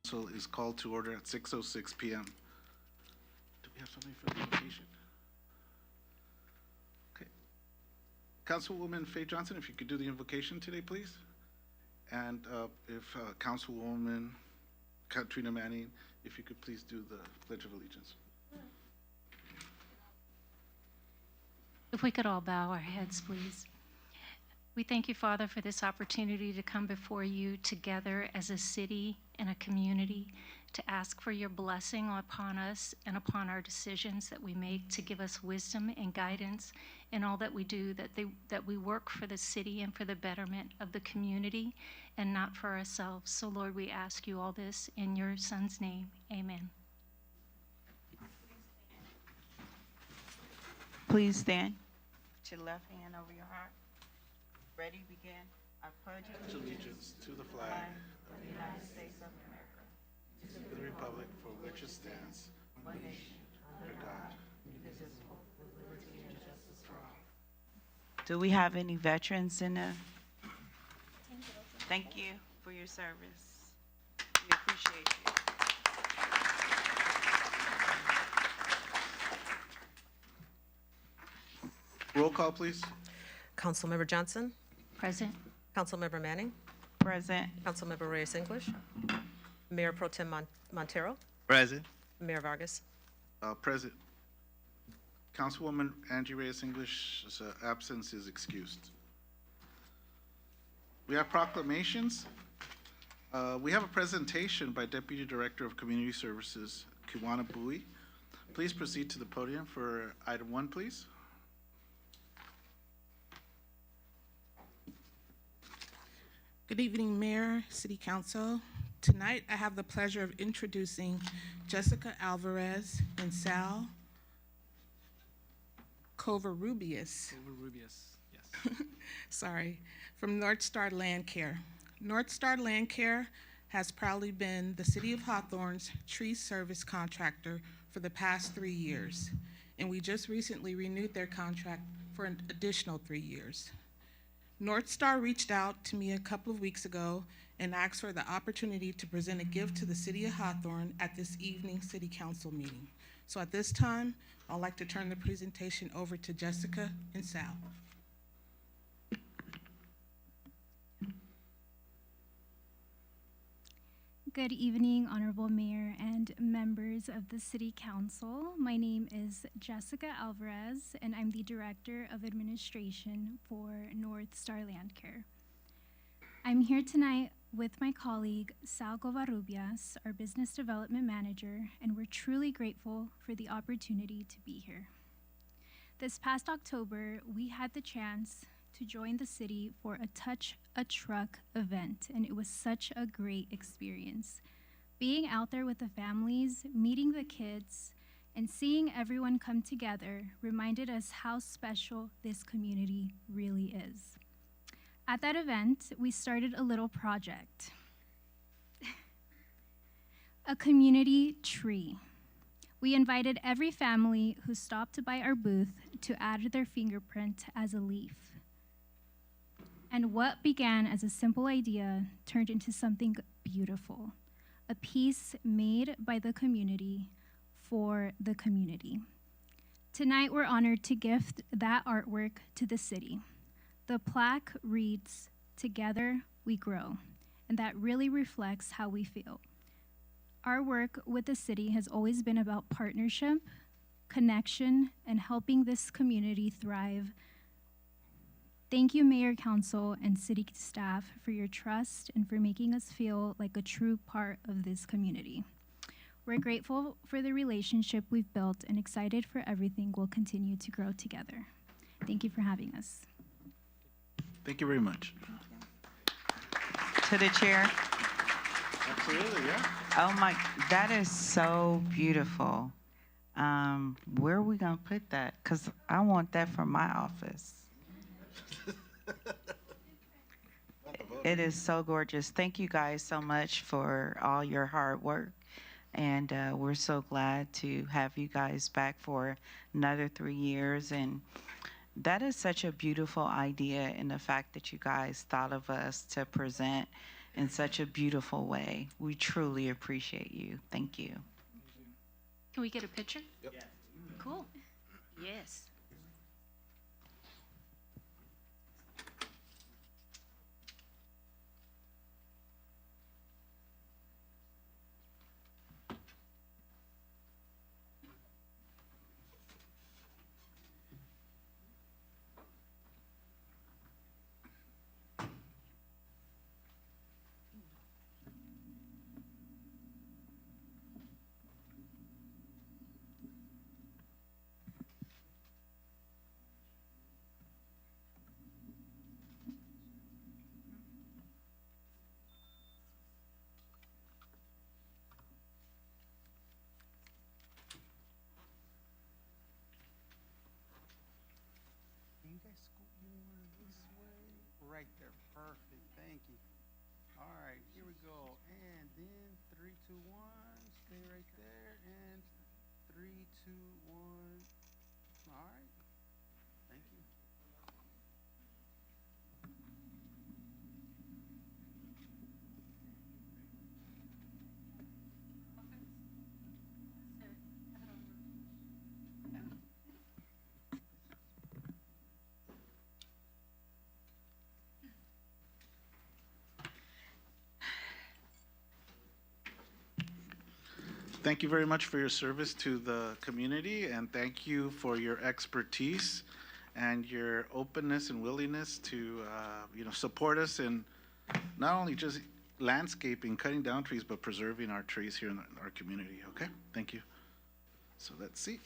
Council is called to order at 6:06 p.m. Do we have somebody for the invocation? Okay. Councilwoman Faye Johnson, if you could do the invocation today, please. And if Councilwoman Katrina Manning, if you could please do the Pledge of Allegiance. If we could all bow our heads, please. We thank you, Father, for this opportunity to come before you together as a city and a community to ask for your blessing upon us and upon our decisions that we make, to give us wisdom and guidance in all that we do, that we work for the city and for the betterment of the community and not for ourselves. So, Lord, we ask you all this in your Son's name. Amen. Please stand. Put your left hand over your heart. Ready, begin. I pledge Allegiance to the flag of the United States of America, to the republic for which it stands, one nation, under God, indivisible, with liberty and justice for all. Do we have any veterans in the? Thank you for your service. We appreciate you. Roll call, please. Councilmember Johnson, Present. Councilmember Manning, Present. Councilmember Reyes English, Mayor Pro Tem Montero, Present. Mayor Vargas. Present. Councilwoman Angie Reyes English's absence is excused. We have proclamations. We have a presentation by Deputy Director of Community Services, Kiwana Bowie. Please proceed to the podium for item 1, please. Good evening, Mayor, City Council. Tonight, I have the pleasure of introducing Jessica Alvarez and Sal Covarrubias. Yes. Sorry, from North Star Land Care. North Star Land Care has proudly been the City of Hawthorne's tree service contractor for the past 3 years, and we just recently renewed their contract for an additional 3 years. North Star reached out to me a couple of weeks ago and asked for the opportunity to present a gift to the City of Hawthorne at this evening's City Council meeting. So at this time, I'd like to turn the presentation over to Jessica and Sal. Good evening, Honorable Mayor and members of the City Council. My name is Jessica Alvarez, and I'm the Director of Administration for North Star Land Care. I'm here tonight with my colleague, Sal Covarrubias, our Business Development Manager, and we're truly grateful for the opportunity to be here. This past October, we had the chance to join the city for a Touch a Truck event, and it was such a great experience. Being out there with the families, meeting the kids, and seeing everyone come together reminded us how special this community really is. At that event, we started a little project, a community tree. We invited every family who stopped by our booth to add their fingerprint as a leaf. And what began as a simple idea turned into something beautiful, a piece made by the community for the community. Tonight, we're honored to gift that artwork to the city. The plaque reads, "Together we grow," and that really reflects how we feel. Our work with the city has always been about partnership, connection, and helping this community thrive. Thank you, Mayor, Council, and City staff for your trust and for making us feel like a true part of this community. We're grateful for the relationship we've built and excited for everything we'll continue to grow together. Thank you for having us. Thank you very much. To the chair. Absolutely, yeah. Oh my, that is so beautiful. Where are we gonna put that? Because I want that for my office. It is so gorgeous. Thank you guys so much for all your hard work. And we're so glad to have you guys back for another 3 years. And that is such a beautiful idea, in the fact that you guys thought of us to present in such a beautiful way. We truly appreciate you. Thank you. Can we get a picture? Yep. Cool. Yes. Can you guys scoot me more this way? Right there, perfect, thank you. All right, here we go, and then 3, 2, 1, stay right there, and 3, 2, 1. All right, thank you. Thank you very much for your service to the community, and thank you for your expertise and your openness and willingness to, support us in not only just landscaping, cutting down trees, but preserving our trees here in our community. Okay, thank you. So let's see.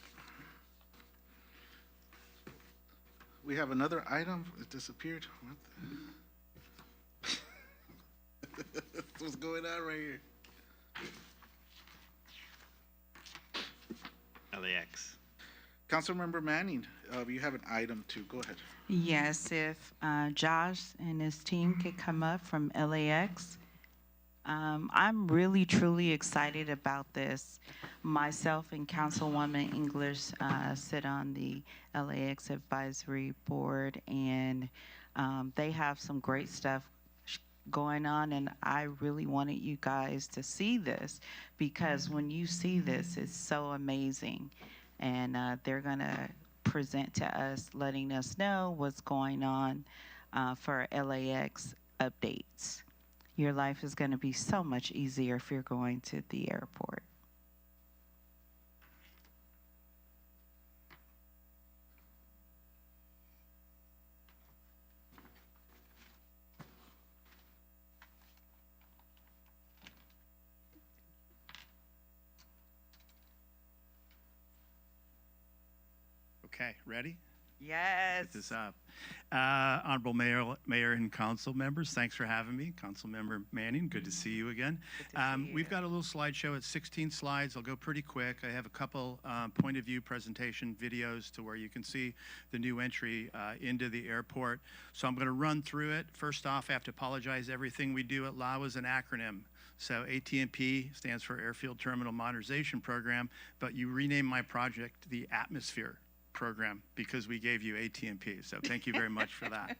We have another item. It disappeared. What's going on right here? LAX. Councilmember Manning, you have an item too. Go ahead. Yes, if Josh and his team could come up from LAX. I'm really, truly excited about this. Myself and Councilwoman English sit on the LAX Advisory Board, and they have some great stuff going on, and I really wanted you guys to see this, because when you see this, it's so amazing. And they're going to present to us, letting us know what's going on for LAX updates. Your life is going to be so much easier if you're going to the airport. Okay, ready? Yes. Get this up. Honorable Mayor and council members, thanks for having me. Councilmember Manning, good to see you again. We've got a little slideshow. It's 16 slides. I'll go pretty quick. I have a couple point of view presentation videos to where you can see the new entry into the airport. So I'm going to run through it. First off, I have to apologize. Everything we do at LAW is an acronym. So ATMP stands for Airfield Terminal Modernization Program, but you rename my project the Atmosphere Program because we gave you ATMP. So thank you very much for that.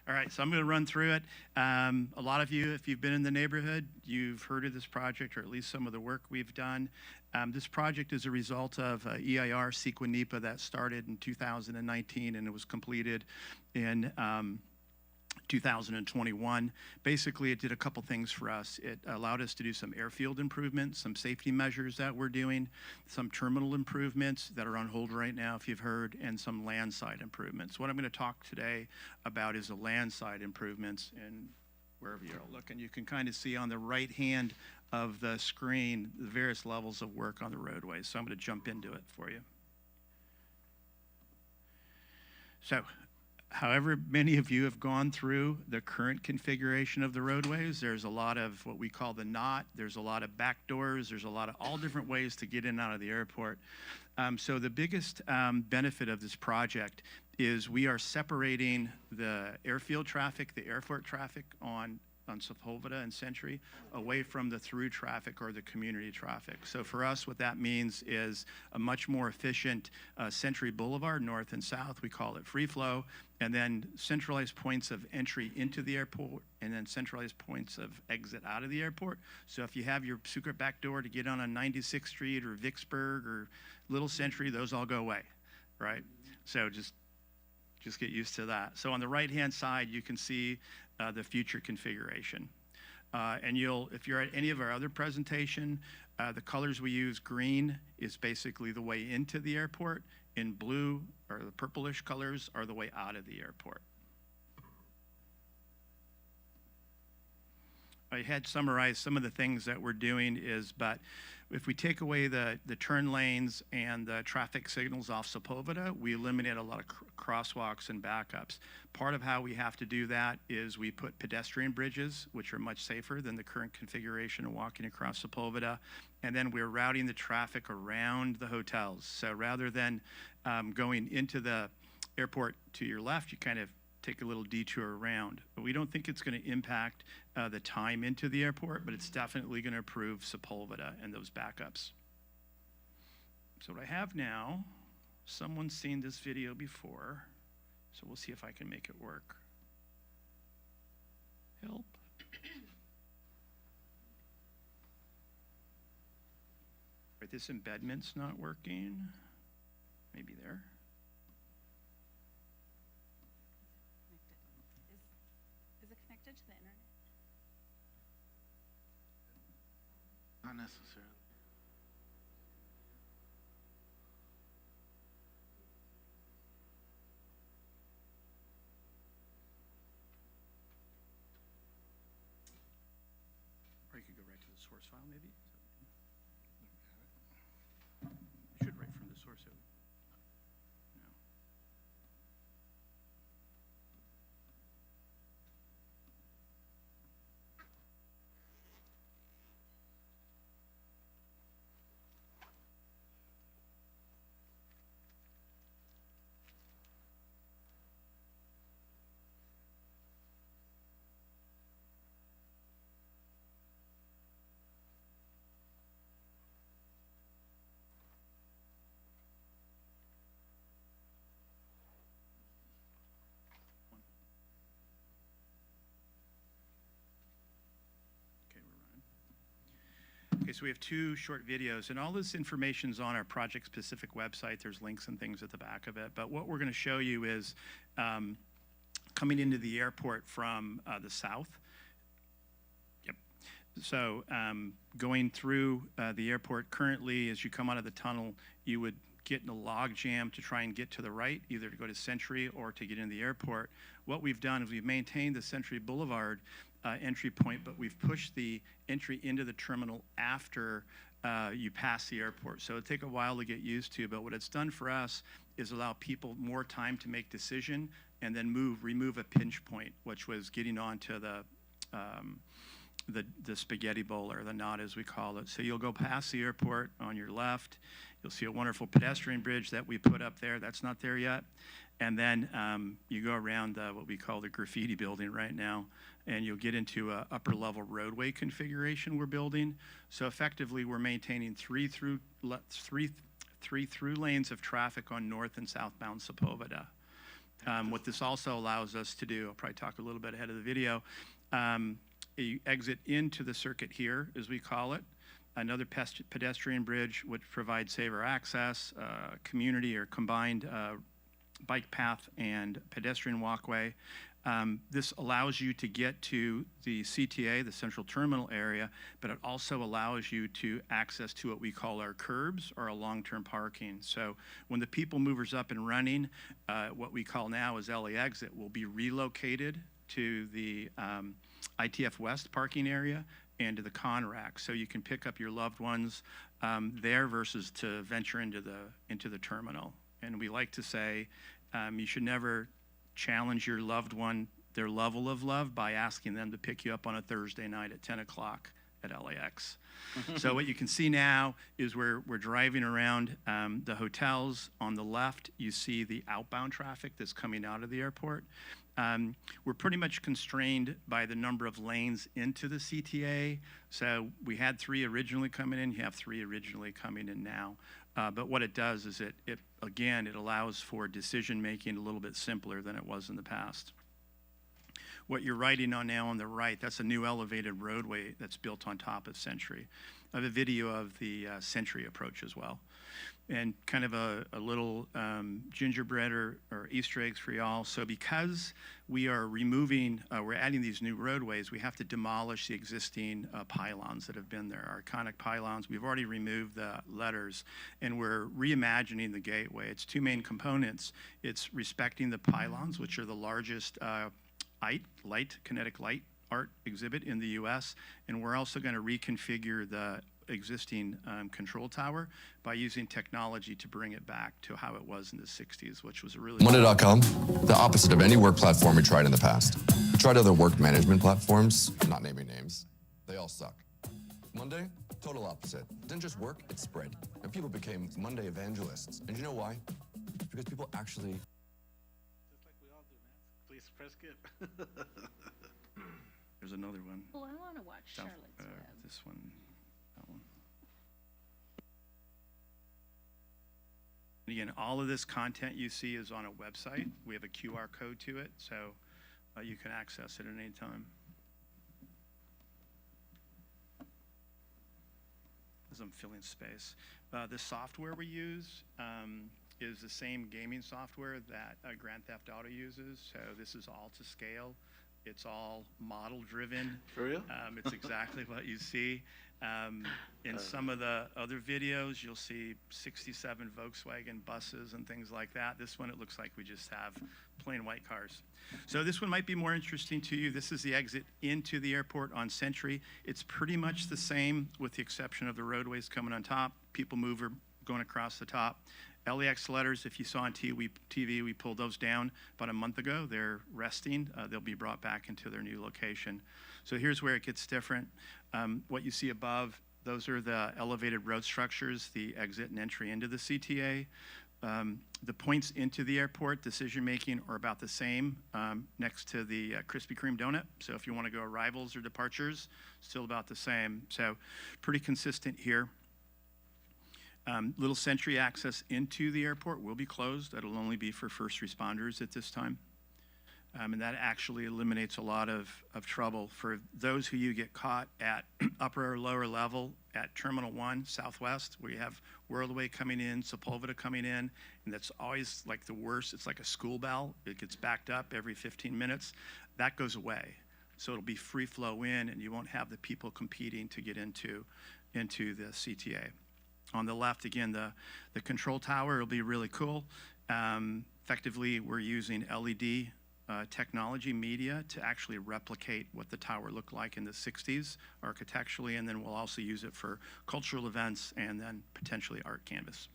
All right, so I'm going to run through it. A lot of you, if you've been in the neighborhood, you've heard of this project, or at least some of the work we've done. This project is a result of EIR CEQA NEPA that started in 2019, and it was completed in 2021. Basically, it did a couple things for us. It allowed us to do some airfield improvements, some safety measures that we're doing, some terminal improvements that are on hold right now, if you've heard, and some landside improvements. What I'm going to talk today about is the landside improvements, and wherever you're looking, you can kind of see on the right hand of the screen the various levels of work on the roadways. So I'm going to jump into it for you. So, however many of you have gone through the current configuration of the roadways, there's a lot of what we call the knot, there's a lot of back doors, there's a lot of all different ways to get in and out of the airport. So the biggest benefit of this project is we are separating the airfield traffic, the airport traffic on on Sepulveda and Century, away from the through traffic or the community traffic. So for us, what that means is a much more efficient Century Boulevard, north and south. We call it free flow, and then centralized points of entry into the airport, and then centralized points of exit out of the airport. So if you have your secret back door to get on 96th Street or Vicksburg or Little Century, those all go away, right? So just get used to that. So on the right-hand side, you can see the future configuration. And if you're at any of our other presentation, the colors we use, green is basically the way into the airport, in blue, or the purplish colors, are the way out of the airport. I had summarized some of the things that we're doing but if we take away the turn lanes and the traffic signals off Sepulveda, we eliminate a lot of crosswalks and backups. Part of how we have to do that is we put pedestrian bridges, which are much safer than the current configuration of walking across Sepulveda. And then we're routing the traffic around the hotels. So rather than going into the airport to your left, you kind of take a little detour around. But we don't think it's going to impact the time into the airport, but it's definitely going to improve Sepulveda and those backups. So what I have now, someone's seen this video before, so we'll see if I can make it work. Help. Right, this embedment's not working. Maybe there. Is it connected to the internet? Not necessarily. Or you could go right to the source file, maybe. You should write from the source. No. Okay, we're running. Okay, so we have two short videos, and all this information's on our project-specific website. There's links and things at the back of it. But what we're going to show you is coming into the airport from the south. Yep. So going through the airport currently, as you come out of the tunnel, you would get in a log jam to try and get to the right, either to go to Century or to get into the airport. What we've done is we've maintained the Century Boulevard entry point, but we've pushed the entry into the terminal after you pass the airport. So it'll take a while to get used to, but what it's done for us is allow people more time to make decision and then remove a pinch point, which was getting onto the spaghetti bowl, or the knot as we call it. So you'll go past the airport on your left. You'll see a wonderful pedestrian bridge that we put up there. That's not there yet. And then you go around what we call the graffiti building right now, and you'll get into a upper level roadway configuration we're building. So effectively, we're maintaining three through lanes of traffic on north and southbound Sepulveda. What this also allows us to do, I'll probably talk a little bit ahead of the video, you exit into the circuit here, as we call it, another pedestrian bridge which provides safer access, community or combined bike path and pedestrian walkway. This allows you to get to the CTA, the central terminal area, but it also allows you to access to what we call our curbs, or a long-term parking. So when the people mover's up and running, what we call now is LA Exit will be relocated to the ITF West parking area and to the Conrack. So you can pick up your loved ones there versus to venture into the terminal. And we like to say you should never challenge your loved one, their level of love, by asking them to pick you up on a Thursday night at 10 o'clock. at LAX. So what you can see now is we're driving around the hotels. On the left, you see the outbound traffic that's coming out of the airport. We're pretty much constrained by the number of lanes into the CTA. So we had 3 originally coming in, you have 3 originally coming in now. But what it does is it allows for decision making a little bit simpler than it was in the past. What you're riding on now on the right, that's a new elevated roadway that's built on top of Century. I have a video of the Century approach as well. And kind of a little gingerbread or Easter eggs for y'all. So because we are we're adding these new roadways, we have to demolish the existing pylons that have been there, our iconic pylons. We've already removed the letters, and we're reimagining the gateway. It's 2 main components. It's respecting the pylons, which are the largest kinetic light art exhibit in the U.S., and we're also going to reconfigure the existing control tower by using technology to bring it back to how it was in the 60s, which was a really... Monday.com, the opposite of any work platform we tried in the past. We tried other work management platforms, not naming names. They all suck. Monday, total opposite. It didn't just work, it spread. And people became Monday evangelists. And you know why? Because people actually... Just like we all do, man. Please press skip. There's another one. Oh, I want to watch Charlotte's Web. This one, that one. And again, all of this content you see is on a website. We have a QR code to it, so you can access it at any time. As I'm filling space. The software we use is the same gaming software that Grand Theft Auto uses, so this is all to scale. It's all model-driven. For real? It's exactly what you see. In some of the other videos, you'll see 67 Volkswagen buses and things like that. This one, it looks like we just have plain white cars. So this one might be more interesting to you. This is the exit into the airport on Century. It's pretty much the same with the exception of the roadways coming on top. People mover going across the top. LAX letters, if you saw on TV, we pulled those down about a month ago. They're resting. They'll be brought back into their new location. So here's where it gets different. What you see above, those are the elevated road structures, the exit and entry into the CTA. The points into the airport, decision-making are about the same next to the Krispy Kreme donut. So if you want to go arrivals or departures, still about the same. So pretty consistent here. Little Century access into the airport will be closed. That'll only be for first responders at this time. And that actually eliminates a lot of trouble for those who you get caught at upper or lower level at Terminal 1 Southwest, where you have Worldway coming in, Sepulveda coming in, and that's always like the worst. It's like a school bell. It gets backed up every 15 minutes. That goes away. So it'll be free flow in, and you won't have the people competing to get into the CTA. On the left, again, the control tower will be really cool. Effectively, we're using LED technology media to actually replicate what the tower looked like in the 60s architecturally, and then we'll also use it for cultural events and then potentially art canvas.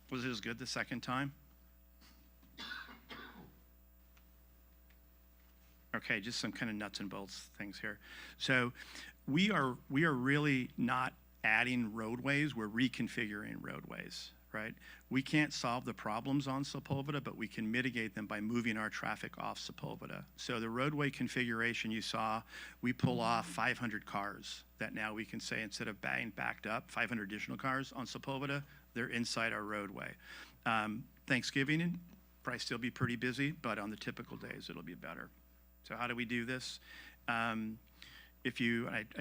Was it as good the second time? Okay, just some kind of nuts and bolts things here. So we are really not adding roadways, we're reconfiguring roadways, right? We can't solve the problems on Sepulveda, but we can mitigate them by moving our traffic off Sepulveda. So the roadway configuration you saw, we pull off 500 cars that now we can say, instead of being backed up, 500 additional cars on Sepulveda, they're inside our roadway. Thanksgiving, probably still be pretty busy, but on the typical days, it'll be better. So how do we do this? I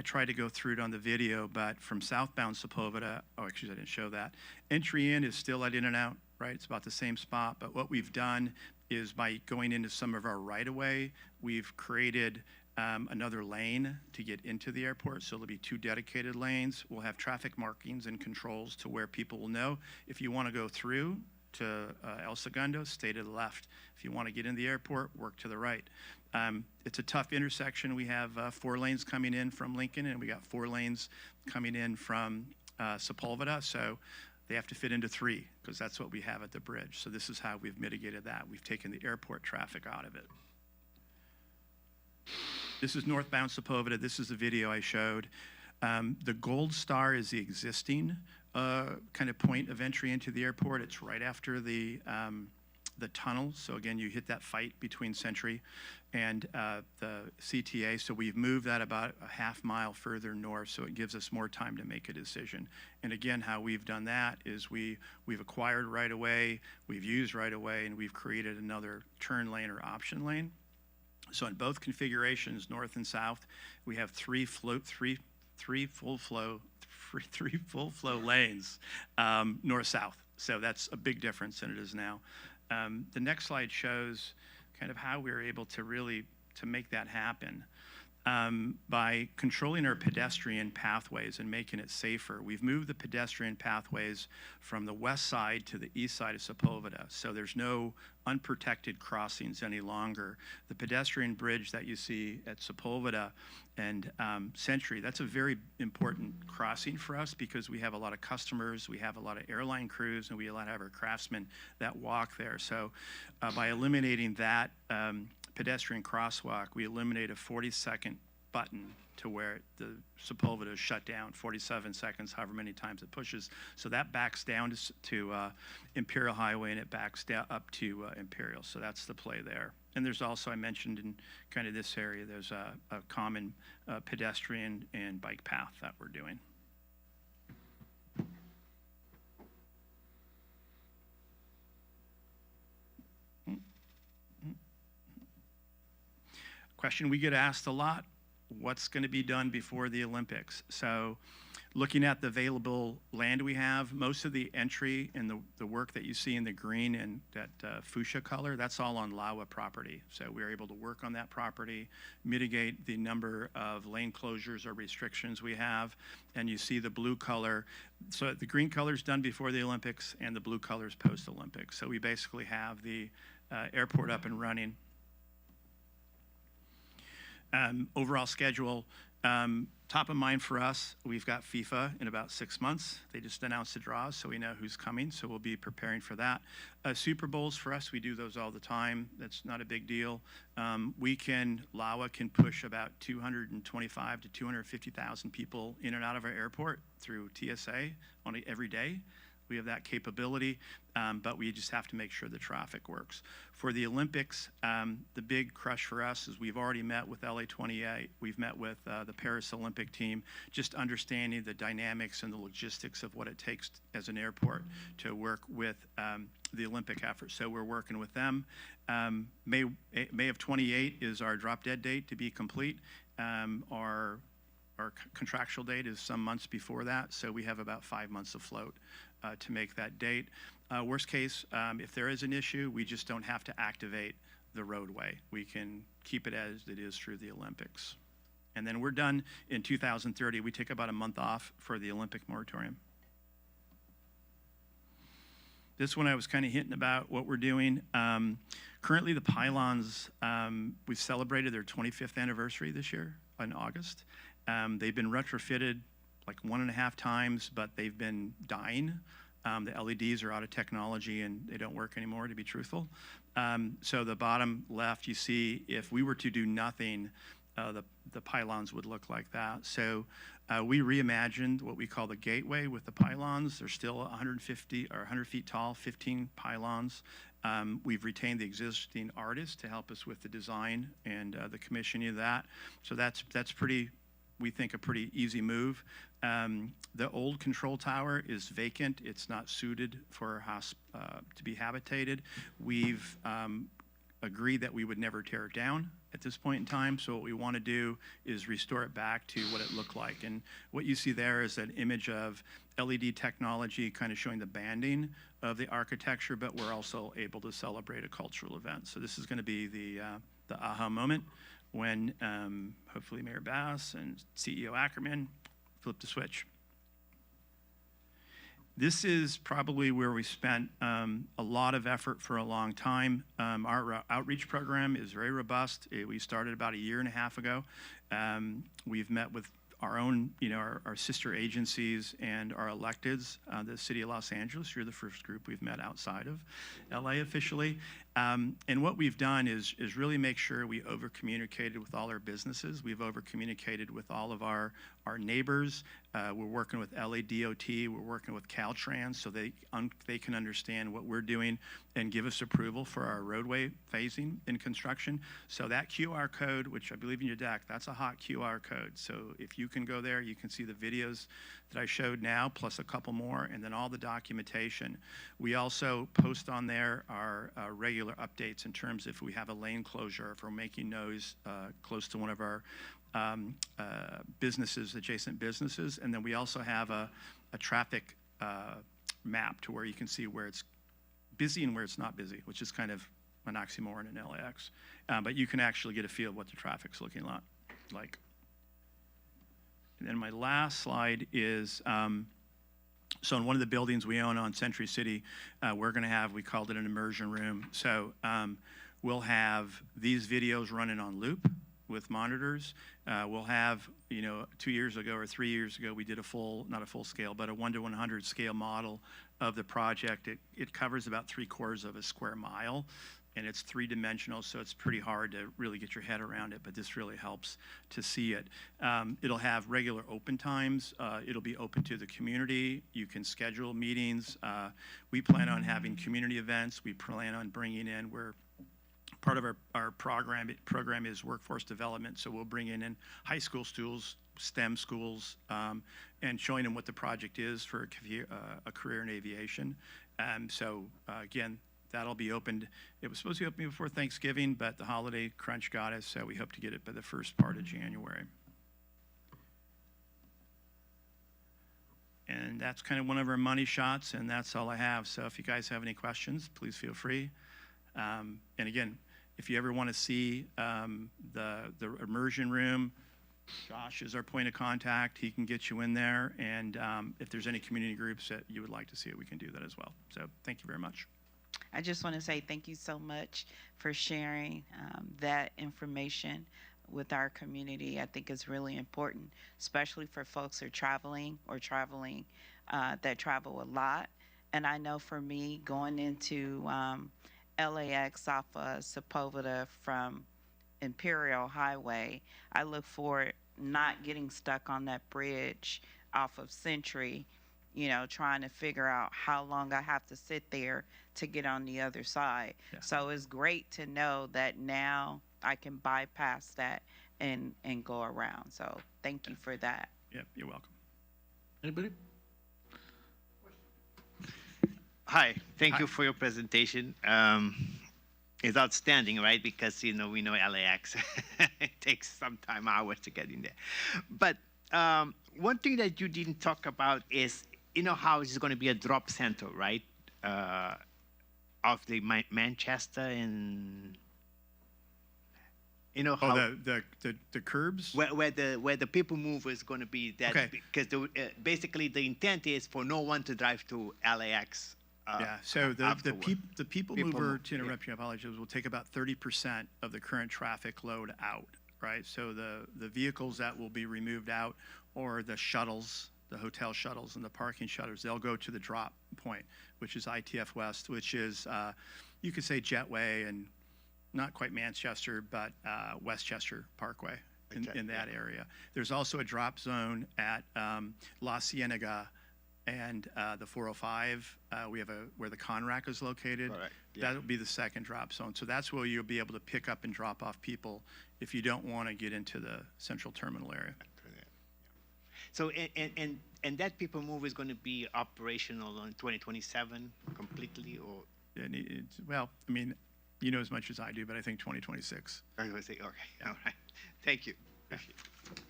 tried to go through it on the video, but from southbound Sepulveda, oh, actually I didn't show that. Entry in is still at In-N-Out, right? It's about the same spot, but what we've done is by going into some of our right-of-way, we've created another lane to get into the airport, so there'll be 2 dedicated lanes. We'll have traffic markings and controls to where people will know if you want to go through to El Segundo, stay to the left. If you want to get in the airport, work to the right. It's a tough intersection. We have 4 lanes coming in from Lincoln, and we got 4 lanes coming in from Sepulveda, so they have to fit into 3, because that's what we have at the bridge. So this is how we've mitigated that. We've taken the airport traffic out of it. This is northbound Sepulveda. This is the video I showed. The Gold Star is the existing kind of point of entry into the airport. It's right after the tunnel. So again, you hit that fight between Century and the CTA. So we've moved that about a half mile further north, so it gives us more time to make a decision. And again, how we've done that is we've acquired right away, we've used right away, and we've created another turn lane or option lane. So in both configurations, north and south, we have three full flow lanes, north-south. So that's a big difference than it is now. The next slide shows kind of how we were able to really to make that happen. By controlling our pedestrian pathways and making it safer. We've moved the pedestrian pathways from the west side to the east side of Sepulveda, so there's no unprotected crossings any longer. The pedestrian bridge that you see at Sepulveda and Century, that's a very important crossing for us because we have a lot of customers, we have a lot of airline crews, and we have our craftsmen that walk there. So by eliminating that pedestrian crosswalk, we eliminate a 40-second button to where the Sepulveda is shut down, 47 seconds, however many times it pushes. So that backs down to Imperial Highway, and it backs down up to Imperial. So that's the play there. And there's also, I mentioned in kind of this area, there's a common pedestrian and bike path that we're doing. Question we get asked a lot, what's going to be done before the Olympics? So looking at the available land we have, most of the entry and the work that you see in the green and that fuchsia color, that's all on LAWA property. So we're able to work on that property, mitigate the number of lane closures or restrictions we have, and you see the blue color. So the green color is done before the Olympics and the blue color is post-Olympics. So we basically have the airport up and running. Overall schedule, top of mind for us, we've got FIFA in about 6 months. They just announced the draws, so we know who's coming, so we'll be preparing for that. Super Bowls for us, we do those all the time. That's not a big deal. LAWA can push about 225 to 250,000 people in and out of our airport through TSA every day. We have that capability, but we just have to make sure the traffic works. For the Olympics, the big crush for us is we've already met with LA28. We've met with the Paris Olympic team, just understanding the dynamics and the logistics of what it takes as an airport to work with the Olympic effort. So we're working with them. May of 28 is our drop dead date to be complete. Our contractual date is some months before that, so we have about 5 months afloat to make that date. Worst case, if there is an issue, we just don't have to activate the roadway. We can keep it as it is through the Olympics. And then we're done in 2030. We take about a month off for the Olympic moratorium. This one I was kind of hinting about what we're doing. Currently the pylons, we've celebrated their 25th anniversary this year in August. They've been retrofitted like 1.5 times, but they've been dying. The LEDs are out of technology and they don't work anymore, to be truthful. So the bottom left, you see, if we were to do nothing, the pylons would look like that. So we reimagined what we call the gateway with the pylons. They're still 150 or 100 feet tall, 15 pylons. We've retained the existing artists to help us with the design and the commissioning of that. So that's pretty, we think, a pretty easy move. The old control tower is vacant. It's not suited for to be habitated. We've agreed that we would never tear it down at this point in time. So what we want to do is restore it back to what it looked like. And what you see there is an image of LED technology kind of showing the banding of the architecture, but we're also able to celebrate a cultural event. So this is going to be the aha moment when hopefully Mayor Bass and CEO Ackerman flip the switch. This is probably where we spent a lot of effort for a long time. Our outreach program is very robust. We started about 1.5 years ago. We've met with our own, our sister agencies and our electeds. The City of Los Angeles, you're the first group we've met outside of LA officially. And what we've done is really make sure we over-communicated with all our businesses. We've over-communicated with all of our neighbors. We're working with LADOT. We're working with Caltrans so they can understand what we're doing and give us approval for our roadway phasing in construction. So that QR code, which I believe in your deck, that's a hot QR code. So if you can go there, you can see the videos that I showed now, plus a couple more, and then all the documentation. We also post on there our regular updates in terms if we have a lane closure, if we're making noise close to one of our businesses, adjacent businesses. And then we also have a traffic map to where you can see where it's busy and where it's not busy, which is kind of an oxymoron in LAX. But you can actually get a feel of what the traffic's looking like. And then my last slide is, so in one of the buildings we own on Century City, we're going to have, we called it an immersion room. So we'll have these videos running on loop with monitors. We'll have, 2 years ago or 3 years ago, we did a full, not a full scale, but a 1:100 scale model of the project. It covers about 3/4 of a square mile, and it's 3-dimensional, so it's pretty hard to really get your head around it, but this really helps to see it. It'll have regular open times. It'll be open to the community. You can schedule meetings. We plan on having community events. We plan on bringing in, part of our program is workforce development, so we'll bring in high school schools, STEM schools, and showing them what the project is for a career in aviation. Again, that'll be opened. It was supposed to be open before Thanksgiving, but the holiday crunch got us, so we hope to get it by the first part of January. And that's kind of one of our money shots, and that's all I have. So if you guys have any questions, please feel free. And again, if you ever want to see the immersion room, Josh is our point of contact. He can get you in there. And if there's any community groups that you would like to see it, we can do that as well. So thank you very much. I just want to say thank you so much for sharing that information with our community. I think it's really important, especially for folks who are traveling that travel a lot. And I know for me, going into LAX off of Sepulveda from Imperial Highway, I look forward not getting stuck on that bridge off of Century, trying to figure out how long I have to sit there to get on the other side. Yeah. So it's great to know that now I can bypass that and go around. So thank you for that. Yep, you're welcome. Anybody? Hi, thank you for your presentation. It's outstanding, right? Because, we know LAX, it takes some time, hours to get in there. But one thing that you didn't talk about is, how it's going to be a drop center, right? Of the Manchester and, how the curbs? Where the people mover is going to be that, okay. Because basically the intent is for no one to drive to LAX. So the people mover, to interrupt you, I apologize, will take about 30% of the current traffic load out, right? So the vehicles that will be removed out, or the shuttles, the hotel shuttles and the parking shuttles, they'll go to the drop point, which is ITF West, which is, you could say Jetway and not quite Manchester, but Westchester Parkway in that area. There's also a drop zone at La Cienega and the 405, we have where the Conrack is located. Right. Yeah. That'll be the second drop zone. So that's where you'll be able to pick up and drop off people if you don't want to get into the central terminal area. So and that people move is going to be operational in 2027 completely, or? Well, I mean, you know as much as I do, but I think 2026. I was say, okay, yeah. All right. Thank you. Appreciate it.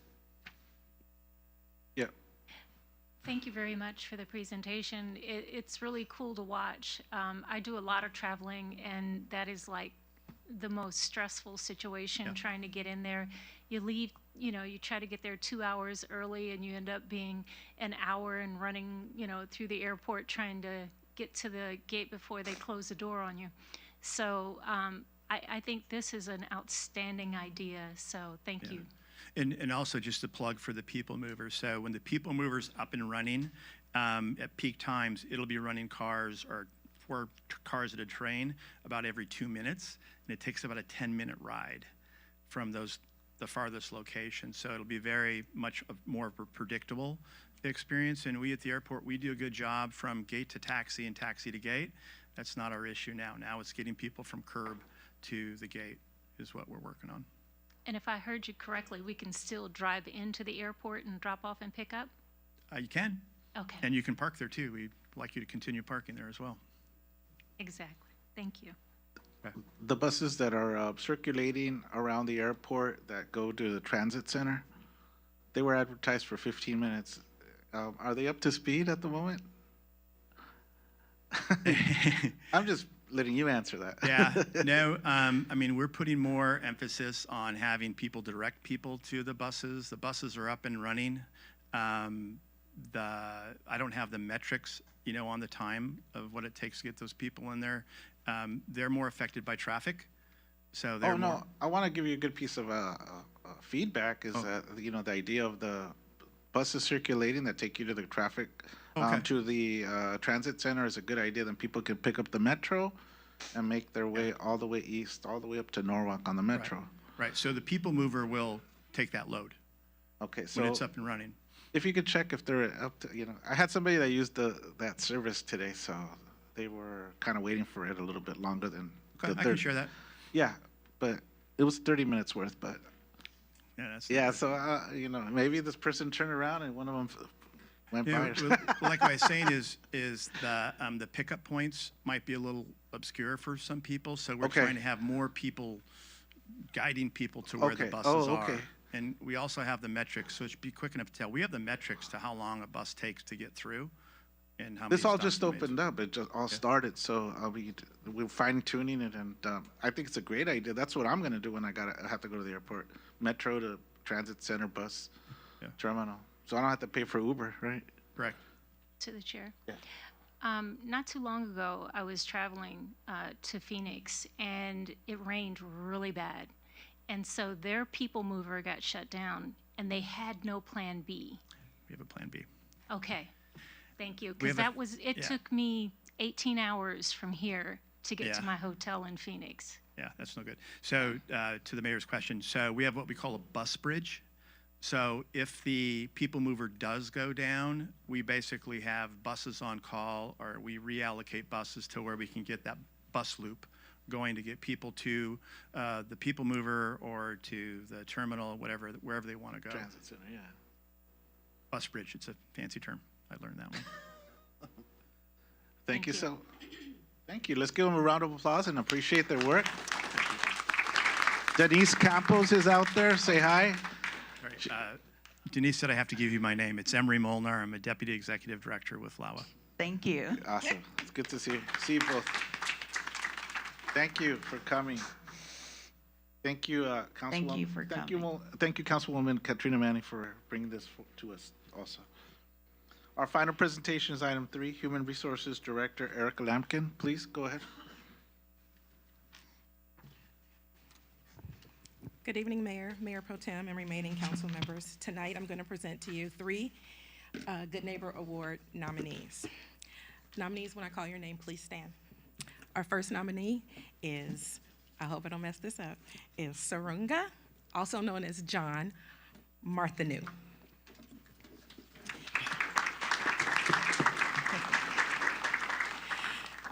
Yeah. Thank you very much for the presentation. It's really cool to watch. I do a lot of traveling, and that is like the most stressful situation, trying to get in there. You leave, you try to get there 2 hours early, and you end up being an hour and running, through the airport trying to get to the gate before they close the door on you. So I think this is an outstanding idea, so thank you. And also just a plug for the people mover. So when the people mover's up and running at peak times, it'll be running cars or 4 cars at a train about every 2 minutes, and it takes about a 10-minute ride from the farthest location. So it'll be very much more of a predictable experience. And we at the airport, we do a good job from gate to taxi and taxi to gate. That's not our issue now. Now it's getting people from curb to the gate is what we're working on. And if I heard you correctly, we can still drive into the airport and drop off and pick up? You can. Okay. And you can park there too. We'd like you to continue parking there as well. Exactly. Thank you. The buses that are circulating around the airport that go to the transit center, they were advertised for 15 minutes. Are they up to speed at the moment? I'm just letting you answer that. Yeah, no, I mean, we're putting more emphasis on having people direct people to the buses. The buses are up and running. I don't have the metrics, on the time of what it takes to get those people in there. They're more affected by traffic, so they're more. I want to give you a good piece of feedback. Is that the idea of the buses circulating that take you to the traffic to the transit center is a good idea. Then people can pick up the metro and make their way all the way east, all the way up to Norwalk on the metro. Right. So the people mover will take that load. Okay. So when it's up and running. If you could check if they're up to, I had somebody that used that service today, so they were kind of waiting for it a little bit longer than. Okay, I can share that. Yeah, but it was 30 minutes worth, but. Yeah, so maybe this person turned around and one of them went by. Like I was saying is the pickup points might be a little obscure for some people, so we're trying to have more people guiding people to where the buses are. And we also have the metrics, so it should be quick enough to tell. We have the metrics to how long a bus takes to get through, and how. This all just opened up. It just all started, so we're fine tuning it, and I think it's a great idea. That's what I'm going to do when I have to go to the airport. Metro to transit center bus terminal, so I don't have to pay for Uber, right? Correct. To the chair. Yeah. Not too long ago, I was traveling to Phoenix, and it rained really bad. And so their people mover got shut down, and they had no plan B. We have a plan B. Okay. Thank you. Because it took me 18 hours from here to get to my hotel in Phoenix. Yeah, that's no good. So to the mayor's question, so we have what we call a bus bridge. So if the people mover does go down, we basically have buses on call, or we reallocate buses to where we can get that bus loop going to get people to the people mover or to the terminal, wherever they want to go. Transit center, yeah. Bus bridge, it's a fancy term. I learned that one. Thank you. Thank you. Let's give them a round of applause and appreciate their work. Denise Campos is out there. Say hi. All right. Denise said I have to give you my name. It's Emery Molnar. I'm a Deputy Executive Director with LAWA. Thank you. Awesome. It's good to see you both. Thank you for coming. Thank you, Councilwoman. Thank you for coming. Thank you, Councilwoman Katrina Manning, for bringing this to us also. Our final presentation is item 3, Human Resources Director Erica Lampkin. Please go ahead. Good evening, Mayor, Mayor Pro Tem, and remaining council members. Tonight, I'm going to present to you 3 Good Neighbor Award nominees. Nominees, when I call your name, please stand. Our first nominee is, I hope I don't mess this up, is Sarunga, also known as John Marthanu.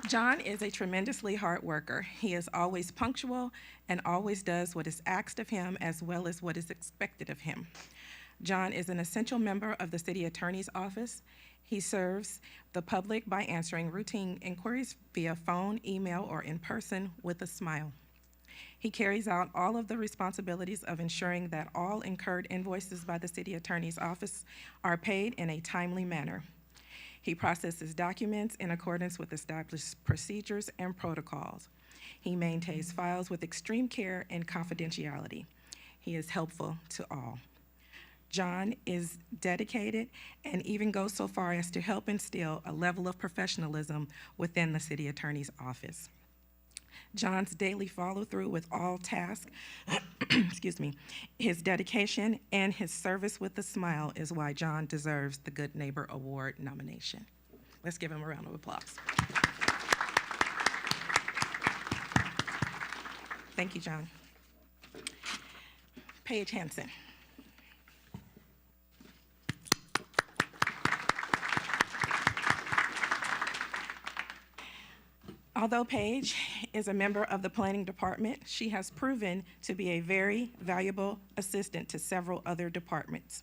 John is a tremendously hard worker. He is always punctual and always does what is asked of him as well as what is expected of him. John is an essential member of the City Attorney's Office. He serves the public by answering routine inquiries via phone, email, or in person with a smile. He carries out all of the responsibilities of ensuring that all incurred invoices by the City Attorney's Office are paid in a timely manner. He processes documents in accordance with established procedures and protocols. He maintains files with extreme care and confidentiality. He is helpful to all. John is dedicated and even goes so far as to help instill a level of professionalism within the City Attorney's Office. John's daily follow-through with all tasks, excuse me, his dedication and his service with a smile is why John deserves the Good Neighbor Award nomination. Let's give him a round of applause. Thank you, John. Paige Hansen. Although Paige is a member of the planning department, she has proven to be a very valuable assistant to several other departments.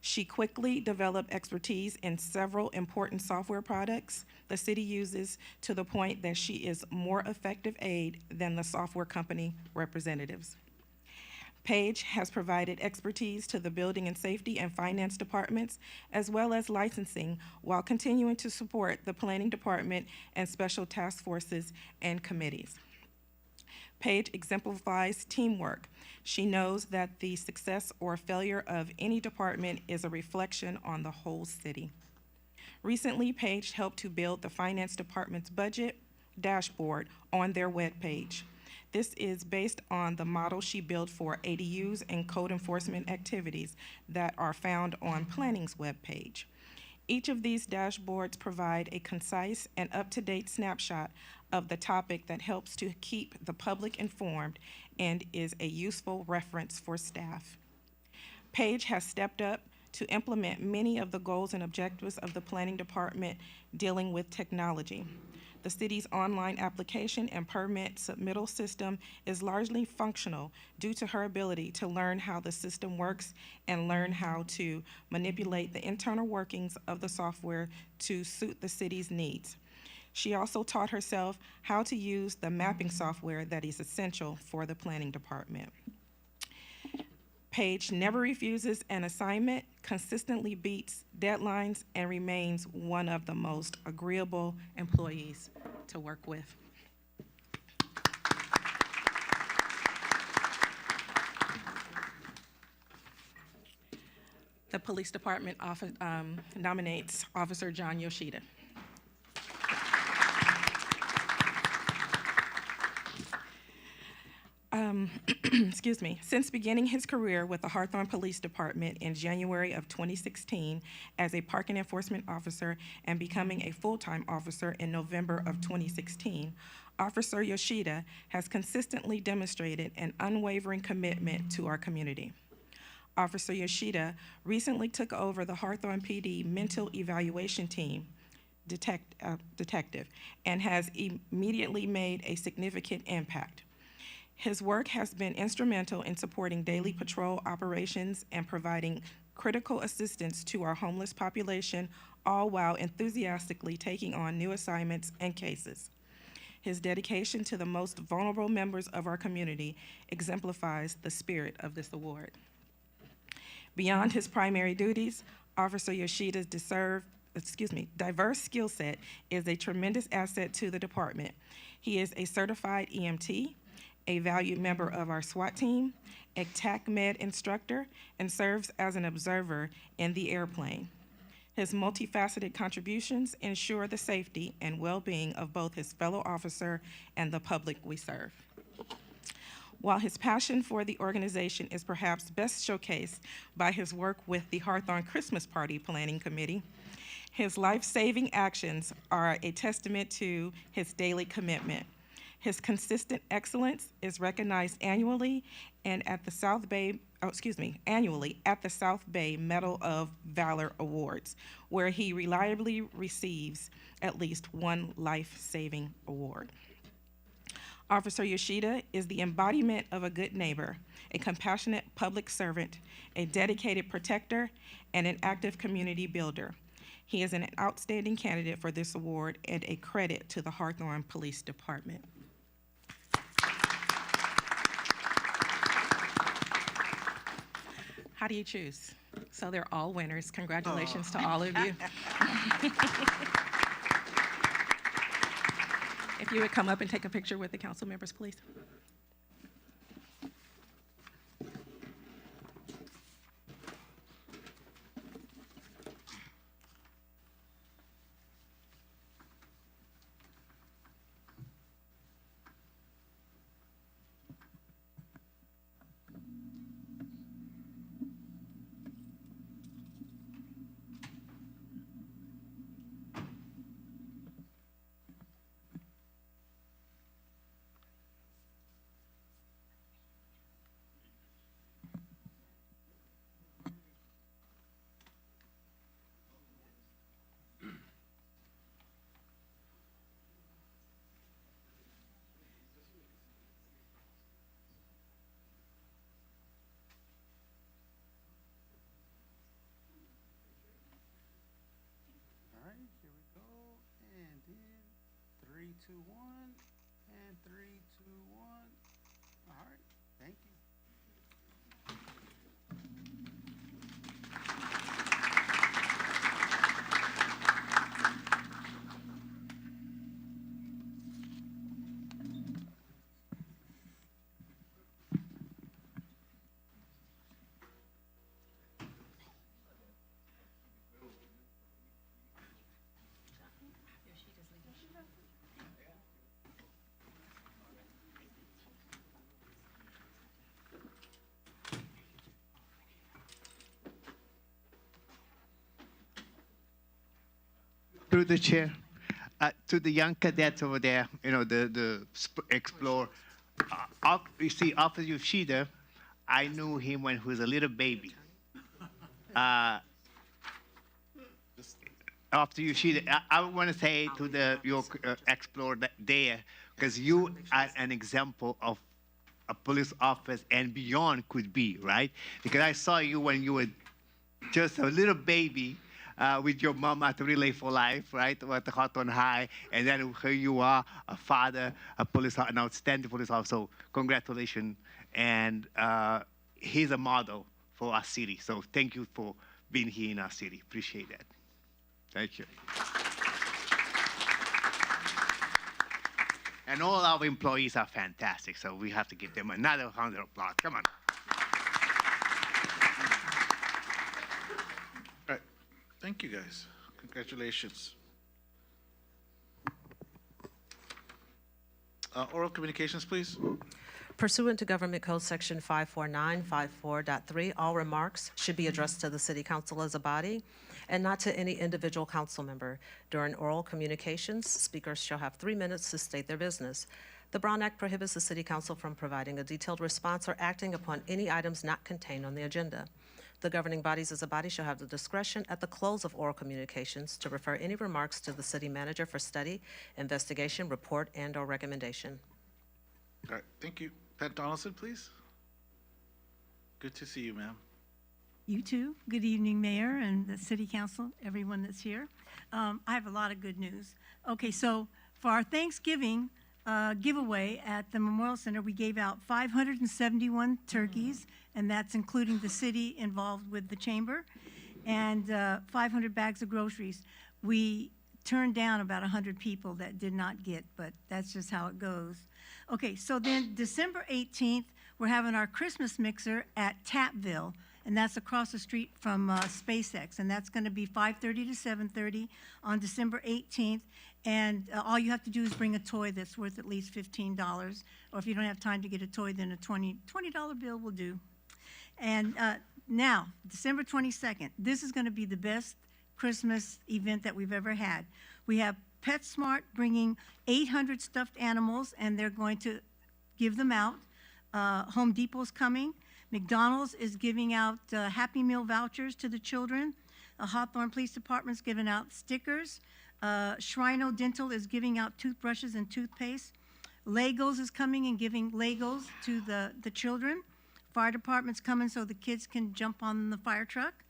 She quickly developed expertise in several important software products the city uses, to the point that she is more effective aid than the software company representatives. Paige has provided expertise to the building and safety and finance departments, as well as licensing, while continuing to support the planning department and special task forces and committees. Paige exemplifies teamwork. She knows that the success or failure of any department is a reflection on the whole city. Recently, Paige helped to build the finance department's budget dashboard on their webpage. This is based on the model she built for ADUs and code enforcement activities that are found on planning's webpage. Each of these dashboards provide a concise and up-to-date snapshot of the topic that helps to keep the public informed and is a useful reference for staff. Paige has stepped up to implement many of the goals and objectives of the planning department dealing with technology. The city's online application and permit submittal system is largely functional due to her ability to learn how the system works and learn how to manipulate the internal workings of the software to suit the city's needs. She also taught herself how to use the mapping software that is essential for the planning department. Paige never refuses an assignment, consistently beats deadlines, and remains one of the most agreeable employees to work with. The police department nominates Officer John Yoshida. Excuse me. Since beginning his career with the Hawthorne Police Department in January of 2016 as a parking enforcement officer and becoming a full-time officer in November of 2016, Officer Yoshida has consistently demonstrated an unwavering commitment to our community. Officer Yoshida recently took over the Hawthorne PD Mental Evaluation Team detective and has immediately made a significant impact. His work has been instrumental in supporting daily patrol operations and providing critical assistance to our homeless population, all while enthusiastically taking on new assignments and cases. His dedication to the most vulnerable members of our community exemplifies the spirit of this award. Beyond his primary duties, Officer Yoshida's diverse skill set is a tremendous asset to the department. He is a certified EMT, a valued member of our SWAT team, a TAC Med instructor, and serves as an observer in the airplane. His multifaceted contributions ensure the safety and well-being of both his fellow officer and the public we serve. While his passion for the organization is perhaps best showcased by his work with the Hawthorne Christmas Party Planning Committee, his life-saving actions are a testament to his daily commitment. His consistent excellence is recognized annually at the South Bay Medal of Valor Awards, where he reliably receives at least one life-saving award. Officer Yoshida is the embodiment of a good neighbor, a compassionate public servant, a dedicated protector, and an active community builder. He is an outstanding candidate for this award and a credit to the Hawthorne Police Department. How do you choose? So they're all winners. Congratulations to all of you. If you would come up and take a picture with the council members, please. 3, 2, 1, and 3, 2, 1. All right, thank you. Through the chair, to the young cadets over there, explore. You see, Officer Yoshida, I knew him when he was a little baby. Officer Yoshida, I want to say to your Explorer there, because you are an example of a police officer and beyond could be, right? Because I saw you when you were just a little baby, with your mom at Relay for Life, right, at the Hawthorne High, and then here you are, a father, an outstanding police officer. So congratulations, and he's a model for our city. So thank you for being here in our city. Appreciate that. Thank you. And all our employees are fantastic, so we have to give them another round of applause. Come on. Thank you, guys. Congratulations. Oral communications, please. Pursuant to Government Code Section 54954.3, all remarks should be addressed to the City Council as a body and not to any individual council member. During oral communications, speakers shall have 3 minutes to state their business. The Brown Act prohibits the City Council from providing a detailed response or acting upon any items not contained on the agenda. The governing bodies as a body shall have the discretion at the close of oral communications to refer any remarks to the city manager for study, investigation, report, and/or recommendation. All right, thank you. Pat Donaldson, please. Good to see you, ma'am. You too. Good evening, Mayor and the City Council, everyone that's here. I have a lot of good news. Okay, so for our Thanksgiving giveaway at the Memorial Center, we gave out 571 turkeys, and that's including the city involved with the chamber, and 500 bags of groceries. We turned down about 100 people that did not get, but that's just how it goes. Okay, so then December 18th, we're having our Christmas mixer at Tapville, and that's across the street from SpaceX, and that's going to be 5:30 to 7:30 on December 18th. And all you have to do is bring a toy that's worth at least $15, or if you don't have time to get a toy, then a $20 bill will do. And now, December 22nd, this is going to be the best Christmas event that we've ever had. We have PetSmart bringing 800 stuffed animals, and they're going to give them out. Home Depot's coming. McDonald's is giving out Happy Meal vouchers to the children. The Hawthorne Police Department's giving out stickers. Shrino Dental is giving out toothbrushes and toothpaste. Legos is coming and giving Legos to the children. Fire Department's coming so the kids can jump on the fire truck.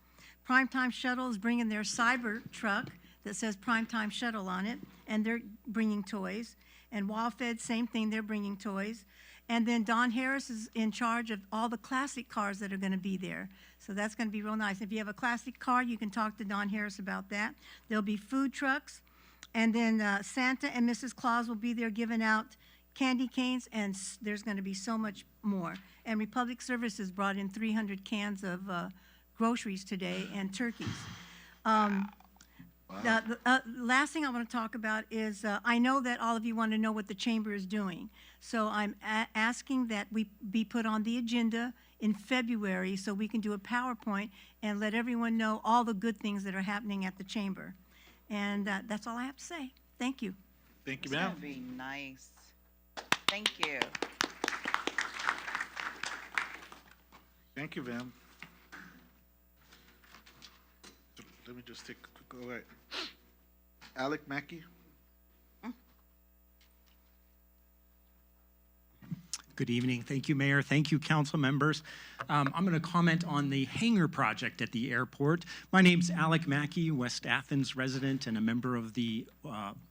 Primetime Shuttle is bringing their cyber truck that says Primetime Shuttle on it, and they're bringing toys. And WildFed, same thing, they're bringing toys. And then Don Harris is in charge of all the classic cars that are going to be there. So that's going to be real nice. If you have a classic car, you can talk to Don Harris about that. There'll be food trucks. And then Santa and Mrs. Claus will be there giving out candy canes, and there's going to be so much more. And Republic Services brought in 300 cans of groceries today and turkeys. The last thing I want to talk about is I know that all of you want to know what the chamber is doing. So I'm asking that we be put on the agenda in February so we can do a PowerPoint and let everyone know all the good things that are happening at the chamber. And that's all I have to say. Thank you. Thank you, It's ma'am. gonna be nice. Thank you. Thank you, ma'am. Let me just take a quick go. All right. Alec Mackey. Good evening. Thank you, Mayor. Thank you, council members. I'm going to comment on the hangar project at the airport. My name's Alec Mackey, West Athens resident and a member of the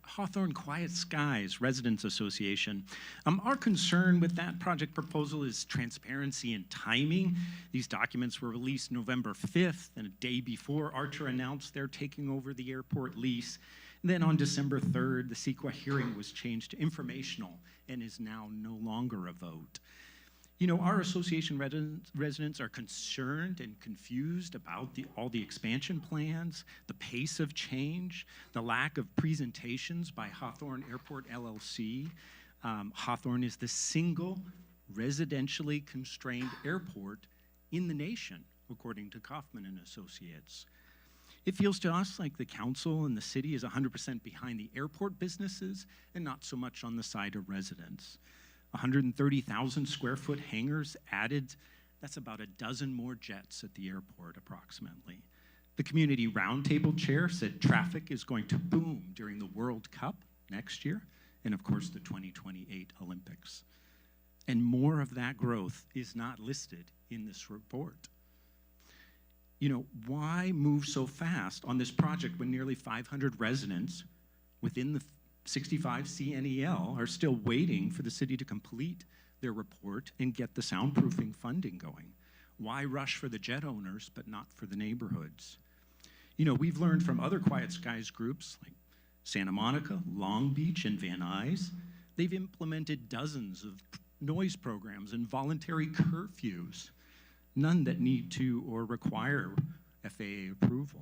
Hawthorne Quiet Skies Residents Association. Our concern with that project proposal is transparency and timing. These documents were released November 5th, and a day before Archer announced they're taking over the airport lease. Then on December 3rd, the CEQA hearing was changed to informational and is now no longer a vote. You know, our association residents are concerned and confused about all the expansion plans, the pace of change, the lack of presentations by Hawthorne Airport LLC. Hawthorne is the single residentially constrained airport in the nation, according to Kaufman and Associates. It feels to us like the council and the city is 100% behind the airport businesses and not so much on the side of residents. 130,000 square foot hangars added, that's about a dozen more jets at the airport approximately. The community roundtable chair said traffic is going to boom during the World Cup next year and of course the 2028 Olympics. And more of that growth is not listed in this report. You know, why move so fast on this project when nearly 500 residents within the 65 CNEL are still waiting for the city to complete their report and get the soundproofing funding going? Why rush for the jet owners but not for the neighborhoods? You know, we've learned from other Quiet Skies groups like Santa Monica, Long Beach, and Van Nuys. They've implemented dozens of noise programs and voluntary curfews, none that need to or require FAA approval.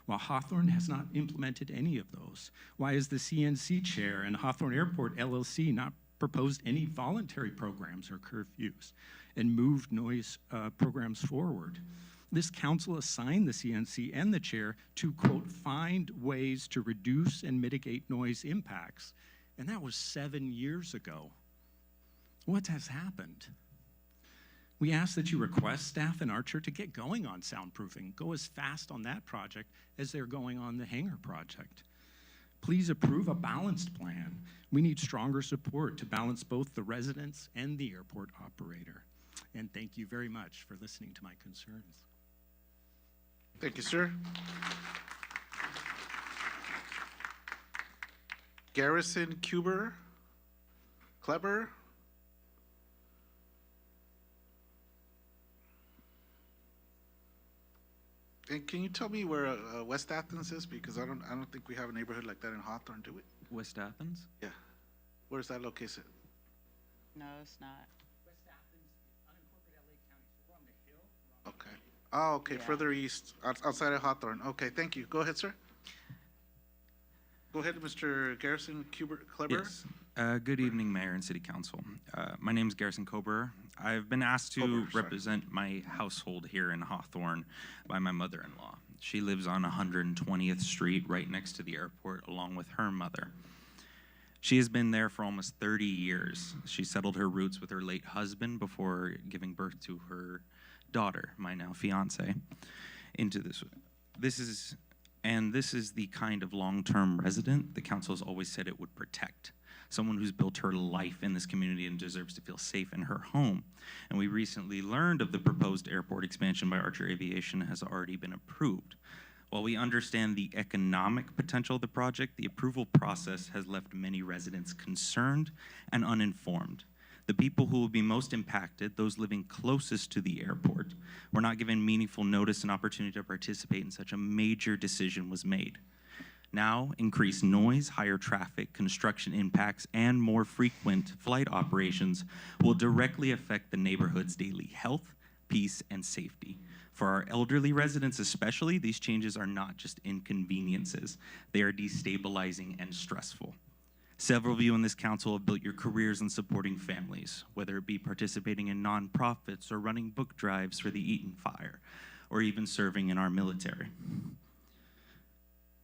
While Hawthorne has not implemented any of those, why is the CNC chair and Hawthorne Airport LLC not proposed any voluntary programs or curfews and moved noise programs forward? This council assigned the CNC and the chair to, quote, find ways to reduce and mitigate noise impacts. And that was 7 years ago. What has happened? We ask that you request staff in Archer to get going on soundproofing, go as fast on that project as they're going on the hangar project. Please approve a balanced plan. We need stronger support to balance both the residents and the airport operator. And thank you very much for listening to my concerns. Thank you, sir. Garrison Kleber. And can you tell me where West Athens is? Because I don't think we have a neighborhood like that in Hawthorne, do we? West Athens? Yeah. Where's that located? No, it's not. West Athens, unincorporated LA County, so we're on the hill. Okay. Oh, okay, Yeah. further east, outside of Hawthorne. Okay, thank you. Go ahead, sir. Go ahead, Mr. Garrison Kleber. Yes. Good evening, Mayor and City Council. My name is Garrison Kober. I've been asked to represent my household here in Hawthorne by my mother-in-law. She lives on 120th Street, right next to the airport, along with her mother. She has been there for almost 30 years. She settled her roots with her late husband before giving birth to her daughter, my now fiance, into this. This is the kind of long-term resident the council has always said it would protect. Someone who's built her life in this community and deserves to feel safe in her home. And we recently learned of the proposed airport expansion by Archer Aviation has already been approved. While we understand the economic potential of the project, the approval process has left many residents concerned and uninformed. The people who will be most impacted, those living closest to the airport, were not given meaningful notice and opportunity to participate in such a major decision was made. Now, increased noise, higher traffic, construction impacts, and more frequent flight operations will directly affect the neighborhood's daily health, peace, and safety. For our elderly residents especially, these changes are not just inconveniences. They are destabilizing and stressful. Several of you in this council have built your careers in supporting families, whether it be participating in nonprofits or running book drives for the Eaton Fire, or even serving in our military.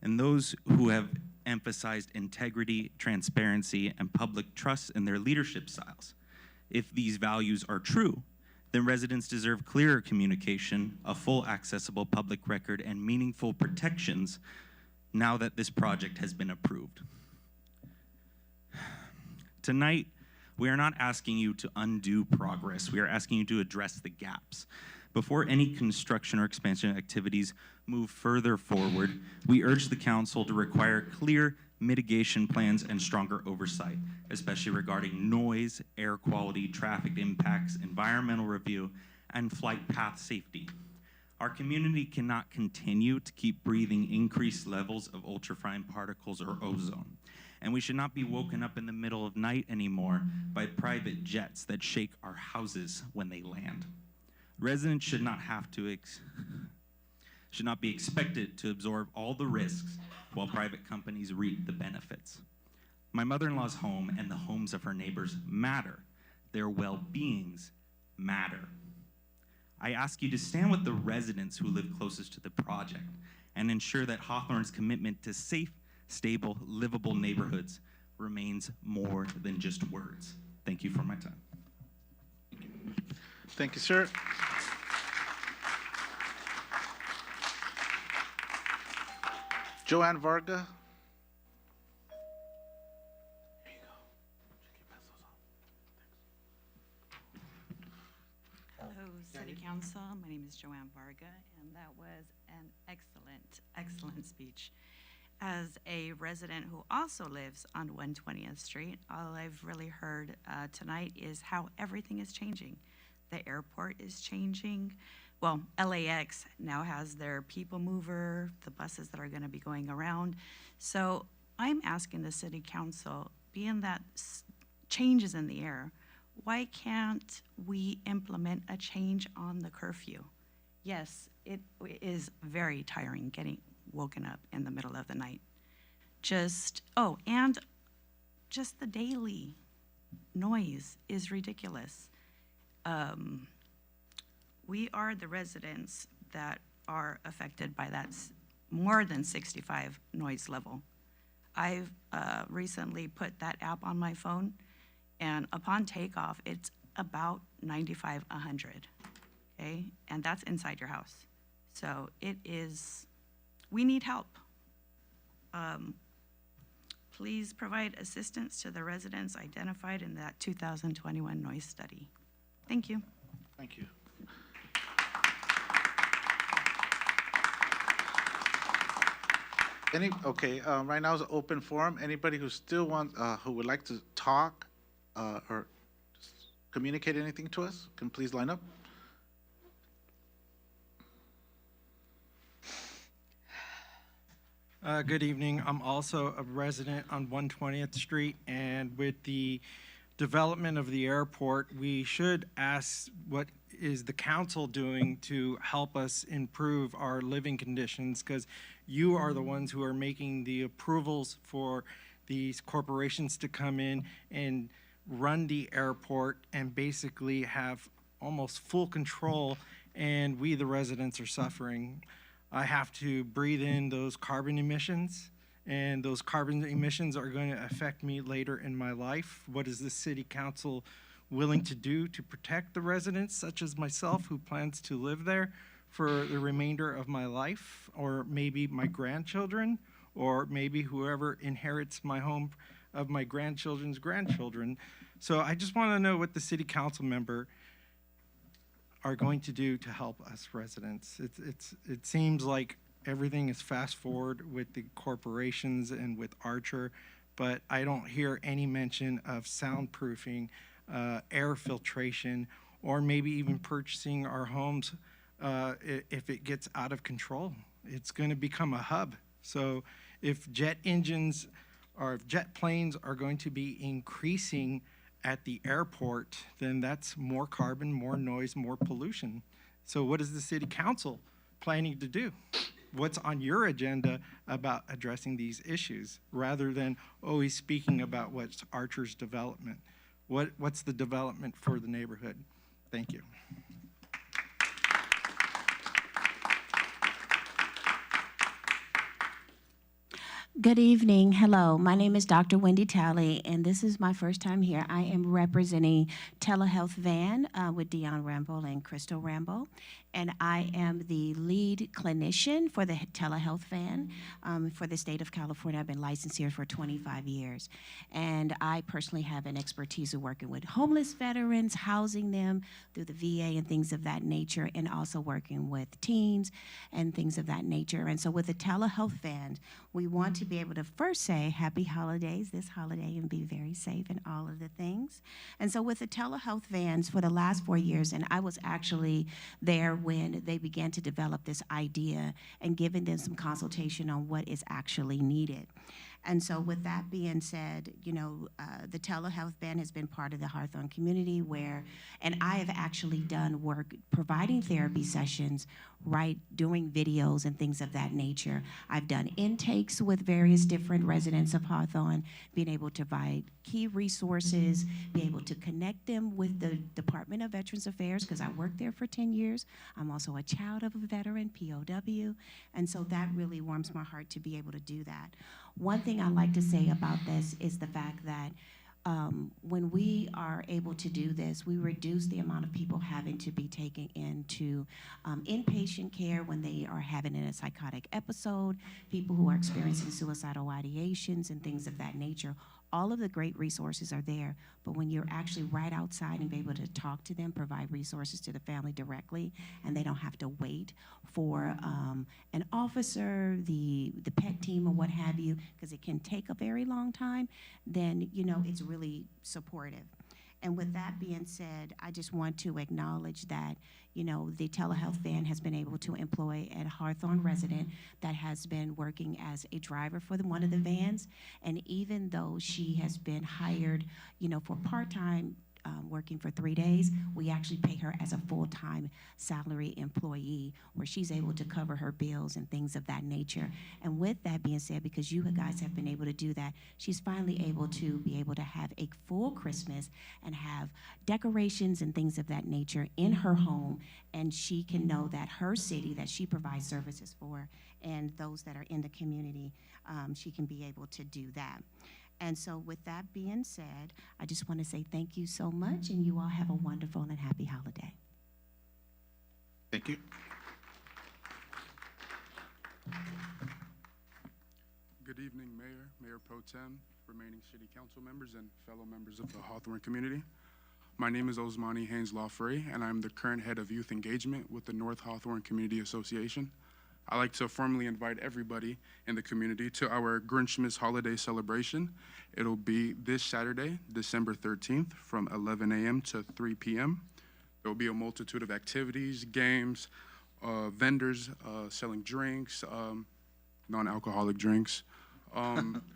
And those who have emphasized integrity, transparency, and public trust in their leadership styles. If these values are true, then residents deserve clearer communication, a full accessible public record, and meaningful protections now that this project has been approved. Tonight, We are not asking you to undo progress. We are asking you to address the gaps. Before any construction or expansion activities move further forward, we urge the council to require clear mitigation plans and stronger oversight, especially regarding noise, air quality, traffic impacts, environmental review, and flight path safety. Our community cannot continue to keep breathing increased levels of ultrafine particles or ozone. And we should not be woken up in the middle of night anymore by private jets that shake our houses when they land. Residents should not be expected to absorb all the risks while private companies reap the benefits. My mother-in-law's home and the homes of her neighbors matter. Their well-beings matter. I ask you to stand with the residents who live closest to the project and ensure that Hawthorne's commitment to safe, stable, livable neighborhoods remains more than just words. Thank you for my time. Thank you, sir. Joanne Varga. Hello, City Council. My name is Joanne Varga, and that was an excellent speech. As a resident who also lives on 120th Street, all I've really heard tonight is how everything is changing. The airport is changing. Well, LAX now has their people mover, the buses that are going to be going around. So I'm asking the City Council, being that change is in the air, why can't we implement a change on the curfew? Yes, it is very tiring getting woken up in the middle of the night. And just the daily noise is ridiculous. We are the residents that are affected by that more than 65 noise level. I've recently put that app on my phone, and upon takeoff, it's about 95, 100, okay? And that's inside your house. So we need help. Please provide assistance to the residents identified in that 2021 noise study. Thank you. Thank you. Right now is an open forum. Anybody who still wants, who would like to talk or communicate anything to us, can please line up. Good evening. I'm also a resident on 120th Street, and with the development of the airport, we should ask what is the council doing to help us improve our living conditions, because you are the ones who are making the approvals for these corporations to come in and run the airport and basically have almost full control, and we, the residents, are suffering. I have to breathe in those carbon emissions, and those carbon emissions are going to affect me later in my life. What is the city council willing to do to protect the residents, such as myself, who plans to live there for the remainder of my life, or maybe my grandchildren, or maybe whoever inherits my home of my grandchildren's grandchildren? So I just want to know what the city council member are going to do to help us residents. It seems like everything is fast forward with the corporations and with Archer, but I don't hear any mention of soundproofing, air filtration, or maybe even purchasing our homes if it gets out of control. It's going to become a hub. So if jet engines or if jet planes are going to be increasing at the airport, then that's more carbon, more noise, more pollution. So what is the city council planning to do? What's on your agenda about addressing these issues, rather than always speaking about what's Archer's development? What's the development for the neighborhood? Thank you. Good evening. Hello. My name is Dr. Wendy Talley, and this is my first time here. I am representing Telehealth Van with Dion Rambo and Crystal Rambo. and I am the lead clinician for the telehealth van for the state of California. I've been licensed here for 25 years, and I personally have an expertise of working with homeless veterans, housing them through the VA and things of that nature, and also working with teens and things of that nature. And so with the telehealth van, we want to be able to first say happy holidays this holiday and be very safe and all of the things. And so with the telehealth vans for the last 4 years, and I was actually there when they began to develop this idea and giving them some consultation on what is actually needed. And so with that being said, you know, the telehealth van has been part of the Hawthorne community and I have actually done work providing therapy sessions, right, doing videos and things of that nature. I've done intakes with various different residents of Hawthorne, being able to provide key resources, be able to connect them with the Department of Veterans Affairs, because I worked there for 10 years. I'm also a child of a veteran, POW, and so that really warms my heart to be able to do that. One thing I like to say about this is the fact that when we are able to do this, we reduce the amount of people having to be taken into inpatient care when they are having a psychotic episode, people who are experiencing suicidal ideations and things of that nature. All of the great resources are there, but when you're actually right outside and be able to talk to them, provide resources to the family directly, and they don't have to wait for an officer, the PET team, or what have you, because it can take a very long time, then, you know, it's really supportive. And with that being said, I just want to acknowledge that, you know, the telehealth van has been able to employ a Hawthorne resident that has been working as a driver for one of the vans. And even though she has been hired, you know, for part-time, working for 3 days, we actually pay her as a full-time salary employee where she's able to cover her bills and things of that nature. And with that being said, because you guys have been able to do that, she's finally able to be able to have a full Christmas and have decorations and things of that nature in her home, and she can know that her city that she provides services for and those that are in the community, she can be able to do that. And so with that being said, I just want to say thank you so much, and you all have a wonderful and happy holiday. Thank you. Good evening, Mayor, Mayor Pro Tem, remaining city council members, and fellow members of the Hawthorne community. My name is Osmani Haynes Lawfrey, and I'm the current head of youth engagement with the North Hawthorne Community Association. I'd like to formally invite everybody in the community to our Grinchmas holiday celebration. It'll be this Saturday, December 13th, from 11 a.m. to 3 p.m. There will be a multitude of activities, games, vendors selling drinks, non-alcoholic drinks,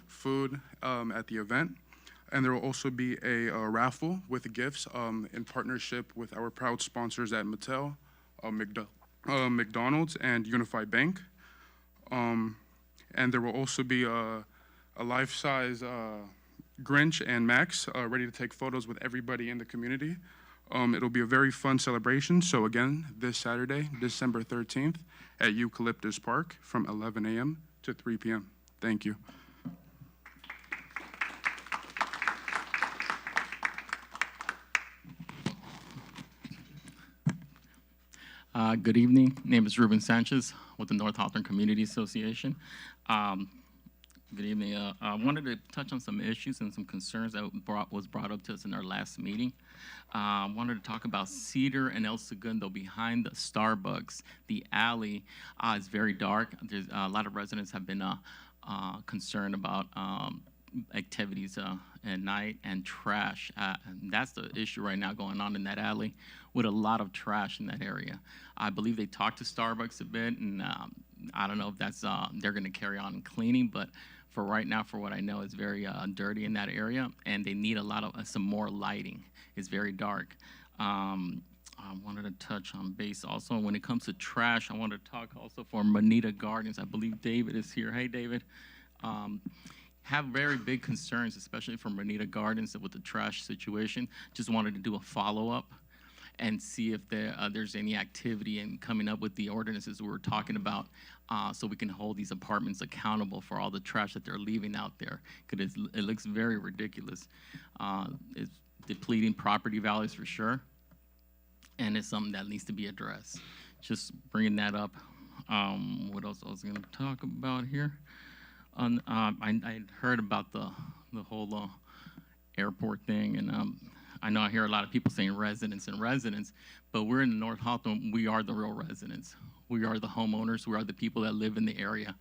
food at the event. And there will also be a raffle with gifts in partnership with our proud sponsors at Mattel, McDonald's, and Unified Bank. And there will also be a life-size Grinch and Max ready to take photos with everybody in the community. It'll be a very fun celebration. So again, this Saturday, December 13th at Eucalyptus Park from 11 a.m. to 3 p.m. Thank you. Good evening. Name is Ruben Sanchez with the North Hawthorne Community Association. Good evening. I wanted to touch on some issues and some concerns that was brought up to us in our last meeting. I wanted to talk about Cedar and El Segundo behind the Starbucks. The alley is very dark. There's a lot of residents have been concerned about activities at night and trash. And that's the issue right now going on in that alley with a lot of trash in that area. I believe they talked to Starbucks a bit, and I don't know if that's they're going to carry on cleaning, but for right now, for what I know, it's very dirty in that area, and they need a lot of some more lighting. It's very dark. I wanted to touch on base also when it comes to trash. I wanted to talk also for Moneta Gardens. I believe David is here. Hey, David. Have very big concerns, especially from Moneta Gardens with the trash situation. Just wanted to do a follow-up and see if there's any activity in coming up with the ordinances we were talking about, so we can hold these apartments accountable for all the trash that they're leaving out there, because it looks very ridiculous. It's depleting property values for sure, and it's something that needs to be addressed. just bringing that up. What else I was going to talk about here? I heard about the whole airport thing, and I know I hear a lot of people saying residents and residents, but we're in North Hawthorne. We are the real residents. We are the homeowners. We are the people that live in the area.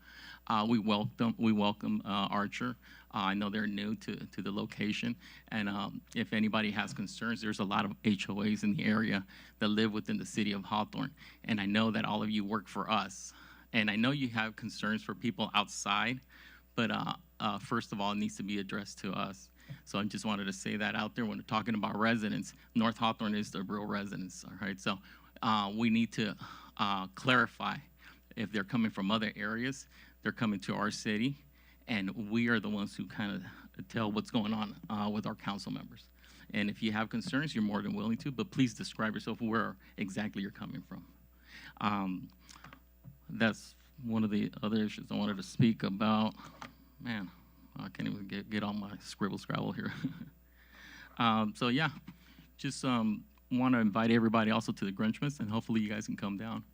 We welcome Archer. I know they're new to the location, and if anybody has concerns, there's a lot of HOAs in the area that live within the city of Hawthorne, and I know that all of you work for us, and I know you have concerns for people outside, but first of all, it needs to be addressed to us. So I just wanted to say that out there when we're talking about residents. North Hawthorne is the real residents, all right? So we need to clarify if they're coming from other areas, they're coming to our city, and we are the ones who kind of tell what's going on with our council members. And if you have concerns, you're more than willing to, but please describe yourself where exactly you're coming from. That's one of the other issues I wanted to speak about. Man, I can't even get on my scrabble here. So yeah, just want to invite everybody also to the Grinchmas, and hopefully you guys can come down.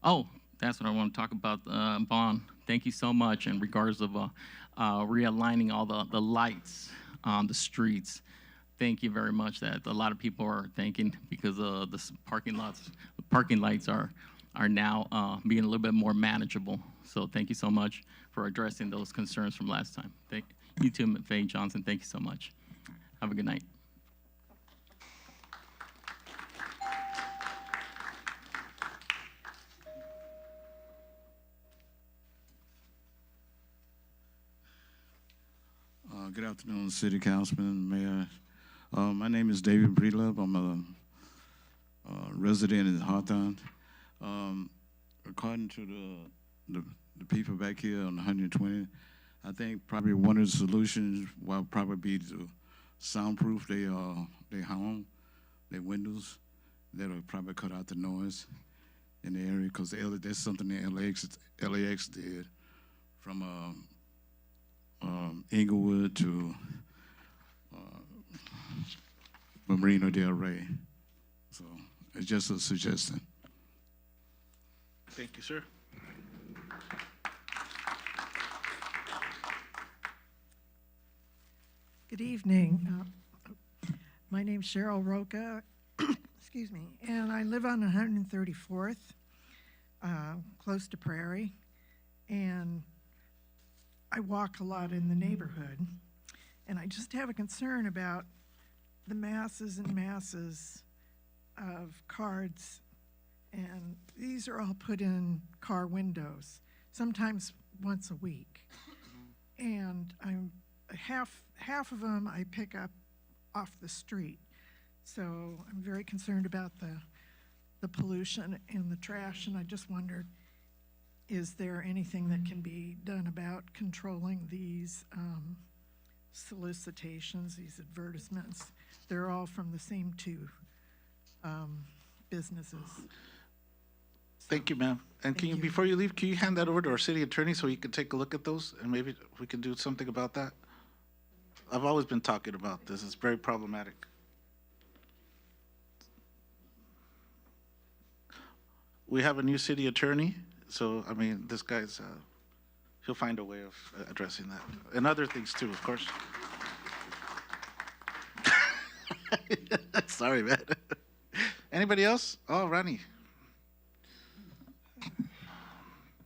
Oh, that's what I want to talk about, Vaughn. Thank you so much in regards of realigning all the lights on the streets. Thank you very much. That a lot of people are thanking because the parking lights are now being a little bit more manageable. So thank you so much for addressing those concerns from last time. Thank you too, Faye Johnson. Thank you so much. Have a good night. Good afternoon, City Councilman, Mayor. My name is David Breedlove. I'm a resident in Hawthorne. According to the people back here on 120, I think probably one of the solutions will probably be to soundproof their home, their windows. That'll probably cut out the noise in the area, because that's something that LAX did from Inglewood to Marina Del Rey. So it's just a suggestion. Thank you, sir. Good evening. My name's Cheryl Roca, excuse me, and I live on 134th, close to Prairie, and I walk a lot in the neighborhood, and I just have a concern about the masses and masses of cards, and these are all put in car windows, sometimes once a week. And I'm half of them I pick up off the street. So I'm very concerned about the pollution and the trash, and I just wondered, is there anything that can be done about controlling these solicitations, these advertisements? They're all from the same two businesses. Thank you, ma'am. And can you, before you leave, can you hand that over to our city attorney so he can take a look at those, and maybe we can do something about that? I've always been talking about this. It's very problematic. We have a new city attorney, so, I mean, this guy's, he'll find a way of addressing that. And other things too, of course. Sorry, man. Anybody else? Oh, Ronnie.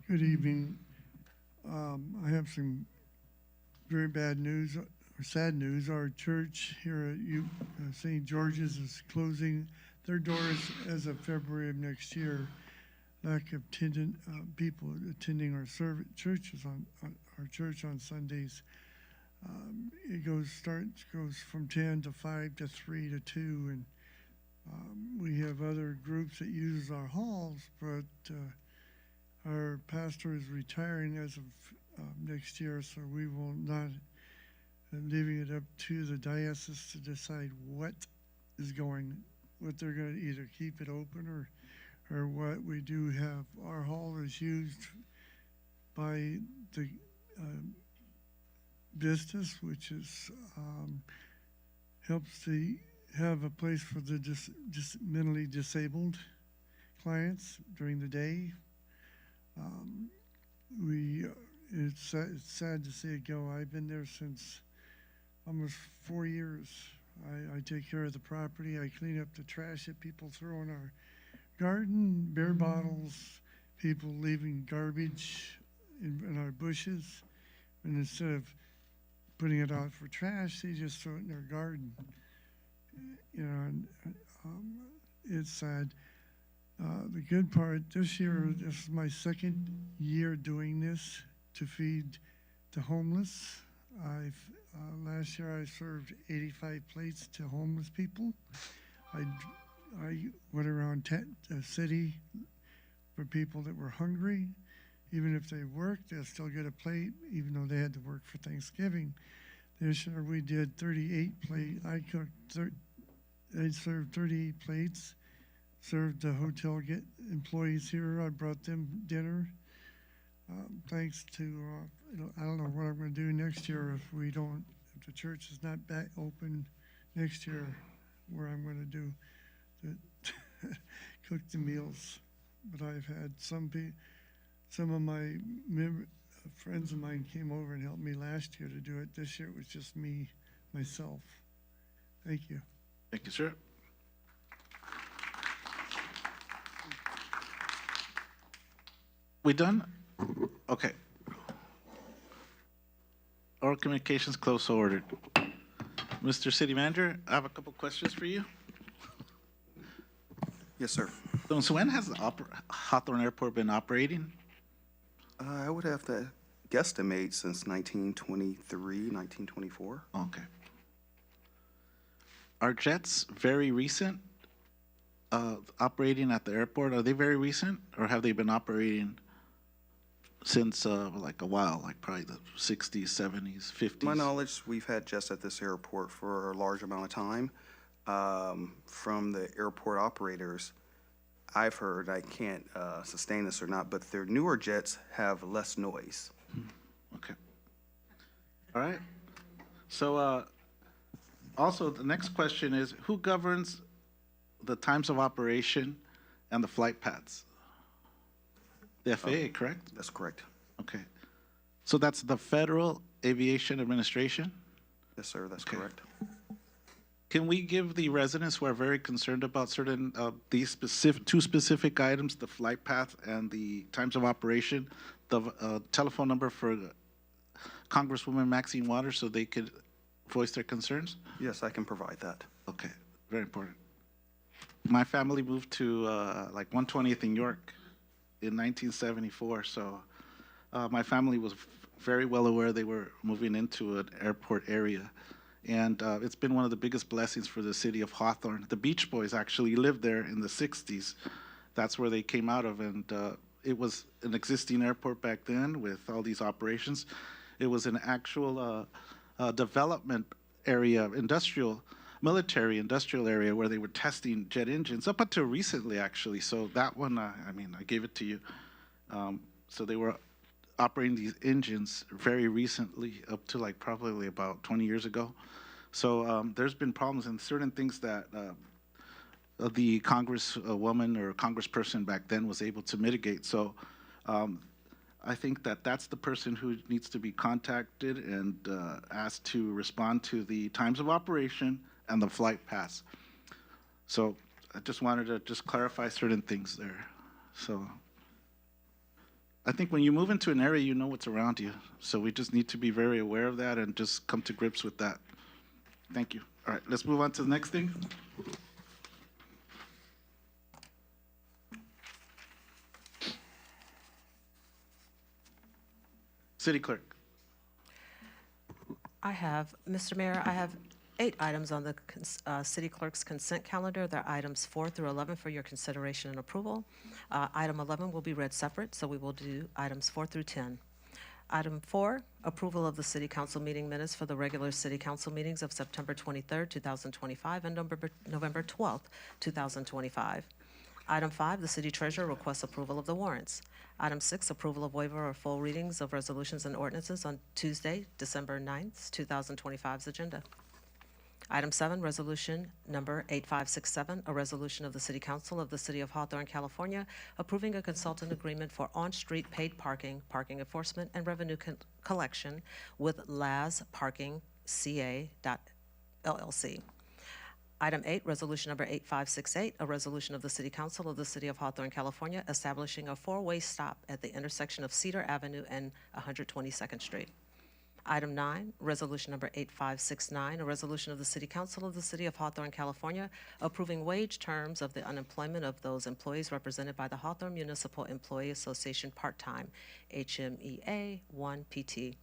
Good evening. I have some very bad news, or sad news. Our church here at St. George's is closing their doors as of February of next year. Lack of people attending our churches on our church on Sundays. It goes from 10 to 5 to 3 to 2, and we have other groups that use our halls, but our pastor is retiring as of next year, so we will not, leaving it up to the diocese to decide what they're going to either keep it open or what. We do have, our hall is used by the business, which is helps to have a place for the mentally disabled clients during the day. It's sad to see it go. I've been there since almost 4 years. I take care of the property. I clean up the trash that people throw in our garden, beer bottles, people leaving garbage in our bushes. And instead of putting it out for trash, they just throw it in their garden. You know, and, it's sad. The good part, this year, this is my second year doing this to feed the homeless. Last year I served 85 plates to homeless people. I went around the city for people that were hungry. Even if they worked, they'll still get a plate, even though they had to work for Thanksgiving. This year we did 38 plates. I served 38 plates, served the hotel employees here. I brought them dinner. Thanks to, I don't know what I'm going to do next year if the church is not back open next year, where I'm going to do cook the meals. But I've had some of my friends of mine came over and helped me last year to do it. This year it was just myself. Thank you. Thank you, sir. We done? Okay. Oral communications close, so ordered. Mr. City Manager, I have a couple questions for you. Yes, sir. So when has the Hawthorne Airport been operating? I would have to guesstimate since 1923, 1924. Okay. Are jets very recent operating at the airport? Are they very recent, or have they been operating since like a while, like probably the 60s, 70s, 50s? To my knowledge, we've had jets at this airport for a large amount of time. From the airport operators, I've heard, I can't sustain this or not, but their newer jets have less noise. Okay. All right. So also the next question is, who governs the times of operation and the flight paths? The FAA, correct? That's correct. Okay. So that's the Federal Aviation Administration? Yes, sir, that's correct. Can we give the residents who are very concerned about certain these two specific items, the flight path and the times of operation, the telephone number for Congresswoman Maxine Waters so they could voice their concerns? Yes, I can provide that. Okay, very important. My family moved to like 120th in York in 1974, so my family was very well aware they were moving into an airport area. And it's been one of the biggest blessings for the city of Hawthorne. The Beach Boys actually lived there in the 60s. That's where they came out of, and it was an existing airport back then with all these operations. It was an actual development area, military industrial area where they were testing jet engines up until recently, actually. So that one, I mean, I gave it to you. So they were operating these engines very recently, up to like probably about 20 years ago. So there's been problems and certain things that the congresswoman or congressperson back then was able to mitigate. So I think that that's the person who needs to be contacted and asked to respond to the times of operation and the flight paths. So I just wanted to just clarify certain things there. So I think when you move into an area, you know what's around you. So we just need to be very aware of that and just come to grips with that. Thank you. All right, let's move on to the next thing. City Clerk. Mr. Mayor, I have 8 items on the City Clerk's consent calendar. They're items 4 through 11 for your consideration and approval. Item 11 will be read separate, so we will do items 4 through 10. Item 4, approval of the City Council meeting minutes for the regular City Council meetings of September 23rd, 2025, and November 12th, 2025. Item 5, the City Treasurer requests approval of the warrants. Item 6, approval of waiver or full readings of resolutions and ordinances on Tuesday, December 9th, 2025's agenda. Item 7, resolution number 8567, a resolution of the City Council of the City of Hawthorne, California, approving a consultant agreement for on-street paid parking, parking enforcement, and revenue collection with Laz Parking CA LLC. Item 8, resolution number 8568, a resolution of the City Council of the City of Hawthorne, California, establishing a four-way stop at the intersection of Cedar Avenue and 122nd Street. Item 9, resolution number 8569, a resolution of the City Council of the City of Hawthorne, California, approving wage terms of the unemployment of those employees represented by the Hawthorne Municipal Employee Association part-time, HMEA 1 PT.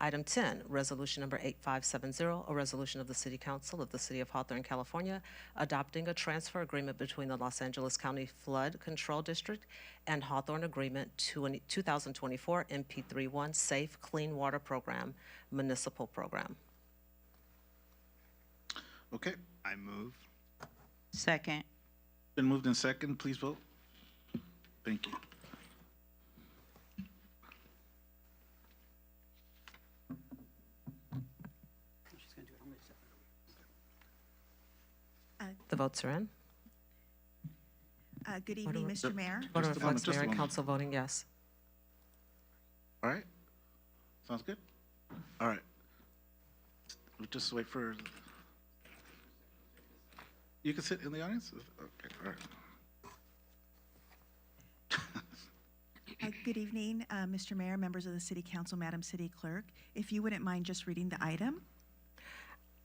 Item 10, resolution number 8570, a resolution of the City Council of the City of Hawthorne, California, adopting a transfer agreement between the Los Angeles County Flood Control District and Hawthorne Agreement 2024 MP31 Safe Clean Water Program, Municipal Program. Okay, I move. Second. been moved in second. Please vote. Thank you. The votes are in. Good evening, Just a Mr. Mayor. Voter Just a moment, reflects just a mayor and moment. council voting yes. All right. Sounds good. All right. We'll just wait for. You can sit in the audience? Okay, all right. Good evening, Mr. Mayor, members of the City Council, Madam City Clerk. If you wouldn't mind just reading the item.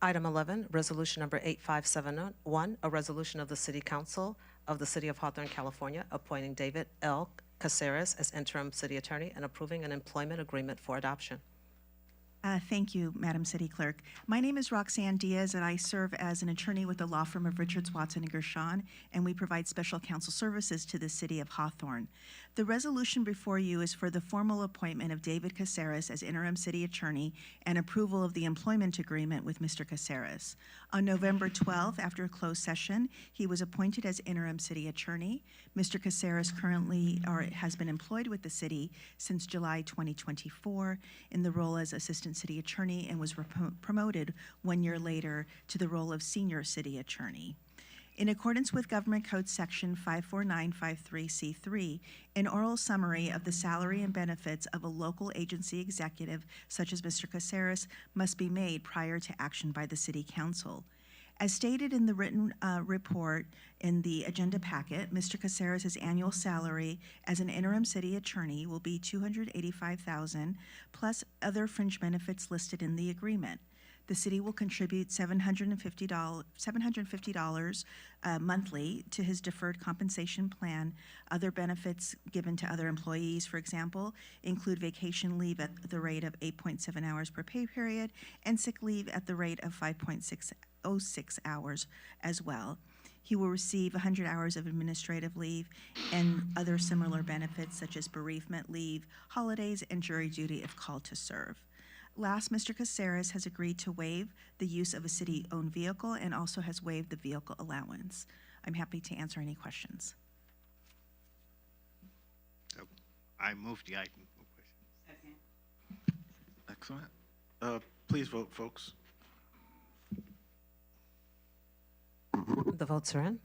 Item 11, resolution number 8571, a resolution of the City Council of the City of Hawthorne, California, appointing David L. Caceres as interim city attorney and approving an employment agreement for adoption. Thank you, Madam City Clerk. My name is Roxanne Diaz, and I serve as an attorney with the law firm of Richards, Watson, and Gershon, and we provide special counsel services to the City of Hawthorne. The resolution before you is for the formal appointment of David Caceres as interim city attorney and approval of the employment agreement with Mr. Caceres. On November 12th, after a closed session, he was appointed as interim city attorney. Mr. Caceres has been employed with the city since July 2024 in the role as assistant city attorney and was promoted 1 year later to the role of senior city attorney. In accordance with Government Code Section 54953C3, an oral summary of the salary and benefits of a local agency executive, such as Mr. Caceres, must be made prior to action by the City Council. As stated in the written report in the agenda packet, Mr. Caceres' annual salary as an interim city attorney will be $285,000 plus other fringe benefits listed in the agreement. The city will contribute $750 monthly to his deferred compensation plan. Other benefits given to other employees, for example, include vacation leave at the rate of 8.7 hours per pay period and sick leave at the rate of 5.606 hours as well. He will receive 100 hours of administrative leave and other similar benefits such as bereavement leave, holidays, and jury duty if called to serve. Last, Mr. Caceres has agreed to waive the use of a city-owned vehicle and also has waived the vehicle allowance. I'm happy to answer any questions. So I move the item. Excellent. Please vote, folks. The votes are in.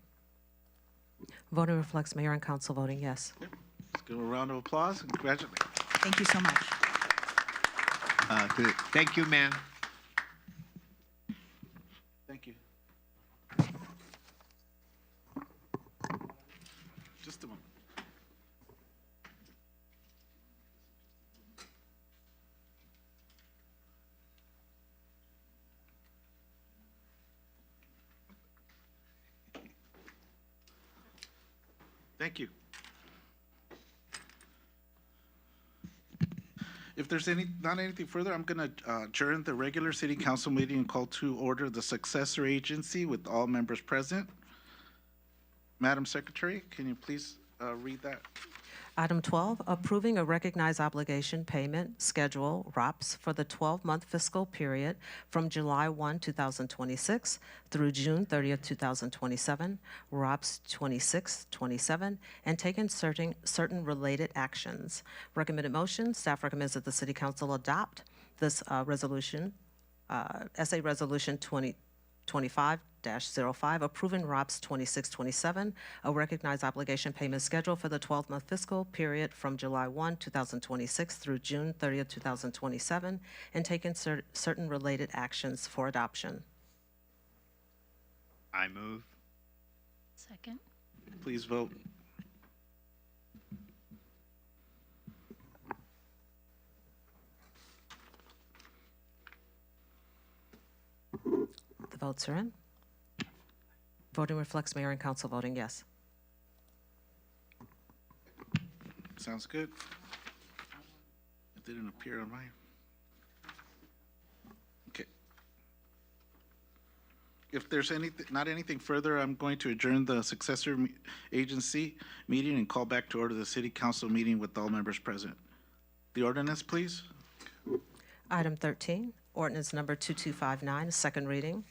Voting reflects mayor and council voting yes. Let's give a round of applause and congratulations. Thank you so much. Good. Thank you, ma'am. Thank you. Just a moment. Thank you. If there's not anything further, I'm going to adjourn the regular city council meeting and call to order the successor agency with all members present. Madam Secretary, can you please read that? Item 12, approving a recognized obligation payment schedule, ROPS, for the 12-month fiscal period from July 1, 2026 through June 30, 2027, ROPS 2627, and taking certain related actions. Recommended motion, staff recommends that the City Council adopt this resolution, SA Resolution 25-05, approving ROPS 2627, a recognized obligation payment schedule for the 12-month fiscal period from July 1, 2026 through June 30, 2027, and taking certain related actions for adoption. I move. Second. Please vote. The votes are in. Voting reflects mayor and council voting yes. Sounds good. It didn't appear on mine. Okay. If there's not anything further, I'm going to adjourn the successor agency meeting and call back to order the city council meeting with all members present. The ordinance, please. Item 13, ordinance number 2259, second reading.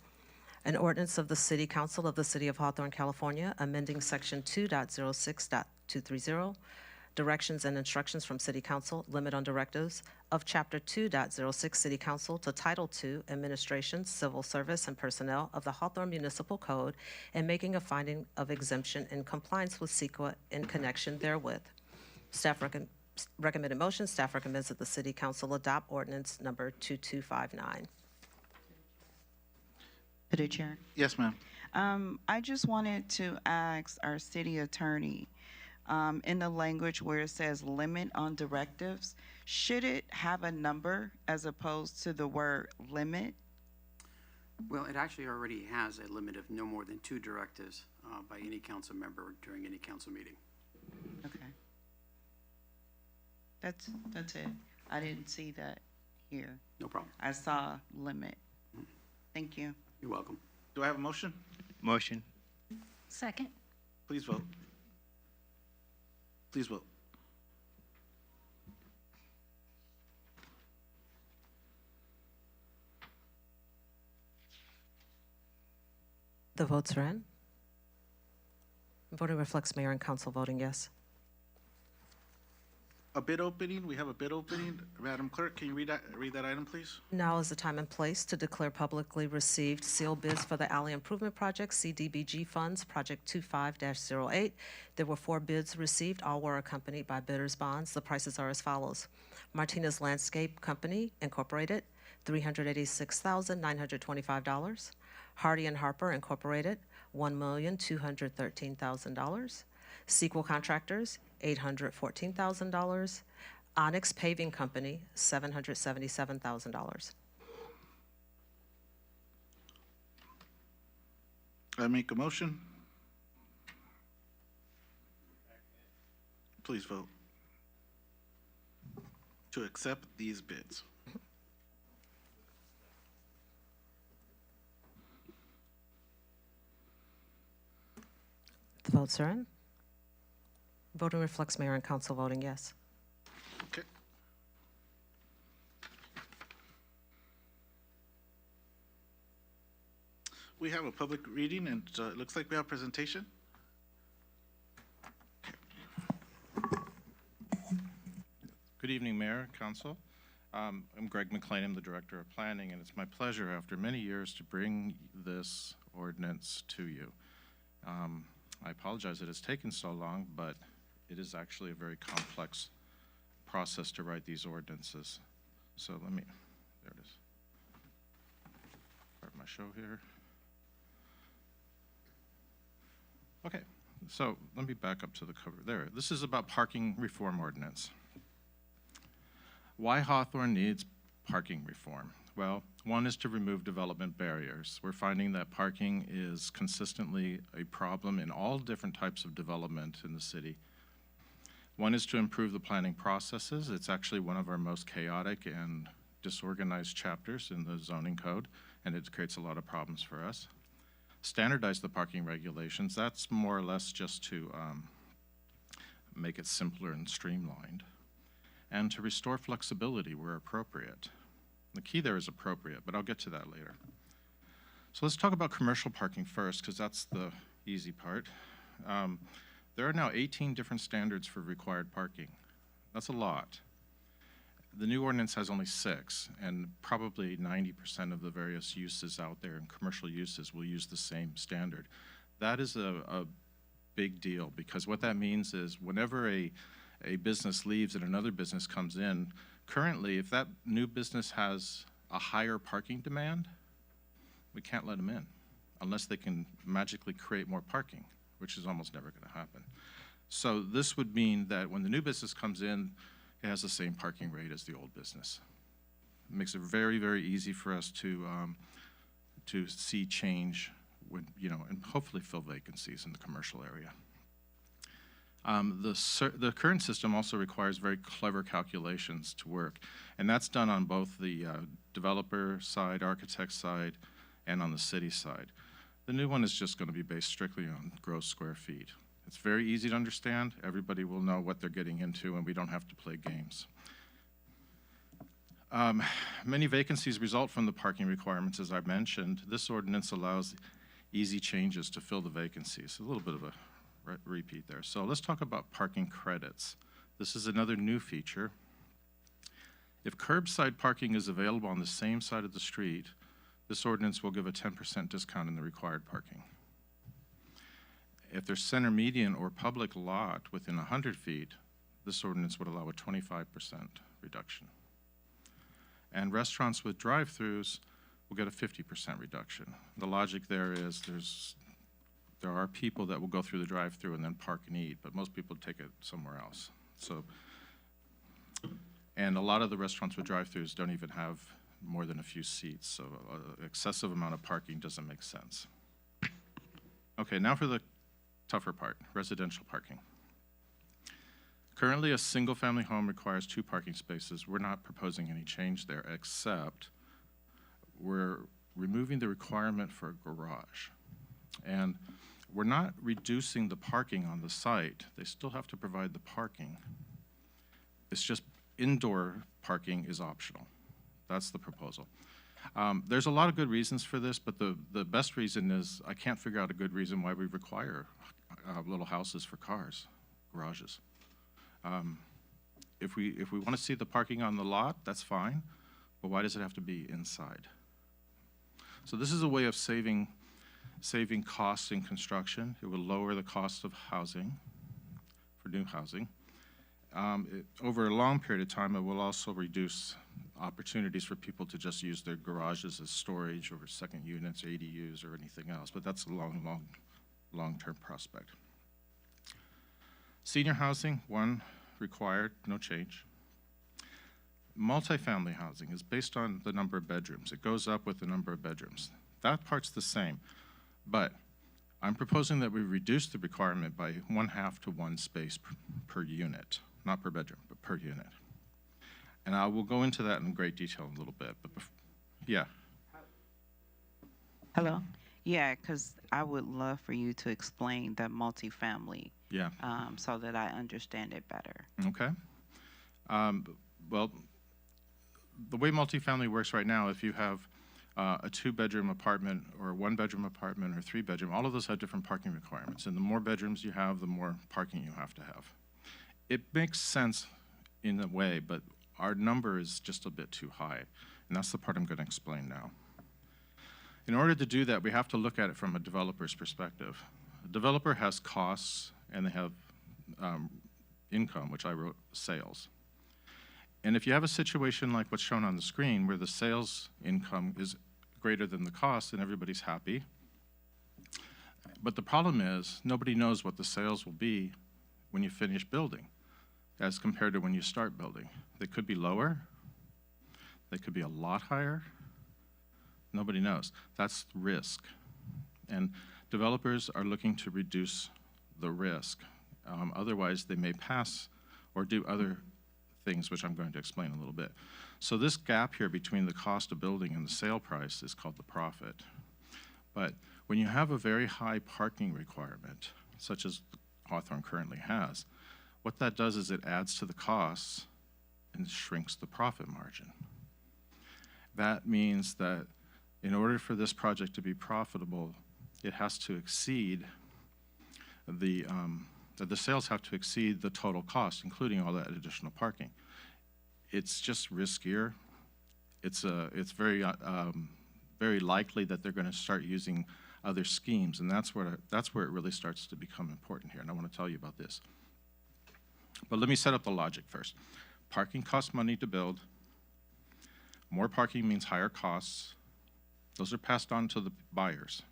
An ordinance of the City Council of the City of Hawthorne, California, amending Section 2.06.230, directions and instructions from City Council, limit on directives of Chapter 2.06 City Council to Title II, Administration, Civil Service, and Personnel of the Hawthorne Municipal Code, and making a finding of exemption in compliance with CEQA in connection therewith. Staff recommended motion. Staff recommends that the City Council adopt ordinance number 2259. Madam Chair. Yes, ma'am. I just wanted to ask our city attorney, in the language where it says limit on directives, should it have a number as opposed to the word limit? Well, it actually already has a limit of no more than 2 directives by any council member during any council meeting. Okay. That's it. I didn't see that here. No problem. I saw limit. Thank you. You're welcome. Do I have a motion? Motion. Second. Please vote. Please vote. The votes are in. Voting reflects mayor and council voting yes. A bid opening. We have a bid opening. Madam Clerk, can you read that item, please? Now is the time and place to declare publicly received sealed bids for the Alley Improvement Project, CDBG funds, Project 25-08. There were 4 bids received. All were accompanied by bidder's bonds. The prices are as follows. Martinez Landscape Company, Incorporated, $386,925. Hardy and Harper, Incorporated, $1,213,000. Sequel Contractors, $814,000. Onyx Paving Company, $777,000. I make a motion. Please vote to accept these bids. The votes are in. Voting reflects mayor and council voting yes. Okay. We have a public reading, and it looks like we have a presentation. Good evening, Mayor, Council. I'm Greg McLean, I'm the Director of Planning, and it's my pleasure after many years to bring this ordinance to you. I apologize that it's taken so long, but it is actually a very complex process to write these ordinances. So there it is. Start my show here. Okay, so let me back up to the cover there. This is about parking reform ordinance. Why Hawthorne needs parking reform? Well, one is to remove development barriers. We're finding that parking is consistently a problem in all different types of development in the city. One is to improve the planning processes. It's actually one of our most chaotic and disorganized chapters in the zoning code, and it creates a lot of problems for us. Standardize the parking regulations. That's more or less just to make it simpler and streamlined. And to restore flexibility where appropriate. The key there is appropriate, but I'll get to that later. So let's talk about commercial parking first, because that's the easy part. There are now 18 different standards for required parking. That's a lot. The new ordinance has only 6, and probably 90% of the various uses out there and commercial uses will use the same standard. That is a big deal, because what that means is whenever a business leaves and another business comes in, currently, if that new business has a higher parking demand, we can't let them in unless they can magically create more parking, which is almost never going to happen. So this would mean that when the new business comes in, it has the same parking rate as the old business. It makes it very, very easy for us to see change when, and hopefully fill vacancies in the commercial area. The current system also requires very clever calculations to work, and that's done on both the developer side, architect side, and on the city side. The new one is just going to be based strictly on gross square feet. It's very easy to understand. Everybody will know what they're getting into, and we don't have to play games. Many vacancies result from the parking requirements, as I mentioned. This ordinance allows easy changes to fill the vacancies. A little bit of a repeat there. So let's talk about parking credits. This is another new feature. If curbside parking is available on the same side of the street, this ordinance will give a 10% discount in the required parking. If there's center median or public lot within 100 feet, this ordinance would allow a 25% reduction. And restaurants with drive-throughs will get a 50% reduction. The logic there is there are people that will go through the drive-through and then park and eat, but most people take it somewhere else. And a lot of the restaurants with drive-throughs don't even have more than a few seats, so an excessive amount of parking doesn't make sense. Okay, now for the tougher part, residential parking. Currently, a single-family home requires 2 parking spaces. We're not proposing any change there, except we're removing the requirement for a garage. And we're not reducing the parking on the site. They still have to provide the parking. It's just indoor parking is optional. That's the proposal. There's a lot of good reasons for this, but the best reason is I can't figure out a good reason why we require little houses for cars, garages. If we want to see the parking on the lot, that's fine, but why does it have to be inside? So this is a way of saving costs in construction. It will lower the cost of housing, for new housing. Over a long period of time, it will also reduce opportunities for people to just use their garages as storage or second units, ADUs, or anything else, but that's a long-term prospect. Senior housing, 1 required, no change. Multifamily housing is based on the number of bedrooms. It goes up with the number of bedrooms. That part's the same, but I'm proposing that we reduce the requirement by 1/2 to 1 space per unit, not per bedroom, but per unit. And I will go into that in great detail in a little bit, but yeah. Hello? Yeah, because I would love for you to explain the multifamily. Yeah. So that I understand it better. Okay. Well, the way multifamily works right now, if you have a 2-bedroom apartment or a 1-bedroom apartment or 3-bedroom, all of those have different parking requirements. And the more bedrooms you have, the more parking you have to have. It makes sense in a way, but our number is just a bit too high. And that's the part I'm going to explain now. In order to do that, we have to look at it from a developer's perspective. A developer has costs and they have income, which I wrote sales. And if you have a situation like what's shown on the screen where the sales income is greater than the cost, then everybody's happy. But the problem is nobody knows what the sales will be when you finish building as compared to when you start building. They could be lower. They could be a lot higher. Nobody knows. That's risk. And developers are looking to reduce the risk. Otherwise, they may pass or do other things, which I'm going to explain a little bit. So this gap here between the cost of building and the sale price is called the profit. But when you have a very high parking requirement, such as Hawthorne currently has, what that does is it adds to the costs and shrinks the profit margin. That means that in order for this project to be profitable, it has to exceed the sales have to exceed the total cost, including all that additional parking. it's just riskier. It's very very likely that they're going to start using other schemes, and that's where it really starts to become important here. And I want to tell you about this. But let me set up the logic first. Parking costs money to build. More parking means higher costs. Those are passed on to the buyers,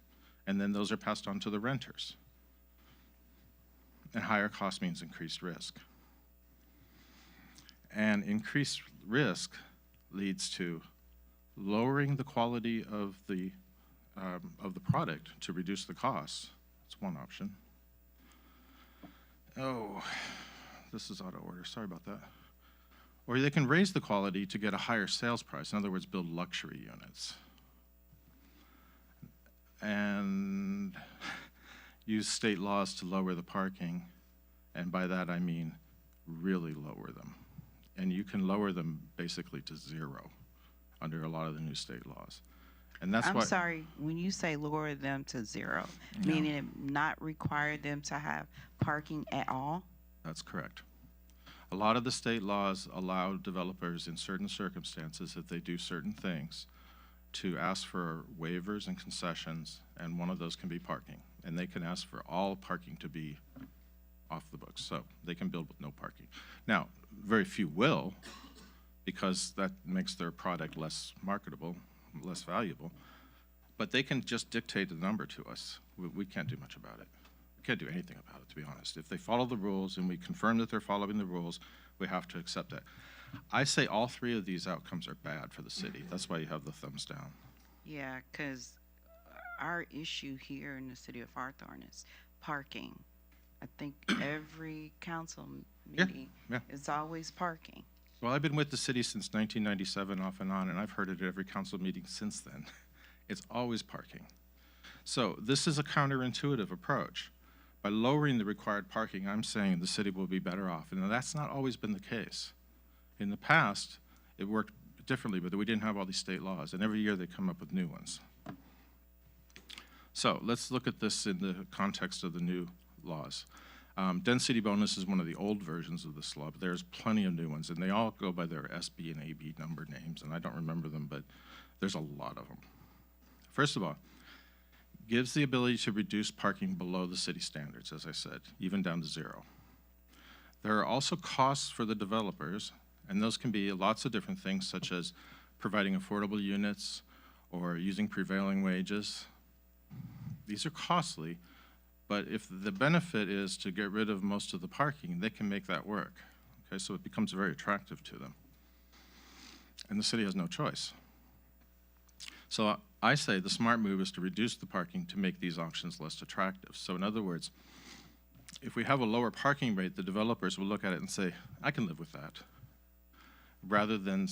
and then those are passed on to the renters. And higher cost means increased risk. And increased risk leads to lowering the quality of the product to reduce the costs. That's one option. Oh, this is out of order. Sorry about that. Or they can raise the quality to get a higher sales price. In other words, build luxury units. And use state laws to lower the parking. And by that I mean really lower them. And you can lower them basically to zero under a lot of the new state laws. And that's I'm sorry, when you say lower them to zero, meaning not require them to have parking at all? That's correct. A lot of the state laws allow developers in certain circumstances, if they do certain things, to ask for waivers and concessions, and one of those can be parking. And they can ask for all parking to be off the books, so they can build with no parking. Now, very few will, because that makes their product less marketable, less valuable, but they can just dictate the number to us. We can't do much about it. We can't do anything about it, to be honest. If they follow the rules and we confirm that they're following the rules, we have to accept that. I say all three of these outcomes are bad for the city. That's why you have the thumbs down. Yeah, because our issue here in the city of Hawthorne is parking. I think every council meeting is always parking. Well, I've been with the city since 1997 off and on, and I've heard it at every council meeting since then. It's always parking. So this is a counterintuitive approach. By lowering the required parking, I'm saying the city will be better off. And that's not always been the case. In the past, it worked differently, but we didn't have all these state laws, and every year they come up with new ones. So let's look at this in the context of the new laws. Density bonus is one of the old versions of this law, but there's plenty of new ones, and they all go by their SB and AB number names, and I don't remember them, but there's a lot of them. First of all, gives the ability to reduce parking below the city standards, as I said, even down to zero. There are also costs for the developers, and those can be lots of different things, such as providing affordable units or using prevailing wages. These are costly, but if the benefit is to get rid of most of the parking, they can make that work. Okay, so it becomes very attractive to them. And the city has no choice. So I say the smart move is to reduce the parking to make these options less attractive. So in other words, if we have a lower parking rate, the developers will look at it and say, I can live with that. Rather than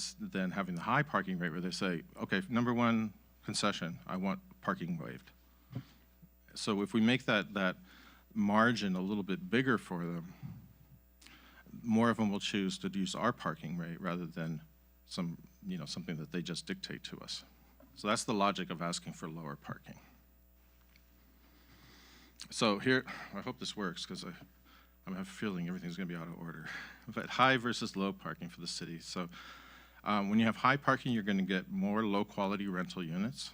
having the high parking rate where they say, okay, number one concession, I want parking waived. So if we make that margin a little bit bigger for them, more of them will choose to use our parking rate rather than something that they just dictate to us. So that's the logic of asking for lower parking. So here, I hope this works because I have a feeling everything's going to be out of order. But high versus low parking for the city. So when you have high parking, you're going to get more low-quality rental units.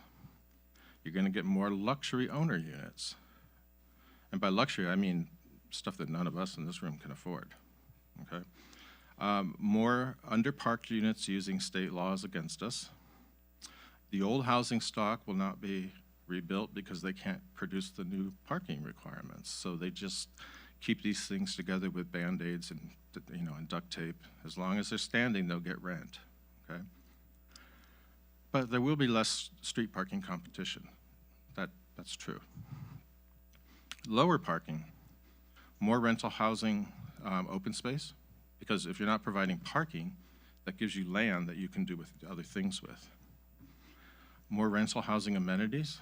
You're going to get more luxury owner units. And by luxury, I mean stuff that none of us in this room can afford. Okay? More underparked units using state laws against us. The old housing stock will not be rebuilt because they can't produce the new parking requirements. So they just keep these things together with Band-Aids and duct tape. As long as they're standing, they'll get rent. Okay? But there will be less street parking competition. That's true. Lower parking, more rental housing open space, because if you're not providing parking, that gives you land that you can do with other things with. More rental housing amenities,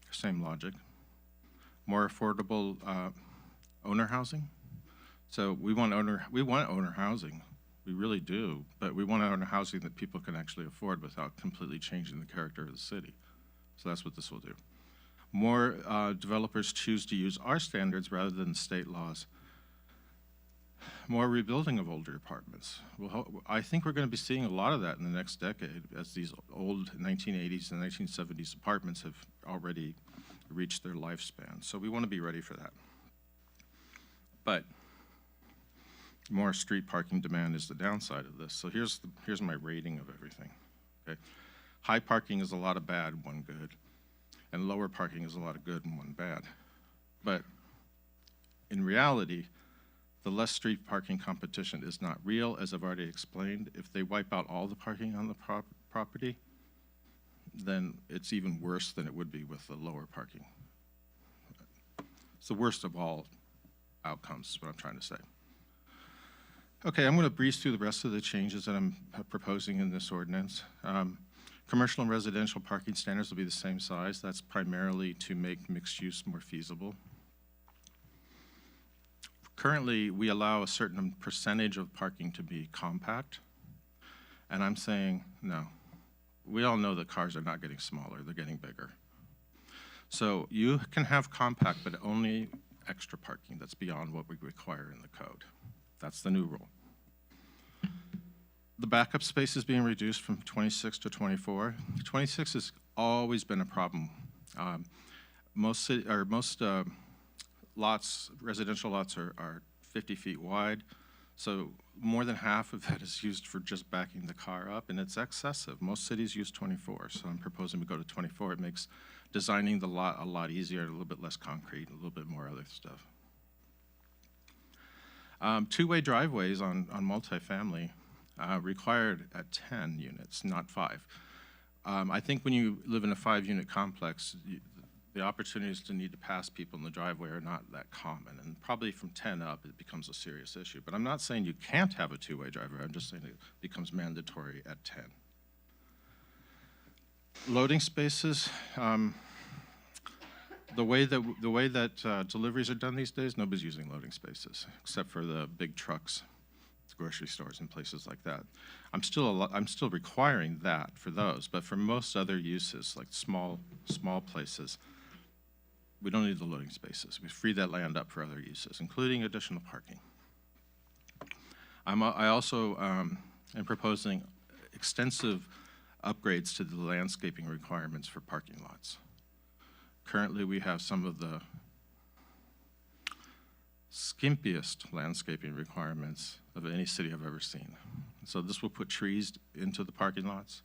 same logic. More affordable owner housing. So we want owner housing. We really do, but we want owner housing that people can actually afford without completely changing the character of the city. So that's what this will do. More developers choose to use our standards rather than state laws. more rebuilding of older apartments. I think we're going to be seeing a lot of that in the next decade as these old 1980s and 1970s apartments have already reached their lifespan. So we want to be ready for that. But more street parking demand is the downside of this. So here's my rating of everything. Okay, high parking is a lot of bad, one good, and lower parking is a lot of good and one bad. But in reality, the less street parking competition is not real, as I've already explained. If they wipe out all the parking on the property, then it's even worse than it would be with the lower parking. It's the worst of all outcomes, is what I'm trying to say. Okay, I'm going to breeze through the rest of the changes that I'm proposing in this ordinance. Commercial and residential parking standards will be the same size. That's primarily to make mixed use more feasible. Currently, we allow a certain percentage of parking to be compact, and I'm saying no. We all know that cars are not getting smaller, they're getting bigger. So you can have compact, but only extra parking that's beyond what we require in the code. That's the new rule. The backup space is being reduced from 26 to 24. 26 has always been a problem. Most lots, residential lots are 50 feet wide, so more than half of that is used for just backing the car up, and it's excessive. Most cities use 24, so I'm proposing we go to 24. It makes designing the lot a lot easier, a little bit less concrete, a little bit more other stuff. Two-way driveways on multifamily required at 10 units, not 5. I think when you live in a 5-unit complex, the opportunities to need to pass people in the driveway are not that common, and probably from 10 up it becomes a serious issue. But I'm not saying you can't have a two-way driveway, I'm just saying it becomes mandatory at 10. Loading spaces, the way that deliveries are done these days, nobody's using loading spaces except for the big trucks, grocery stores and places like that. I'm still requiring that for those, but for most other uses, like small places, we don't need the loading spaces. We free that land up for other uses, including additional parking. I also am proposing extensive upgrades to the landscaping requirements for parking lots. Currently, we have some of the skimpiest landscaping requirements of any city I've ever seen. So this will put trees into the parking lots.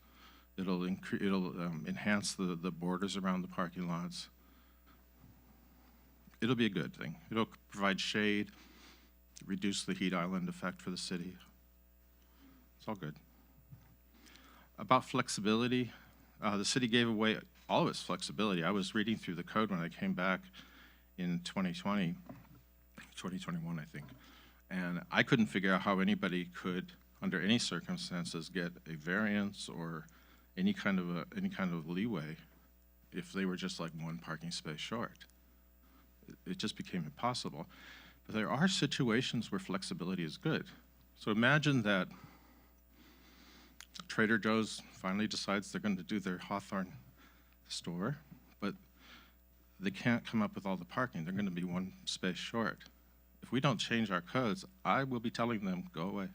It'll enhance the borders around the parking lots. It'll be a good thing. It'll provide shade, reduce the heat island effect for the city. It's all good. About flexibility, the city gave away all of its flexibility. I was reading through the code when I came back in 2021, I think, and I couldn't figure out how anybody could, under any circumstances, get a variance or any kind of leeway if they were just like one parking space short. It just became impossible. But there are situations where flexibility is good. So imagine that Trader Joe's finally decides they're going to do their Hawthorne store, but they can't come up with all the parking. They're going to be one space short. If we don't change our codes, I will be telling them, go away.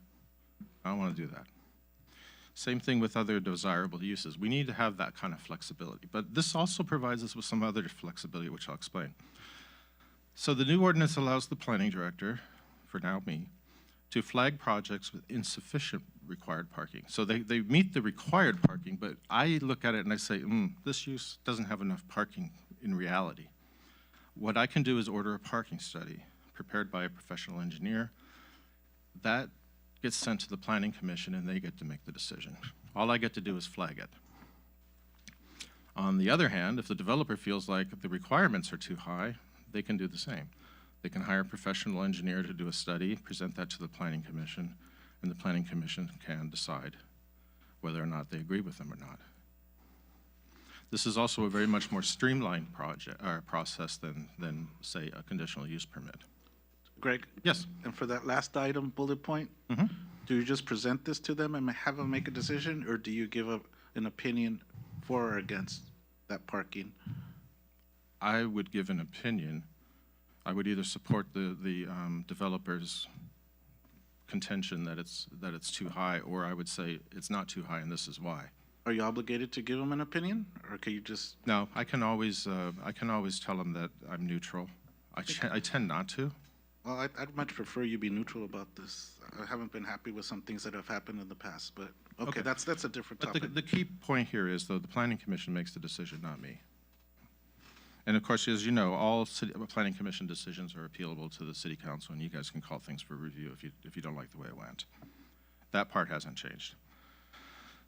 I don't want to do that. Same thing with other desirable uses. We need to have that kind of flexibility. But this also provides us with some other flexibility, which I'll explain. So the new ordinance allows the planning director, for now me, to flag projects with insufficient required parking. So they meet the required parking, but I look at it and I say, this use doesn't have enough parking in reality. What I can do is order a parking study prepared by a professional engineer. That gets sent to the Planning Commission and they get to make the decision. All I get to do is flag it. On the other hand, if the developer feels like the requirements are too high, they can do the same. They can hire a professional engineer to do a study, present that to the Planning Commission, and the Planning Commission can decide whether or not they agree with them or not. This is also a very much more streamlined process than, say, a conditional use permit. Greg? Yes. And for that last item, bullet point, do you just present this to them and have them make a decision, or do you give an opinion for or against that parking? I would give an opinion. I would either support the developer's contention that it's too high, or I would say it's not too high and this is why. Are you obligated to give them an opinion, or can you just? No, I can always tell them that I'm neutral. I tend not to. Well, I'd much prefer you be neutral about this. I haven't been happy with some things that have happened in the past, but okay, that's a different But topic. the key point here is, though, the Planning Commission makes the decision, not me. And of course, as you know, all Planning Commission decisions are appealable to the City Council, and you guys can call things for review if you don't like the way it went. That part hasn't changed.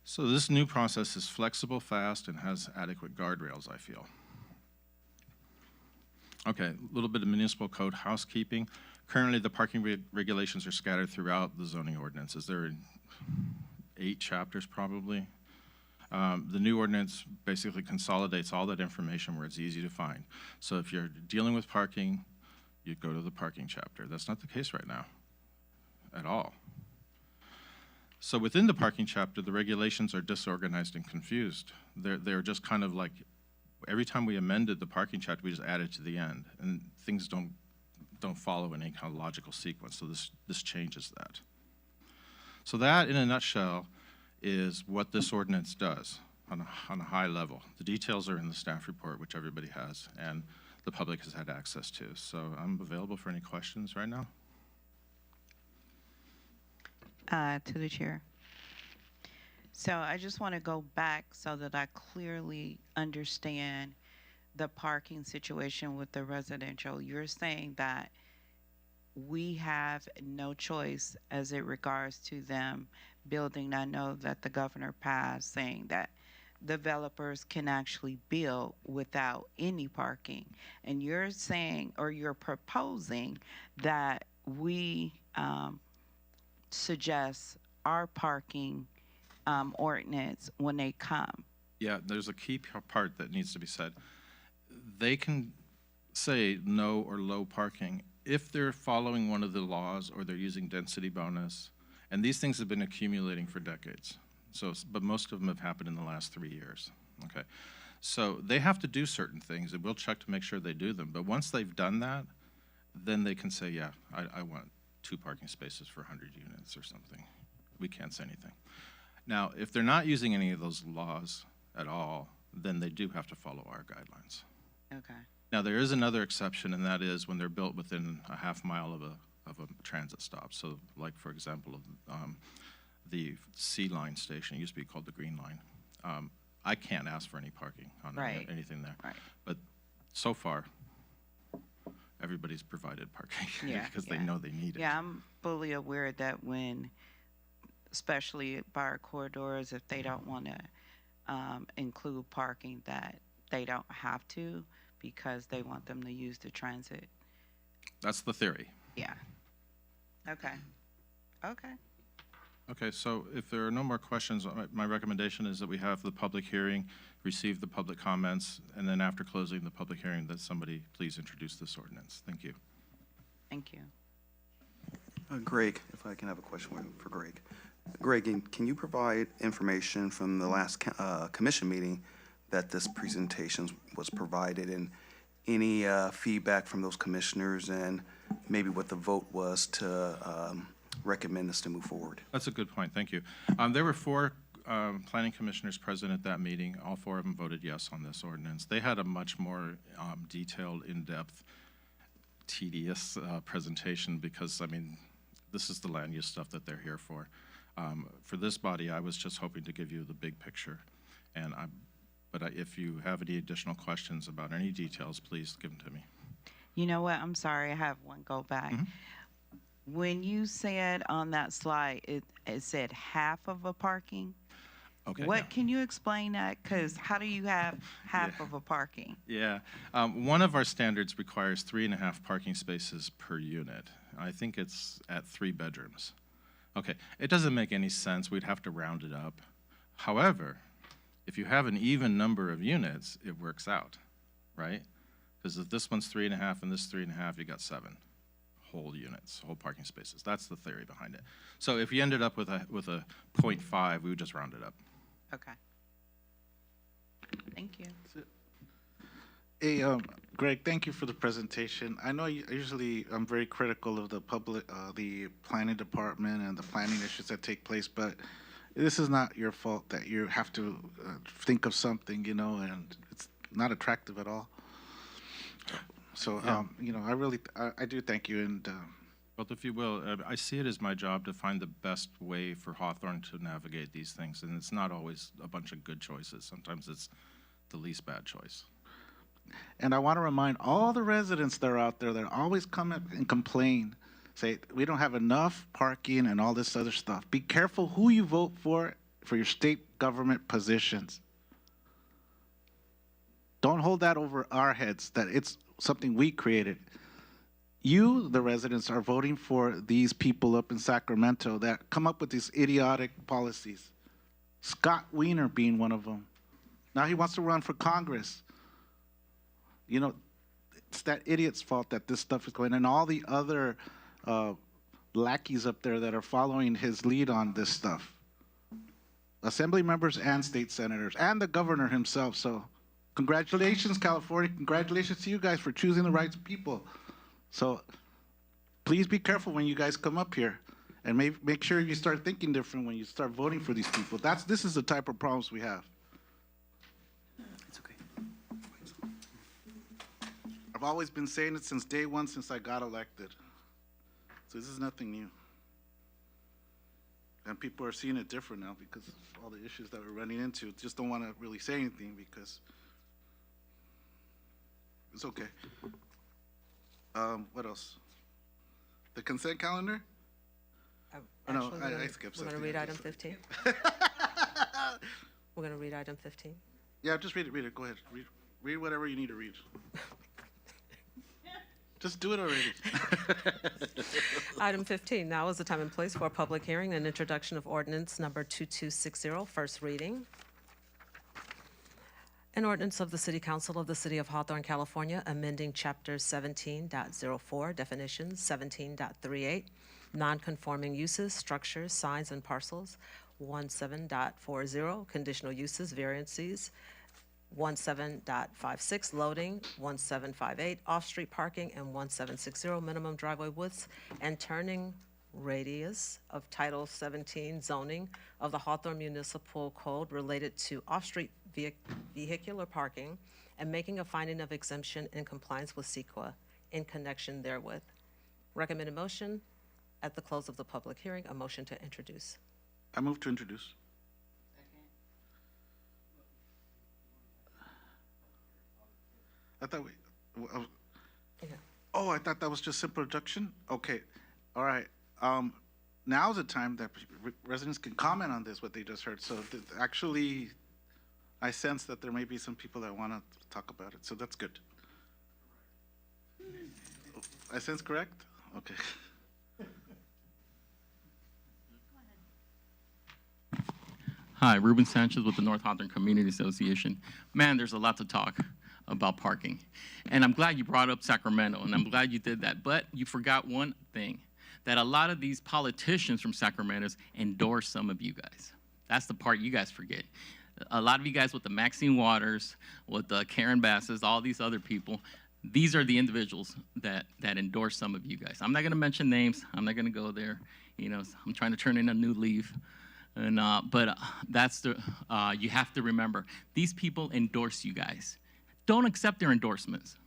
So this new process is flexible, fast, and has adequate guardrails, I feel. Okay, a little bit of municipal code housekeeping. Currently, the parking regulations are scattered throughout the zoning ordinances. There are 8 chapters, probably. The new ordinance basically consolidates all that information where it's easy to find. So if you're dealing with parking, you go to the parking chapter. That's not the case right now, at all. So within the parking chapter, the regulations are disorganized and confused. They're just kind of like, every time we amended the parking chapter, we just added to the end, and things don't follow in any kind of logical sequence, so this changes that. So that, in a nutshell, is what this ordinance does on a high level. The details are in the staff report, which everybody has, and the public has had access to. So I'm available for any questions right now. To the chair. So I just want to go back so that I clearly understand the parking situation with the residential. You're saying that we have no choice as it regards to them building. I know that the governor passed saying that developers can actually build without any parking. And you're saying, or you're proposing that we suggest our parking ordinance when they come. Yeah, there's a key part that needs to be said. They can say no or low parking if they're following one of the laws or they're using density bonus, and these things have been accumulating for decades. So, but most of them have happened in the last 3 years. Okay, so they have to do certain things, and we'll check to make sure they do them. But once they've done that, then they can say, yeah, I want 2 parking spaces for 100 units or something. We can't say anything. Now, if they're not using any of those laws at all, then they do have to follow our guidelines. Okay. Now, there is another exception, and that is when they're built within a half mile of a transit stop. So, like, for example, the C Line station, it used to be called the Green Line. I can't ask for any parking on anything there. Right. But so far, everybody's provided parking because they know they need it. Yeah, I'm fully aware that when, especially bar corridors, if they don't want to include parking, that they don't have to because they want them to use the transit. That's the theory. Yeah. Okay. Okay. Okay, so if there are no more questions, my recommendation is that we have the public hearing, receive the public comments, and then after closing the public hearing, that somebody please introduce this ordinance. Thank you. Thank you. Greg, if I can have a question for Greg. Greg, can you provide information from the last commission meeting that this presentation was provided, and any feedback from those commissioners, and maybe what the vote was to recommend us to move forward? That's a good point. Thank you. There were 4 planning commissioners present at that meeting. All 4 of them voted yes on this ordinance. They had a much more detailed, in-depth, tedious presentation because, I mean, this is the land use stuff that they're here for. For this body, I was just hoping to give you the big picture. And if you have any additional questions about any details, please give them to me. You know what? I'm sorry. I have one go back. Mm-hmm. When you said on that slide, it said half of a parking. Okay. What can you explain that? Because how do you have half of a parking? Yeah. One of our standards requires 3.5 parking spaces per unit. I think it's at 3 bedrooms. Okay. It doesn't make any sense. We'd have to round it up. However, if you have an even number of units, it works out, right? Because if this one's 3.5 and this 3.5, you got 7 whole units, whole parking spaces. That's the theory behind it. So if you ended up with a 0.5, we would just round it up. Okay. Thank you. Hey, Greg, thank you for the presentation. I know usually I'm very critical of the planning department and the planning issues that take place, but this is not your fault that you have to think of something, and it's not attractive at all. So, I do thank you, and Well, if you will, I see it as my job to find the best way for Hawthorne to navigate these things, and it's not always a bunch of good choices. Sometimes it's the least bad choice. And I want to remind all the residents that are out there that always come up and complain, say, we don't have enough parking and all this other stuff. Be careful who you vote for your state government positions. Don't hold that over our heads, that it's something we created. You, the residents, are voting for these people up in Sacramento that come up with these idiotic policies. Scott Wiener being one of them. Now he wants to run for Congress. It's that idiot's fault that this stuff is going, and all the other lackeys up there that are following his lead on this stuff. Assembly members and state senators, and the governor himself. So congratulations, California. Congratulations to you guys for choosing the right people. So please be careful when you guys come up here, and make sure you start thinking different when you start voting for these people. This is the type of problems we have. I've always been saying it since day one, since I got elected. So this is nothing new. And people are seeing it different now because of all the issues that we're running into. Just don't want to really say anything because it's okay. What else? The consent calendar? I skipped something. We're going to read item 15. We're going to read item 15. Yeah, just read it. Go ahead. Read whatever you need to read. Just do it already. Item 15, now is the time and place for a public hearing and introduction of ordinance number 2260, first reading. An ordinance of the City Council of the City of Hawthorne, California, amending Chapter 17.04, definitions, 17.38, non-conforming uses, structures, signs, and parcels, 17.40, conditional uses, variances, 17.56, loading, 1758, off-street parking, and 1760, minimum driveway widths and turning radius of Title 17 zoning of the Hawthorne Municipal Code related to off-street vehicular parking, and making a finding of exemption in compliance with CEQA in connection therewith. Recommended motion at the close of the public hearing, a motion to introduce. I move to introduce. I thought I thought that was just simple introduction? Okay, all right. Now's the time that residents can comment on this, what they just heard. So actually, I sense that there may be some people that want to talk about it, so that's good. I sense correct? Okay. Hi, Ruben Sanchez with the North Hawthorne Community Association. Man, there's a lot to talk about parking. And I'm glad you brought up Sacramento, and I'm glad you did that. But you forgot one thing, that a lot of these politicians from Sacramento endorse some of you guys. That's the part you guys forget. A lot of you guys with the Maxine Waters, with the Karen Basses, all these other people, these are the individuals that endorse some of you guys. I'm not gonna mention names, I'm not gonna go there. I'm trying to turn in a new leaf. But that's you have to remember, these people endorse you guys. Don't accept their endorsements.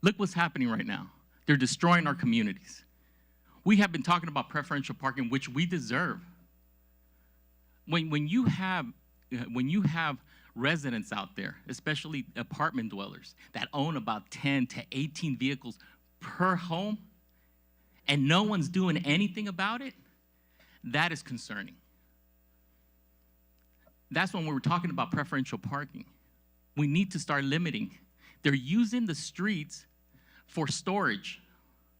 Look what's happening right now. They're destroying our communities. We have been talking about preferential parking, which we deserve. When you have residents out there, especially apartment dwellers, that own about 10 to 18 vehicles per home, and no one's doing anything about it, that is concerning. That's when we were talking about preferential parking. We need to start limiting. They're using the streets for storage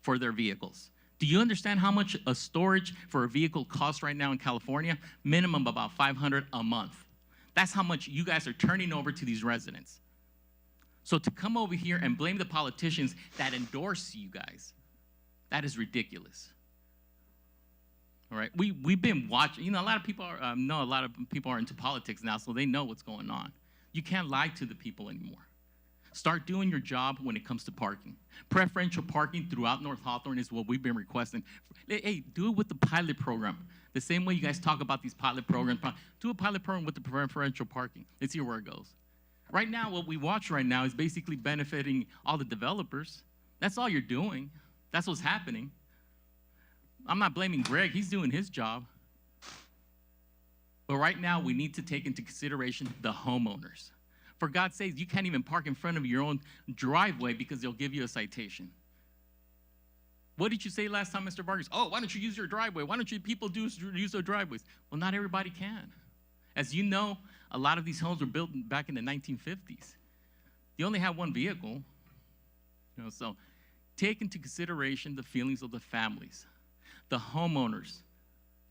for their vehicles. Do you understand how much a storage for a vehicle costs right now in California? Minimum about $500 a month. That's how much you guys are turning over to these residents. So to come over here and blame the politicians that endorse you guys, that is ridiculous. All right, we've been watching. A lot of people are into politics now, so they know what's going on. You can't lie to the people anymore. Start doing your job when it comes to parking. Preferential parking throughout North Hawthorne is what we've been requesting. Hey, do it with the pilot program. The same way you guys talk about these pilot programs, do a pilot program with the preferential parking. Let's see where it goes. Right now, what we watch right now is basically benefiting all the developers. That's all you're doing. That's what's happening. I'm not blaming Greg. He's doing his job. But right now, we need to take into consideration the homeowners. For God's sake, you can't even park in front of your own driveway because they'll give you a citation. What did you say last time, Mr. Vargas? Oh, why don't you use your driveway? Why don't you people use their driveways? Well, not everybody can. As you know, a lot of these homes were built back in the 1950s. You only have one vehicle. So take into consideration the feelings of the families, the homeowners,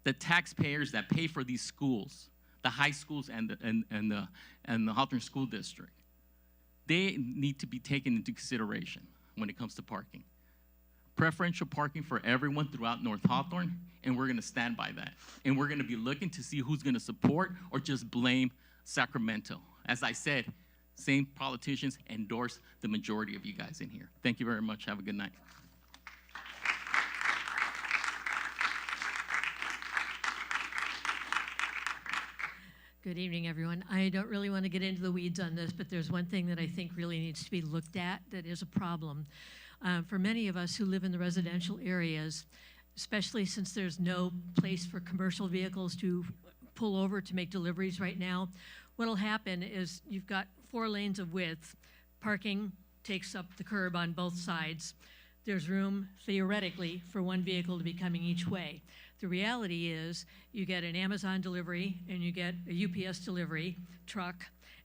the taxpayers that pay for these schools, the high schools and the Hawthorne School District. They need to be taken into consideration when it comes to parking. Preferential parking for everyone throughout North Hawthorne, and we're going to stand by that. And we're going to be looking to see who's going to support or just blame Sacramento. As I said, same politicians endorse the majority of you guys in here. Thank you very much. Have a good night. Good evening, everyone. I don't really want to get into the weeds on this, but there's one thing that I think really needs to be looked at that is a problem. For many of us who live in the residential areas, especially since there's no place for commercial vehicles to pull over to make deliveries right now, what'll happen is you've got 4 lanes of width. Parking takes up the curb on both sides. There's room, theoretically, for one vehicle to be coming each way. The reality is you get an Amazon delivery and you get a UPS delivery truck,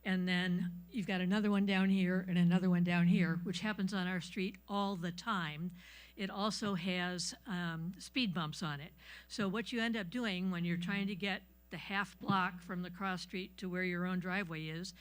and then you've got another one down here and another one down here, which happens on our street all the time. It also has speed bumps on it. So what you end up doing when you're trying to get the half block from the cross street to where your own driveway is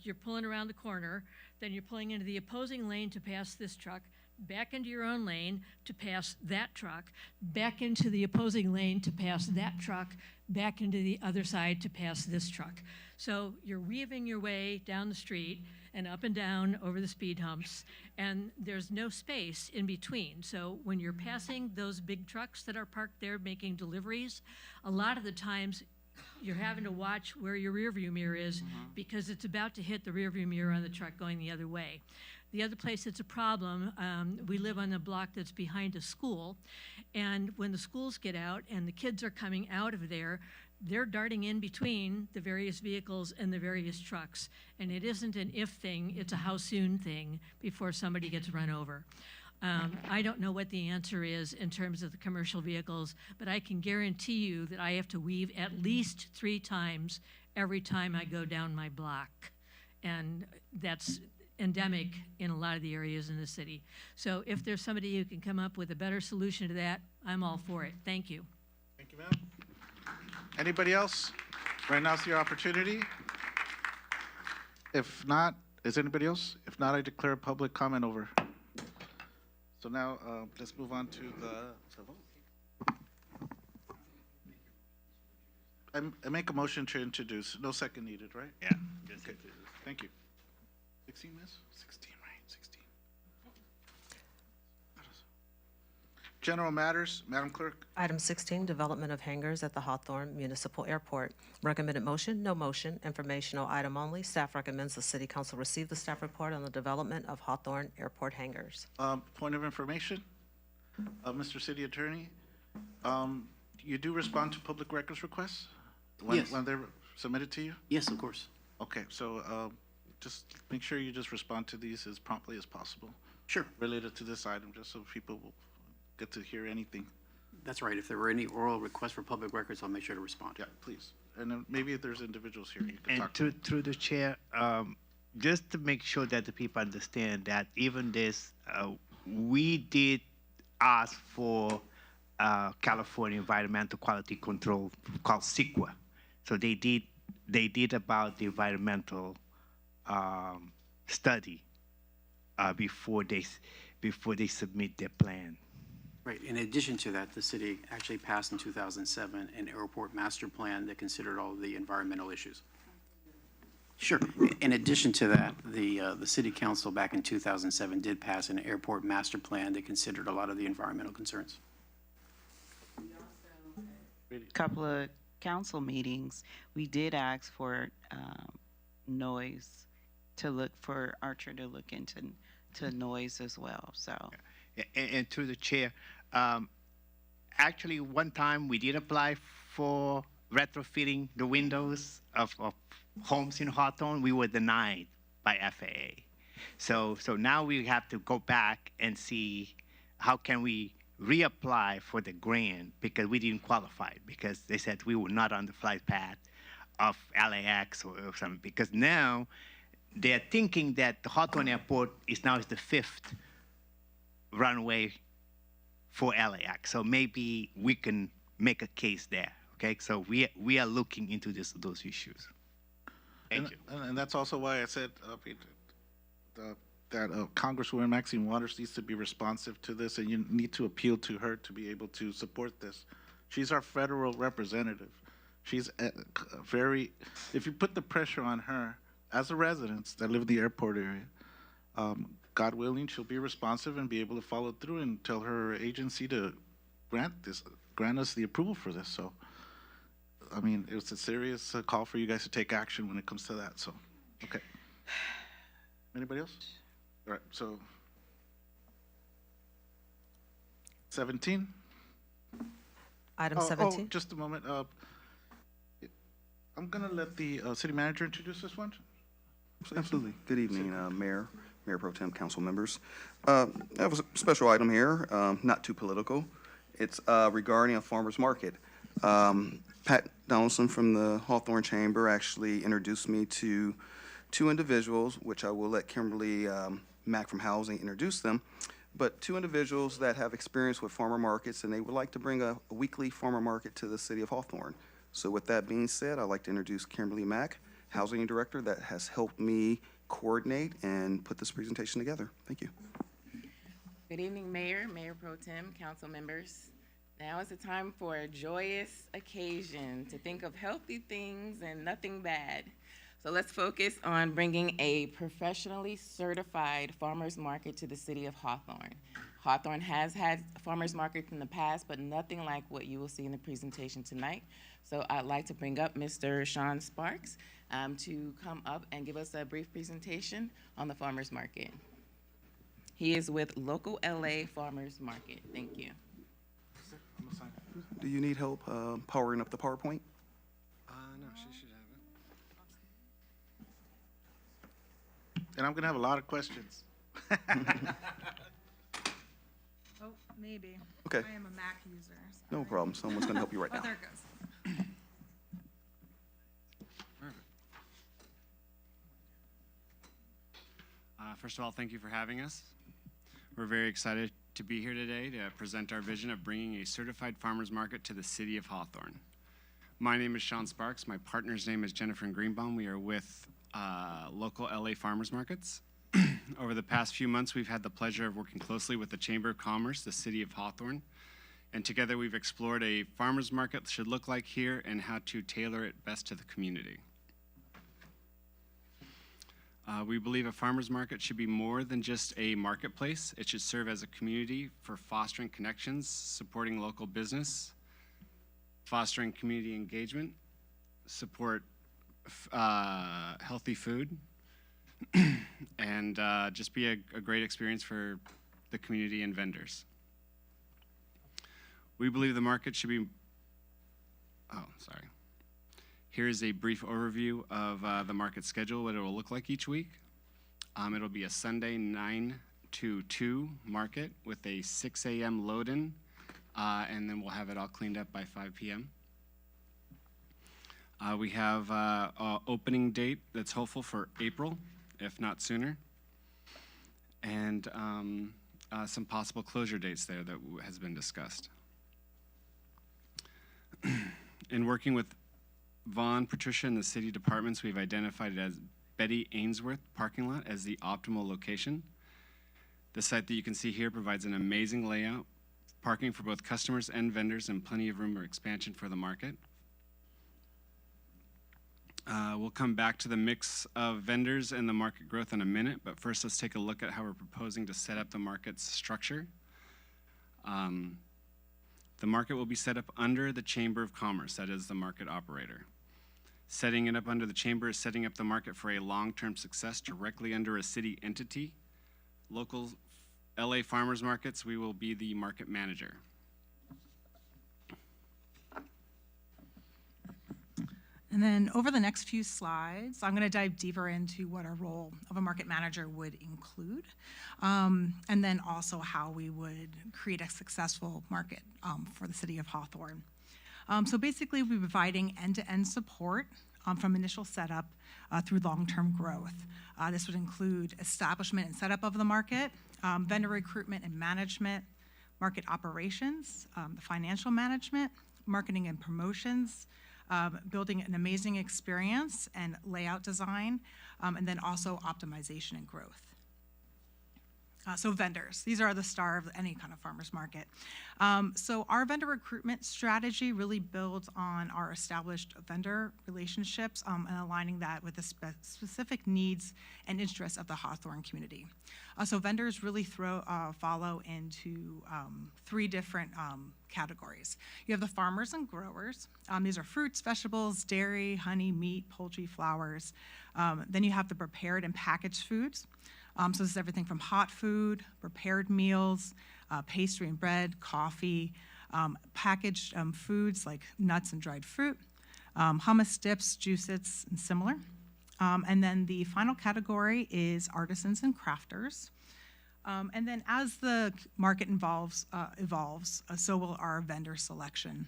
you're pulling around the corner, then you're pulling into the opposing lane to pass this truck, back into your own lane to pass that truck, back into the opposing lane to pass that truck, back into the other side to pass this truck. So you're weaving your way down the street and up and down over the speed humps, and there's no space in between. So when you're passing those big trucks that are parked there making deliveries, a lot of the times you're having to watch where your rearview mirror is because it's about to hit the rearview mirror on the truck going the other way. The other place that's a problem, we live on a block that's behind a school, and when the schools get out and the kids are coming out of there, they're darting in between the various vehicles and the various trucks. And it isn't an if thing, it's a how soon thing before somebody gets run over. I don't know what the answer is in terms of the commercial vehicles, but I can guarantee you that I have to weave at least 3 times every time I go down my block. And that's endemic in a lot of the areas in the city. So if there's somebody who can come up with a better solution to that, I'm all for it. Thank you. Thank you, ma'am. Anybody else? Right now's your opportunity. If not, is anybody else? If not, I declare a public comment over. So now let's move on to the vote. I make a motion to introduce. No second needed, right? Yeah. Okay. Thank you. 16, miss? 16, right? 16. General matters, Madam Clerk. Item 16, development of hangars at the Hawthorne Municipal Airport. Recommended motion, no motion, informational item only. Staff recommends the City Council receive the staff report on the development of Hawthorne Airport hangars. Point of information, Mr. City Attorney, you do respond to public records requests Yes. when they're submitted to you? Yes, of course. Okay, so just make sure you just respond to these as promptly as possible. Sure. Related to this item, just so people will get to hear anything. That's right. If there were any oral requests for public records, I'll make sure to respond. Yeah, please. And then maybe if there's individuals here, you can And talk to. through the chair, just to make sure that the people understand that even this, we did ask for California Environmental Quality Control called CEQA. So they did about the environmental study before they submit their plan. Right. In addition to that, the city actually passed in 2007 an airport master plan that considered all of the environmental issues. Sure. In addition to that, the city council back in 2007 did pass an airport master plan that considered a lot of the environmental concerns. Couple of council meetings, we did ask for noise, to look for Archer to look into noise as well, so. And through the chair, actually, one time we did apply for retrofitting the windows of homes in Hawthorne. We were denied by FAA. So now we have to go back and see how can we reapply for the grant, because we didn't qualify, because they said we were not on the flight path of LAX or something. Because now they're thinking that the Hawthorne Airport is the 5th runway for LAX. So maybe we can make a case there. Okay, so we are looking into those issues. Thank you. And that's also why I said that Congresswoman Maxine Waters needs to be responsive to this, and you need to appeal to her to be able to support this. She's our federal representative. She's if you put the pressure on her, as a resident that live in the airport area, God willing, she'll be responsive and be able to follow through and tell her agency to grant us the approval for this. So, I mean, it's a serious call for you guys to take action when it comes to that. So, okay. Anybody else? All right. So, 17. Item 17. Oh, just a moment. I'm gonna let the city manager introduce this one. Absolutely. Good evening, Mayor Pro Tem, council members. I have a special item here, not too political. It's regarding a farmer's market. Pat Donaldson from the Hawthorne Chamber actually introduced me to two individuals, which I will let Kimberly Mack from Housing introduce them, but two individuals that have experience with farmer markets, and they would like to bring a weekly farmer market to the city of Hawthorne. So with that being said, I'd like to introduce Kimberly Mack, Housing Director, that has helped me coordinate and put this presentation together. Thank you. Good evening, Mayor, Mayor Pro Tem, council members. Now is the time for a joyous occasion to think of healthy things and nothing bad. So let's focus on bringing a professionally certified farmers market to the city of Hawthorne. Hawthorne has had farmers markets in the past, but nothing like what you will see in the presentation tonight. So I'd like to bring up Mr. Sean Sparks to come up and give us a brief presentation on the farmers market. He is with Local LA Farmers Market. Thank you. Do you need help powering up the PowerPoint? No, she should have it. And I'm gonna have a lot of questions. Oh, maybe. Okay. I am a Mac user. No problem. Someone's gonna help you right now. Oh, there it goes. First of all, thank you for having us. We're very excited to be here today to present our vision of bringing a certified farmers market to the city of Hawthorne. My name is Sean Sparks. My partner's name is Jennifer Greenbaum. We are with Local LA Farmers Markets. Over the past few months, we've had the pleasure of working closely with the Chamber of Commerce, the city of Hawthorne, and together we've explored a farmers market should look like here and how to tailor it best to the community. We believe a farmers market should be more than just a marketplace. It should serve as a community for fostering connections, supporting local business, fostering community engagement, support healthy food, and just be a great experience for the community and vendors. We believe the market should be, Here is a brief overview of the market schedule, what it will look like each week. It'll be a Sunday 9 to 2 market with a 6 a.m. load-in, and then we'll have it all cleaned up by 5 p.m. We have an opening date that's hopeful for April, if not sooner, and some possible closure dates there that has been discussed. In working with Vaughn, Patricia, and the city departments, we've identified it as Betty Ainsworth parking lot as the optimal location. The site that you can see here provides an amazing layout, parking for both customers and vendors, and plenty of room for expansion for the market. We'll come back to the mix of vendors and the market growth in a minute, but first let's take a look at how we're proposing to set up the market's structure. The market will be set up under the Chamber of Commerce, that is the market operator. Setting it up under the Chamber is setting up the market for a long-term success directly under a city entity. Local LA farmers markets, we will be the market manager. And then over the next few slides, I'm going to dive deeper into what our role of a market manager would include, and then also how we would create a successful market for the city of Hawthorne. So basically, we're providing end-to-end support from initial setup through long-term growth. This would include establishment and setup of the market, vendor recruitment and management, market operations, the financial management, marketing and promotions, building an amazing experience and layout design, and then also optimization and growth. So vendors, these are the star of any kind of farmer's market. So our vendor recruitment strategy really builds on our established vendor relationships and aligning that with the specific needs and interests of the Hawthorne community. So vendors really follow into three different categories. You have the farmers and growers. These are fruits, vegetables, dairy, honey, meat, poultry, flowers. Then you have the prepared and packaged foods. So this is everything from hot food, prepared meals, pastry and bread, coffee, packaged foods like nuts and dried fruit, hummus, dips, juices, and similar. And then the final category is artisans and crafters. And then as the market evolves, so will our vendor selection.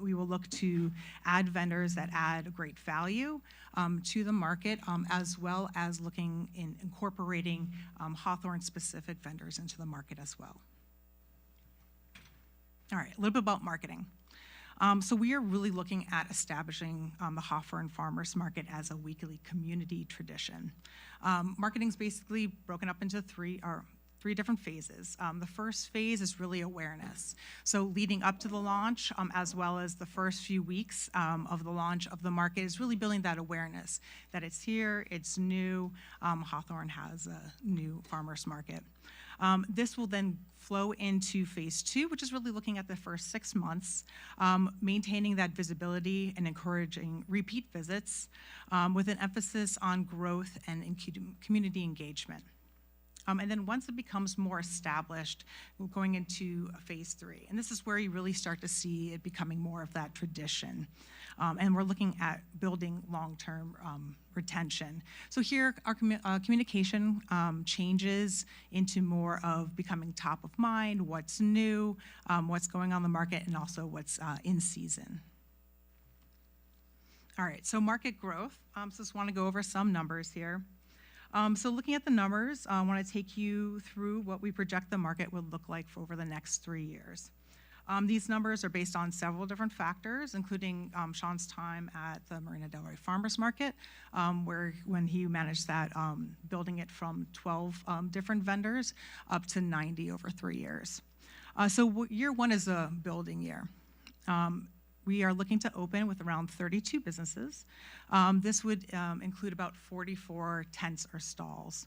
We will look to add vendors that add great value to the market, as well as looking in incorporating Hawthorne-specific vendors into the market as well. All right, a little bit about marketing. So we are really looking at establishing the Hawthorne Farmers Market as a weekly community tradition. Marketing is basically broken up into three different phases. The first phase is really awareness. So leading up to the launch, as well as the first few weeks of the launch of the market, is really building that awareness that it's here, it's new, Hawthorne has a new farmers market. This will then flow into phase 2, which is really looking at the first 6 months, maintaining that visibility and encouraging repeat visits with an emphasis on growth and community engagement. And then once it becomes more established, we're going into phase 3. And this is where you really start to see it becoming more of that tradition. And we're looking at building long-term retention. So here, our communication changes into more of becoming top of mind, what's new, what's going on in the market, and also what's in season. All right, so market growth. So just want to go over some numbers here. So looking at the numbers, I want to take you through what we project the market would look like for over the next 3 years. These numbers are based on several different factors, including Sean's time at the Marina Del Rey Farmers Market, when he managed that, building it from 12 different vendors up to 90 over 3 years. So year 1 is a building year. We are looking to open with around 32 businesses. This would include about 44 tents or stalls.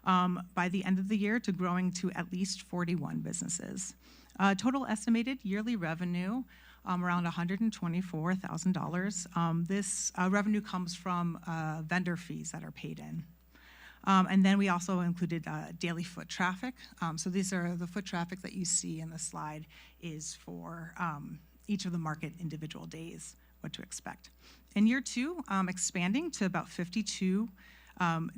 By the end of the year, to growing to at least 41 businesses. Total estimated yearly revenue, around $124,000. This revenue comes from vendor fees that are paid in. And then we also included daily foot traffic. So these are the foot traffic that you see in the slide is for each of the market individual days, what to expect. In year 2, expanding to about 52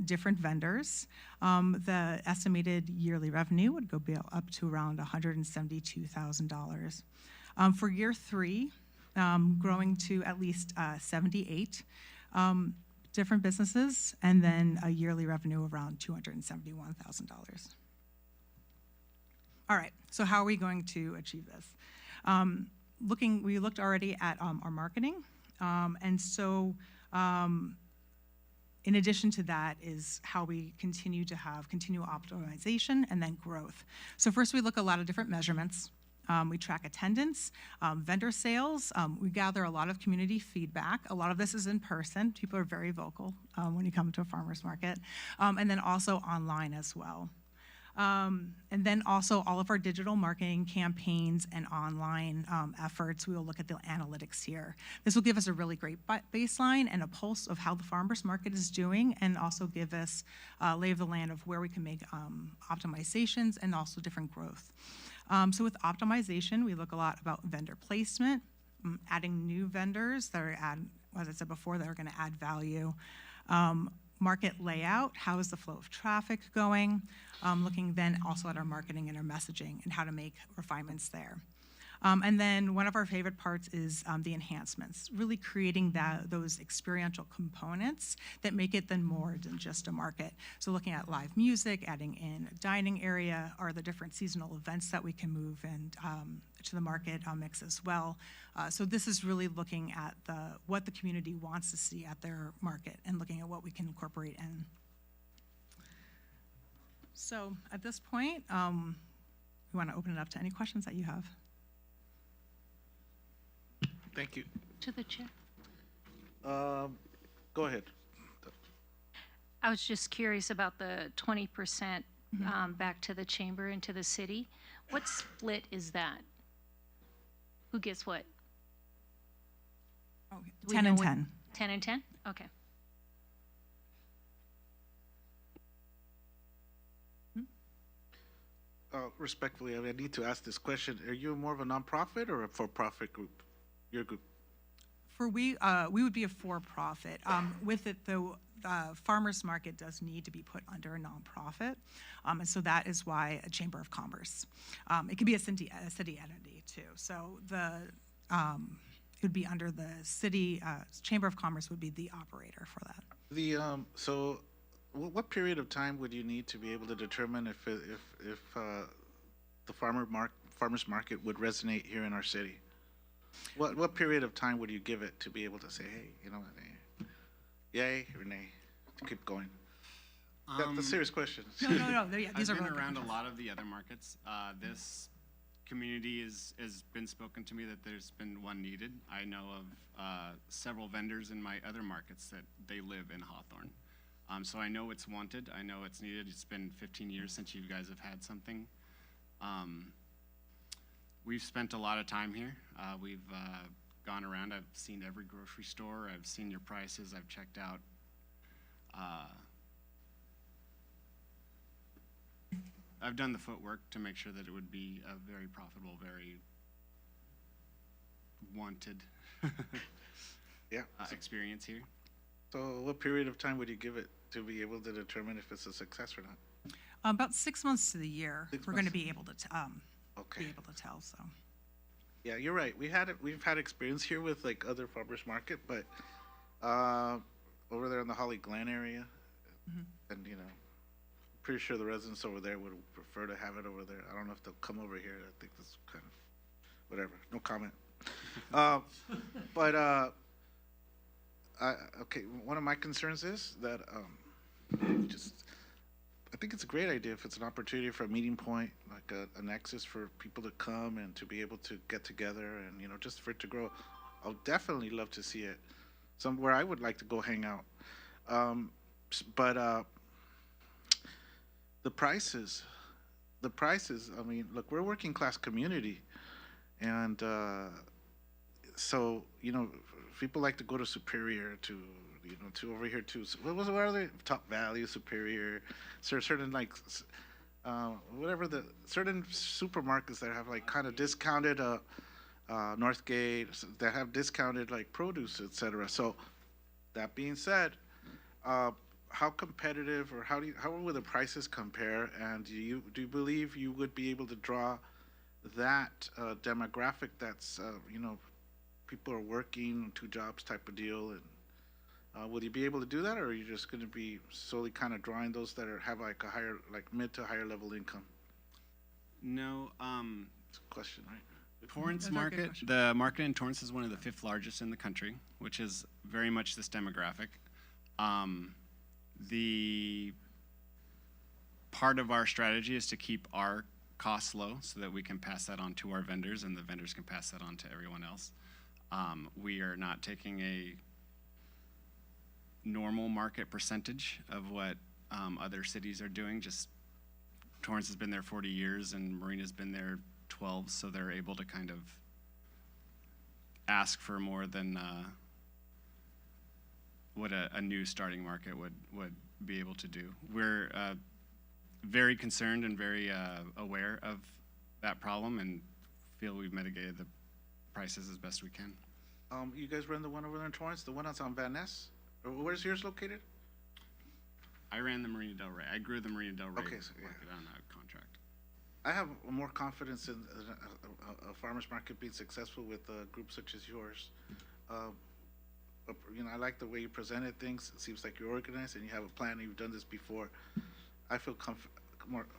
different vendors. The estimated yearly revenue would go up to around $172,000. For year 3, growing to at least 78 different businesses, and then a yearly revenue of around $271,000. All right, so how are we going to achieve this? We looked already at our marketing, and so in addition to that is how we continue to have continual optimization and then growth. So first we look at a lot of different measurements. We track attendance, vendor sales. We gather a lot of community feedback. A lot of this is in person. People are very vocal when you come to a farmer's market. And then also online as well. And then also all of our digital marketing campaigns and online efforts, we will look at the analytics here. This will give us a really great baseline and a pulse of how the farmers market is doing, and also give us a lay of the land of where we can make optimizations and also different growth. So with optimization, we look a lot about vendor placement, adding new vendors that are as I said before, that are gonna add value. Market layout, how is the flow of traffic going? Looking then also at our marketing and our messaging and how to make refinements there. And then one of our favorite parts is the enhancements, really creating those experiential components that make it then more than just a market. So looking at live music, adding in a dining area, or the different seasonal events that we can move and to the market mix as well. So this is really looking at what the community wants to see at their market and looking at what we can incorporate in. So at this point, we want to open it up to any questions that you have. Thank you. To the chair. Go ahead. I was just curious about the 20% back to the chamber and to the city. What split is that? Who gets what? Oh, Do we 10 know and what- 10. 10 and 10? Okay. Respectfully, I need to ask this question. Are you more of a nonprofit or a for-profit group? Your group? We would be a for-profit. With it, though, farmers market does need to be put under a nonprofit, and so that is why a chamber of commerce. It could be a city entity too. So it would be under the city chamber of commerce would be the operator for that. So, what period of time would you need to be able to determine if the farmers market would resonate here in our city? What period of time would you give it to be able to say, hey, you know what, yay or nay, to keep going? That's a serious question. No. Yeah, these I've are been really around good a lot of the other markets. This community has been spoken to me that there's been one needed. I know of several vendors in my other markets that they live in Hawthorne. So I know it's wanted. I know it's needed. It's been 15 years since you guys have had something. We've spent a lot of time here. We've gone around. I've seen every grocery store. I've seen your prices. I've checked out. I've done the footwork to make sure that it would be a very profitable, very wanted experience here. So what period of time would you give it to be able to determine if it's a success or not? About 6 months to the year. We're going to be able to Okay. be able to tell. So. Yeah, you're right. We've had experience here with like other farmers market, but over there in the Holly Glen area, and pretty sure the residents over there would prefer to have it over there. I don't know if they'll come over here. I think that's kind of whatever. No comment. Okay. One of my concerns is that I think it's a great idea if it's an opportunity for a meeting point, like a nexus for people to come and to be able to get together and, just for it to grow. I'll definitely love to see it somewhere I would like to go hang out. But the prices, I mean, look, we're a working class community. And so, people like to go to Superior to over here too. What are they? Top Value, Superior, certain like, certain supermarkets that have like kind of discounted Northgate, that have discounted like produce, etc. So that being said, how competitive or how will the prices compare? And do you believe you would be able to draw that demographic that's people are working 2 jobs type of deal, and will you be able to do that, or are you just going to be solely kind of drawing those that have like a higher, like mid to higher level income? No. It's a question, right? Torrance market, the market in Torrance is one of the 5th largest in the country, which is very much this demographic. The part of our strategy is to keep our costs low so that we can pass that on to our vendors and the vendors can pass that on to everyone else. We are not taking a normal market percentage of what other cities are doing. Just Torrance has been there 40 years and Marina's been there 12, so they're able to kind of ask for more than what a new starting market would be able to do. We're very concerned and very aware of that problem and feel we've mitigated the prices as best we can. You guys run the one over there in Torrance, the one that's on Van Ness? Or where's yours located? I ran the Marina Del Rey. I grew the Marina Del Rey Okay, so, yeah. market on a contract. I have more confidence in a farmer's market being successful with a group such as yours. You know, I like the way you presented things. It seems like you're organized and you have a plan and you've done this before. I feel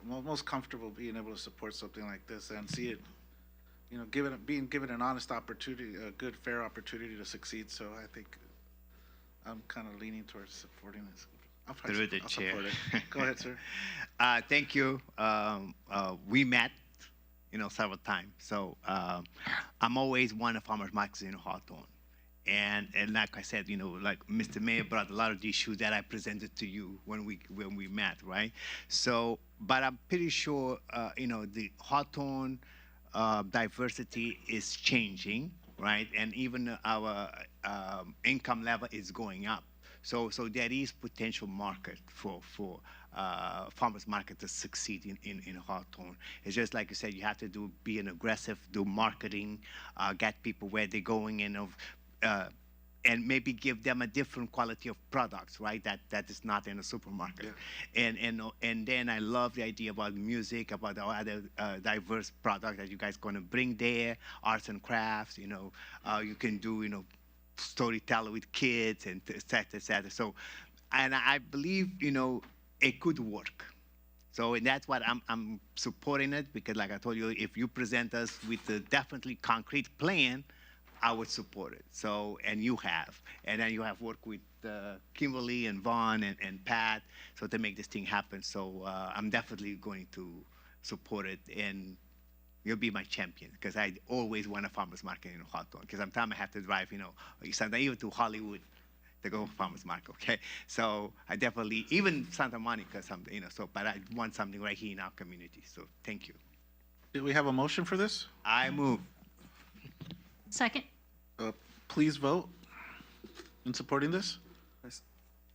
most comfortable being able to support something like this and see it, you know, being given an honest opportunity, a good, fair opportunity to succeed. So I think I'm kind of leaning towards supporting this. Through the chair. Go ahead, sir. Thank you. We met, you know, several times. So I'm always one of farmers markets in Hawthorne. And like I said, you know, like Mr. Mayor brought a lot of the issues that I presented to you when we met, right? So, but I'm pretty sure, you know, the Hawthorne diversity is changing, right? And even our income level is going up. So there is potential market for farmers market to succeed in Hawthorne. It's just like you said, you have to be an aggressive, do marketing, get people where they're going, and maybe give them a different quality of products, right? That is not in a supermarket. Yeah. And then I love the idea about music, about the other diverse products that you guys going to bring there, arts and crafts. You know, you can do, you know, storytelling with kids and et cetera, et cetera. So, and I believe, you know, it could work. So, and that's what I'm supporting it, because like I told you, if you present us with a definitely concrete plan, I would support it. So, and you have. And then you have worked with Kimberly and Vaughn and Pat, so to make this thing happen. So I'm definitely going to support it, and you'll be my champion, because I always want a farmer's market in Hawthorne, because sometimes I have to drive, you know, sometimes even to Hollywood to go farmer's market, okay? So I definitely, even Santa Monica, something, you know, so, but I want something right here in our community, so thank you. Do we have a motion for this? I move. Second. Please vote in supporting this.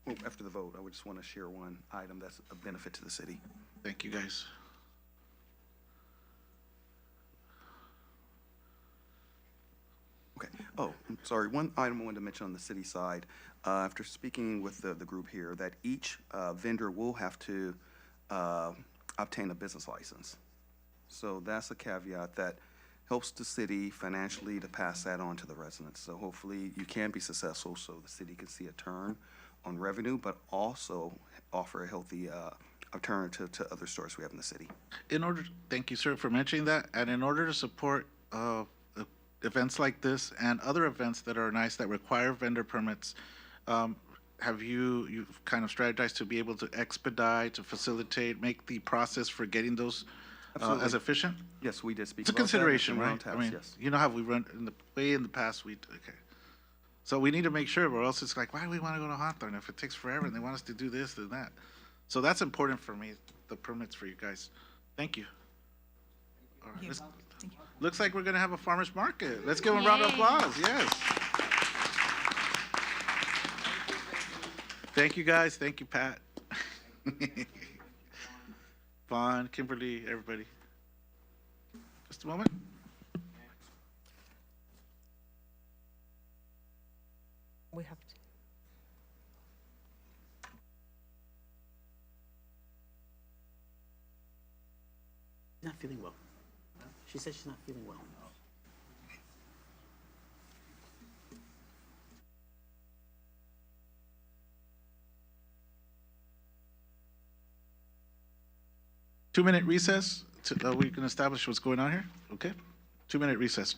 Well, after the vote, I would just want to share one item that's a benefit to the city. Thank you, guys. Okay. Oh, I'm sorry. One item I wanted to mention on the city side. After speaking with the group here, that each vendor will have to obtain a business license. So that's a caveat that helps the city financially to pass that on to the residents. So hopefully you can be successful so the city can see a turn on revenue, but also offer a healthy alternative to other stores we have in the city. Thank you, sir, for mentioning that. And in order to support events like this and other events that are nice that require vendor permits, have you've kind of strategized to be able to expedite, to facilitate, make the process for getting those as efficient? Yes, we did speak it's a about consideration, that. right? Taps, I mean, yes. you know how we run in the past, okay. So we need to make sure, or else it's like, why do we want to go to Hawthorne if it takes forever and they want us to do this and that? So that's important for me, the permits for you guys. Thank you. All right, Thank you. looks like we're going to have a farmer's market. Let's give them a round of applause. Yes. Thank you, guys. Thank you, Pat. Vaughn, Kimberly, everybody. Just a moment. We have to. Not feeling well. She said she's not feeling well. Two-minute recess. We can establish what's going on here. Okay. 2-minute recess.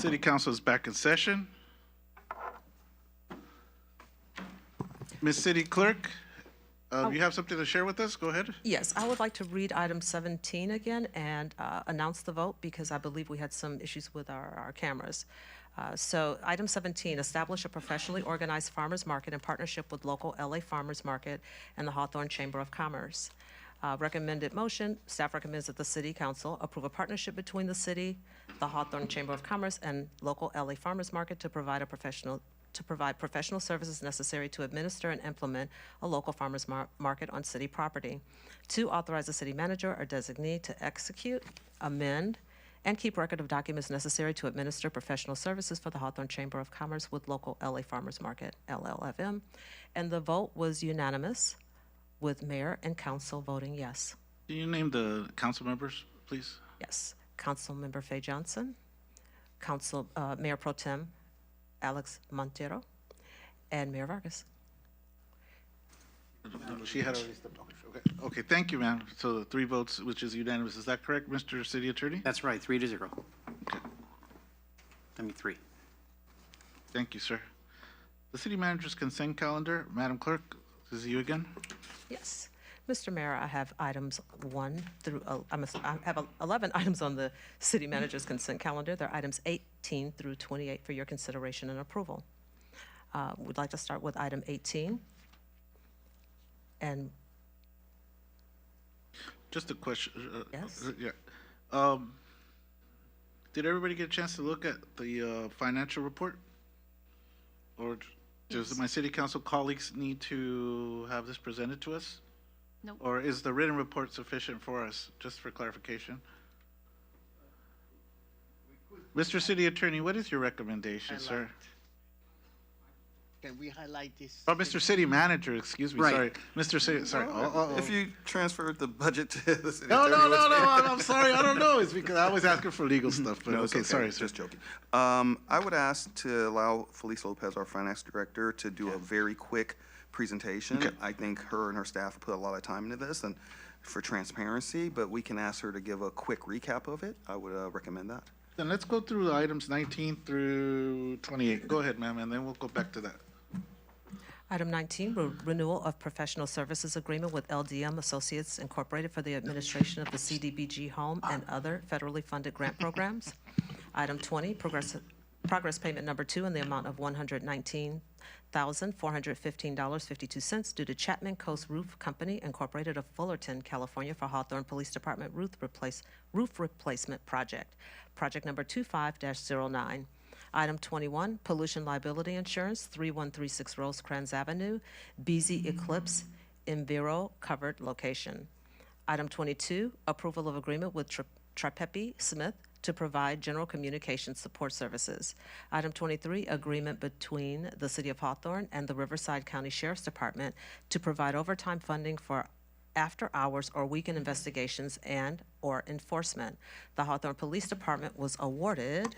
City Council is back in session. Ms. City Clerk, you have something to share with us? Go ahead. Yes, I would like to read item 17 again and announce the vote because I believe we had some issues with our cameras. So item 17, establish a professionally organized farmers market in partnership with local LA Farmers Market and the Hawthorne Chamber of Commerce. Recommended motion, staff recommends that the City Council approve a partnership between the city, the Hawthorne Chamber of Commerce, and local LA Farmers Market to provide professional services necessary to administer and implement a local farmers market on city property. 2, authorize the city manager or designee to execute, amend, and keep record of documents necessary to administer professional services for the Hawthorne Chamber of Commerce with local LA Farmers Market, LLFM. And the vote was unanimous, with mayor and council voting yes. Can you name the council members, please? Yes. Councilmember Faye Johnson, Mayor Pro Tem Alex Montero, and Mayor Vargas. She had already stepped off. Okay, thank you, ma'am. So the 3 votes, which is unanimous. Is that correct, Mr. City Attorney? That's right, 3-0. Okay. 3. Thank you, sir. The city manager's consent calendar. Madam Clerk, this is you again. Yes. Mr. Mayor, I have items 1 through, I have 11 items on the city manager's consent calendar. They're items 18 through 28 for your consideration and approval. We'd like to start with item 18. And just a question. Yes. Yeah. Did everybody get a chance to look at the financial report? Or does my city council colleagues need to have this presented to us? Nope. Or is the written report sufficient for us, just for clarification? Mr. City Attorney, what is your recommendation, sir? Can we highlight this? Oh, Mr. City Manager, excuse me, Right. sorry. Mr. City, sorry. If you transferred the budget to the city No, attorney, I'm sorry, I don't know. It's because I was asking for legal stuff, but No, it's okay, sorry, sir. just joking. I would ask to allow Felice Lopez, our finance director, to do a very quick presentation. Okay. I think her and her staff put a lot of time into this, and for transparency, but we can ask her to give a quick recap of it. I would recommend that. Then let's go through the items 19 through 28. Go ahead, ma'am, and then we'll go back to that. Item 19, renewal of professional services agreement with LDM Associates Incorporated for the administration of the CDBG Home and other federally funded grant programs. Item 20, progress payment number 2 in the amount of $119,415.52 due to Chapman Coast Roof Company Incorporated of Fullerton, California for Hawthorne Police Department roof replacement project. Project number 25-09. Item 21, pollution liability insurance, 3136 Rosecrans Avenue, BZ Eclipse, Enviro covered location. Item 22, approval of agreement with Tripepi Smith to provide general communication support services. Item 23, agreement between the City of Hawthorne and the Riverside County Sheriff's Department to provide overtime funding for after-hours or weekend investigations and or enforcement. The Hawthorne Police Department was awarded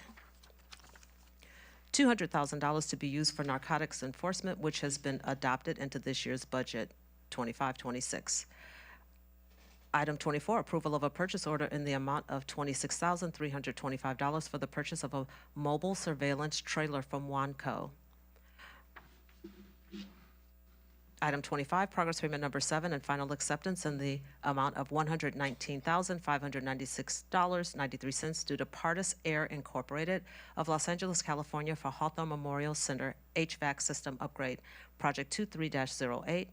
$200,000 to be used for narcotics enforcement, which has been adopted into this year's budget, 25-26. Item 24, approval of a purchase order in the amount of $26,325 for the purchase of a mobile surveillance trailer from Wanco. Item 25, progress payment number 7 and final acceptance in the amount of $119,596.93 due to Partis Air Incorporated of Los Angeles, California for Hawthorne Memorial Center HVAC system upgrade, project 23-08.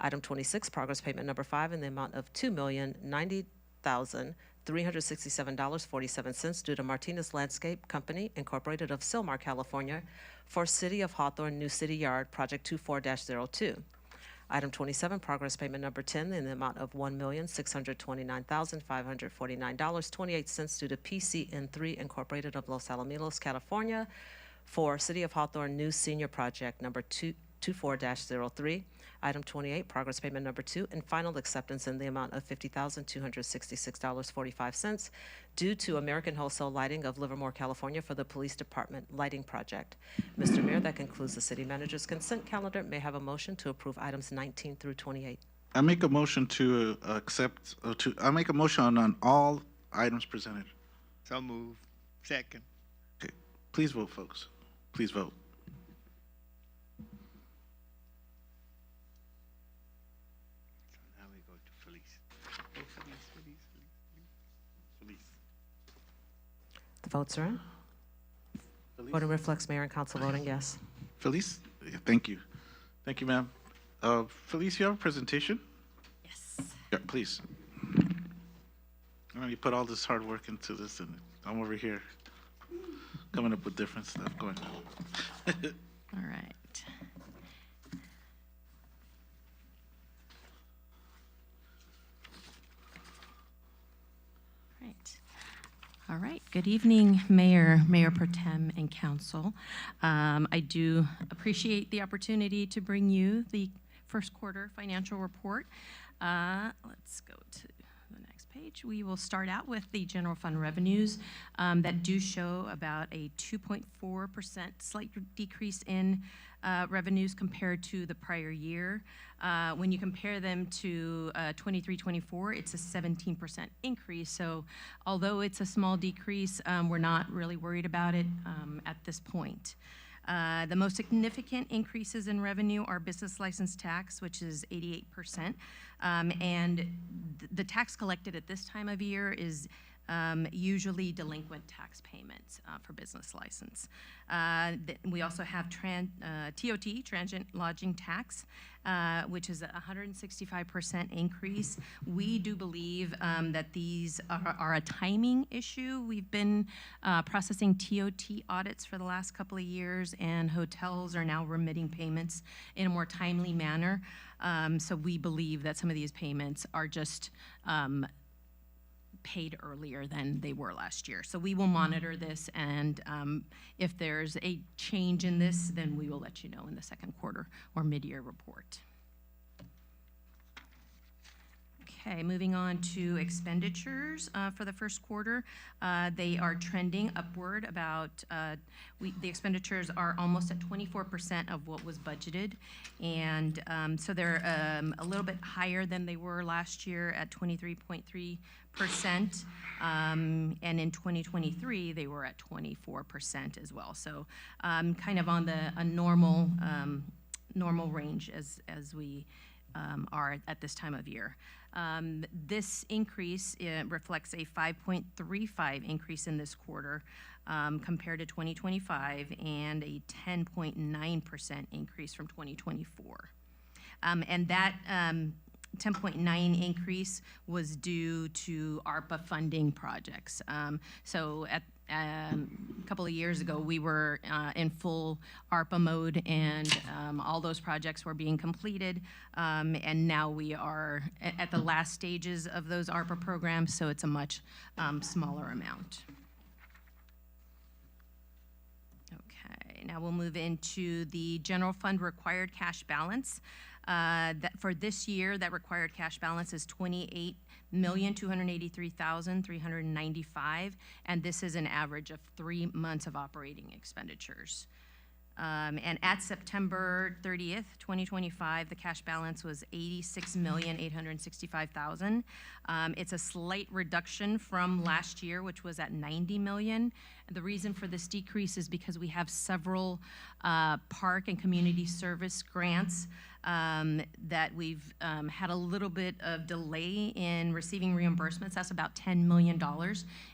Item 26, progress payment number 5 in the amount of $2,090,367.47 due to Martinez Landscape Company Incorporated of Sylmar, California for City of Hawthorne New City Yard, project 24-02. Item 27, progress payment number 10 in the amount of $1,629,549.28 due to PCN3 Incorporated of Los Alamitos, California for City of Hawthorne New Senior Project number 24-03. Item 28, progress payment number 2 and final acceptance in the amount of $50,266.45 due to American Wholesale Lighting of Livermore, California for the Police Department Lighting Project. Mr. Mayor, that concludes the City Manager's consent calendar. May I have a motion to approve items 19 through 28? I make a motion to accept, I make a motion on all items presented. So move. Second. Okay, please vote, folks. Please vote. Now we go to Felice. Oh, Felice. The votes are in. Voting reflects mayor and council voting yes. Felice? Yeah, thank you. Thank you, ma'am. Felice, you have a presentation? Yes. Yeah, please. You put all this hard work into this, and I'm over here coming up with different stuff going on. All right. All right. Good evening, Mayor, Mayor Pro Tem, and Council. I do appreciate the opportunity to bring you the first quarter financial report. Let's go to the next page. We will start out with the general fund revenues that do show about a 2.4% slight decrease in revenues compared to the prior year. When you compare them to 23-24, it's a 17% increase. So although it's a small decrease, we're not really worried about it at this point. The most significant increases in revenue are business license tax, which is 88%. And the tax collected at this time of year is usually delinquent tax payments for business license. We also have TOT, transient lodging tax, which is a 165% increase. We do believe that these are a timing issue. We've been processing TOT audits for the last couple of years, and hotels are now remitting payments in a more timely manner. So we believe that some of these payments are just paid earlier than they were last year. So we will monitor this, and if there's a change in this, then we will let you know in the second quarter or mid-year report. Okay, moving on to expenditures for the first quarter. They are trending upward about, the expenditures are almost at 24% of what was budgeted. And so they're a little bit higher than they were last year at 23.3%. And in 2023, they were at 24% as well. So kind of on a normal range as we are at this time of year. This increase reflects a 5.35 increase in this quarter compared to 2025 and a 10.9% increase from 2024. And that 10.9 increase was due to ARPA funding projects. So at a couple of years ago, we were in full ARPA mode, and all those projects were being completed. And now we are at the last stages of those ARPA programs, so it's a much smaller amount. Okay, now we'll move into the general fund required cash balance. That for this year, that required cash balance is $28,283,395, and this is an average of 3 months of operating expenditures. And at September 30th, 2025, the cash balance was $86,865,000. It's a slight reduction from last year, which was at $90 million. The reason for this decrease is because we have several park and community service grants that we've had a little bit of delay in receiving reimbursements. That's about $10 million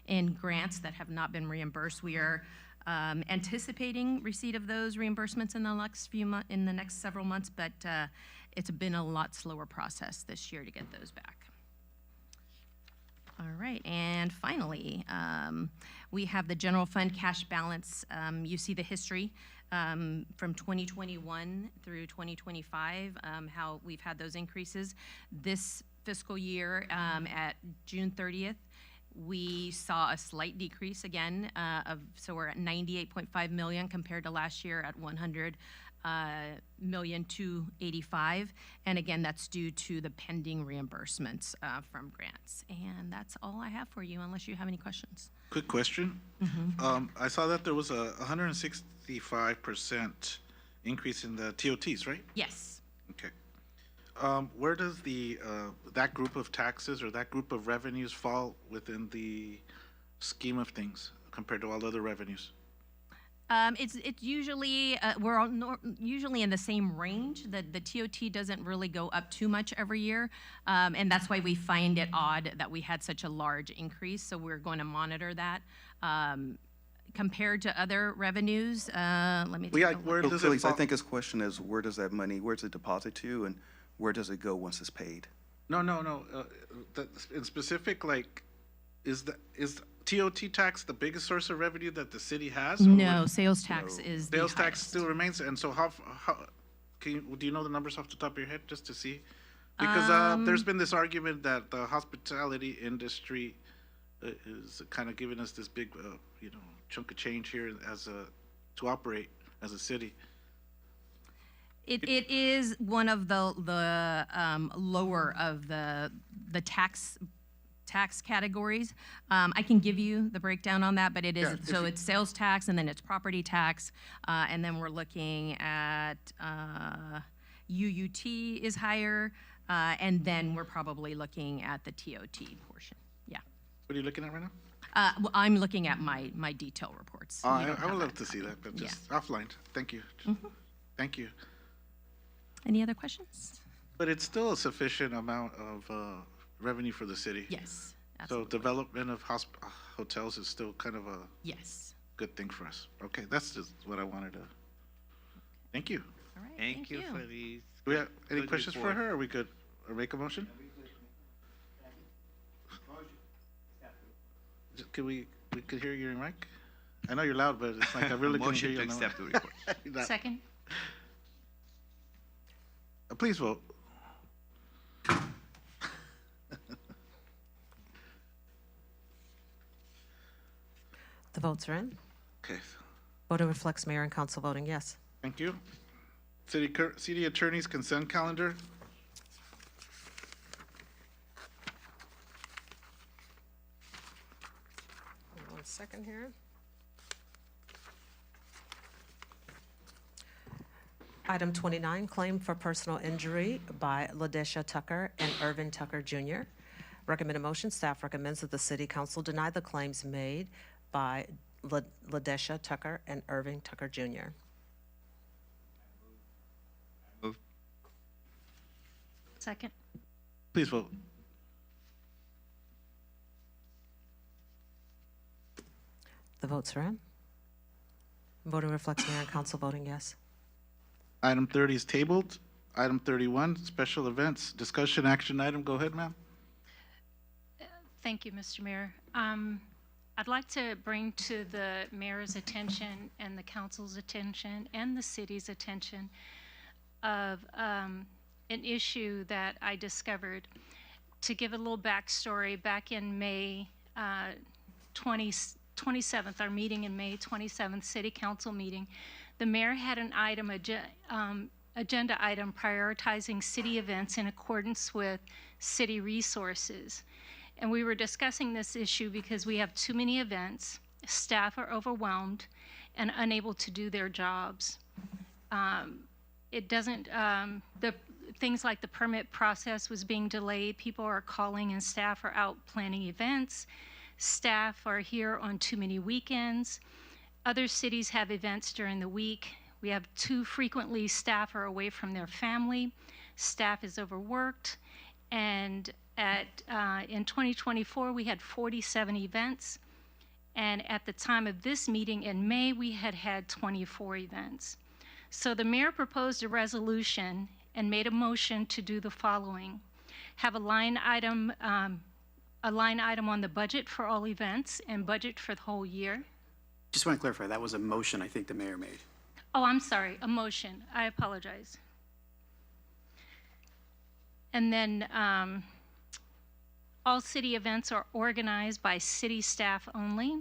in grants that have not been reimbursed. We are anticipating receipt of those reimbursements in the next several months, but it's been a lot slower process this year to get those back. All right, and finally, we have the general fund cash balance. You see the history from 2021 through 2025, how we've had those increases. This fiscal year at June 30th, we saw a slight decrease again so we're at 98.5 million compared to last year at 100,285,000, and again that's due to the pending reimbursements from grants. And that's all I have for you, unless you have any questions. Quick question. I saw that there was a 165% increase in the TOTs, right? Yes. Okay. Where does that group of taxes or that group of revenues fall within the scheme of things compared to all other revenues? It's usually we're all usually in the same range. The TOT doesn't really go up too much every year, and that's why we find it odd that we had such a large increase. So we're going to monitor that. Compared to other revenues, let me. Where does it fall? I think his question is, where does that money? Where's it deposited to, and where does it go once it's paid? No. In specific, like, is TOT tax the biggest source of revenue that the city has? No, sales tax is the sales tax highest. still remains. And so how do you know the numbers off the top of your head just to see? Because there's been this argument that the hospitality industry is kind of giving us this big, chunk of change here to operate as a city. It is one of the lower of the tax categories. I can give you the breakdown on that, but it is it's sales tax, and then it's property tax, and then we're looking at UUT is higher, and then we're probably looking at the TOT portion. Yeah. What are you looking at right now? Well, I'm looking at my detail reports. I would love to see that, but just offline. Thank you. Thank you. Any other questions? But it's still a sufficient amount of revenue for the city. Yes, absolutely. So development of hotels is still kind of a good thing for us. Okay, that's just what I wanted to. Thank you. All right. Thank you for these. Do we have any questions for her? Are we good? Or make a motion? Can we could hear you in mic? I know you're loud, but it's like I really couldn't hear you. Motion to accept the report. Second. Please vote. The votes are in. Okay. Vote reflects mayor and council voting yes. Thank you. City Attorney's consent calendar. second here. Item 29, claim for personal injury by LaDesha Tucker and Irvin Tucker Jr. Recommended motion, staff recommends that the city council deny the claims made by LaDesha Tucker and Irvin Tucker Jr. Move. Second. Please vote. The votes are in. Voting reflects mayor and council voting yes. Item 30 is tabled. Item 31, special events, discussion action item. Go ahead, ma'am. Thank you, Mr. Mayor. I'd like to bring to the mayor's attention and the council's attention and the city's attention of an issue that I discovered. To give a little backstory, back in May 27th, our meeting in May 27th, city council meeting, the mayor had an item, agenda item prioritizing city events in accordance with city resources. And we were discussing this issue because we have too many events, staff are overwhelmed and unable to do their jobs. The things like the permit process was being delayed, people are calling and staff are out planning events, staff are here on too many weekends. Other cities have events during the week. We have too frequently staff are away from their family, staff is overworked, and in 2024, we had 47 events, and at the time of this meeting in May, we had 24 events. So the mayor proposed a resolution and made a motion to do the following: have a line item on the budget for all events and budget for the whole year. Just want to clarify, that was a motion I think the mayor made. Oh, I'm sorry, a motion. I apologize. And then all city events are organized by city staff only,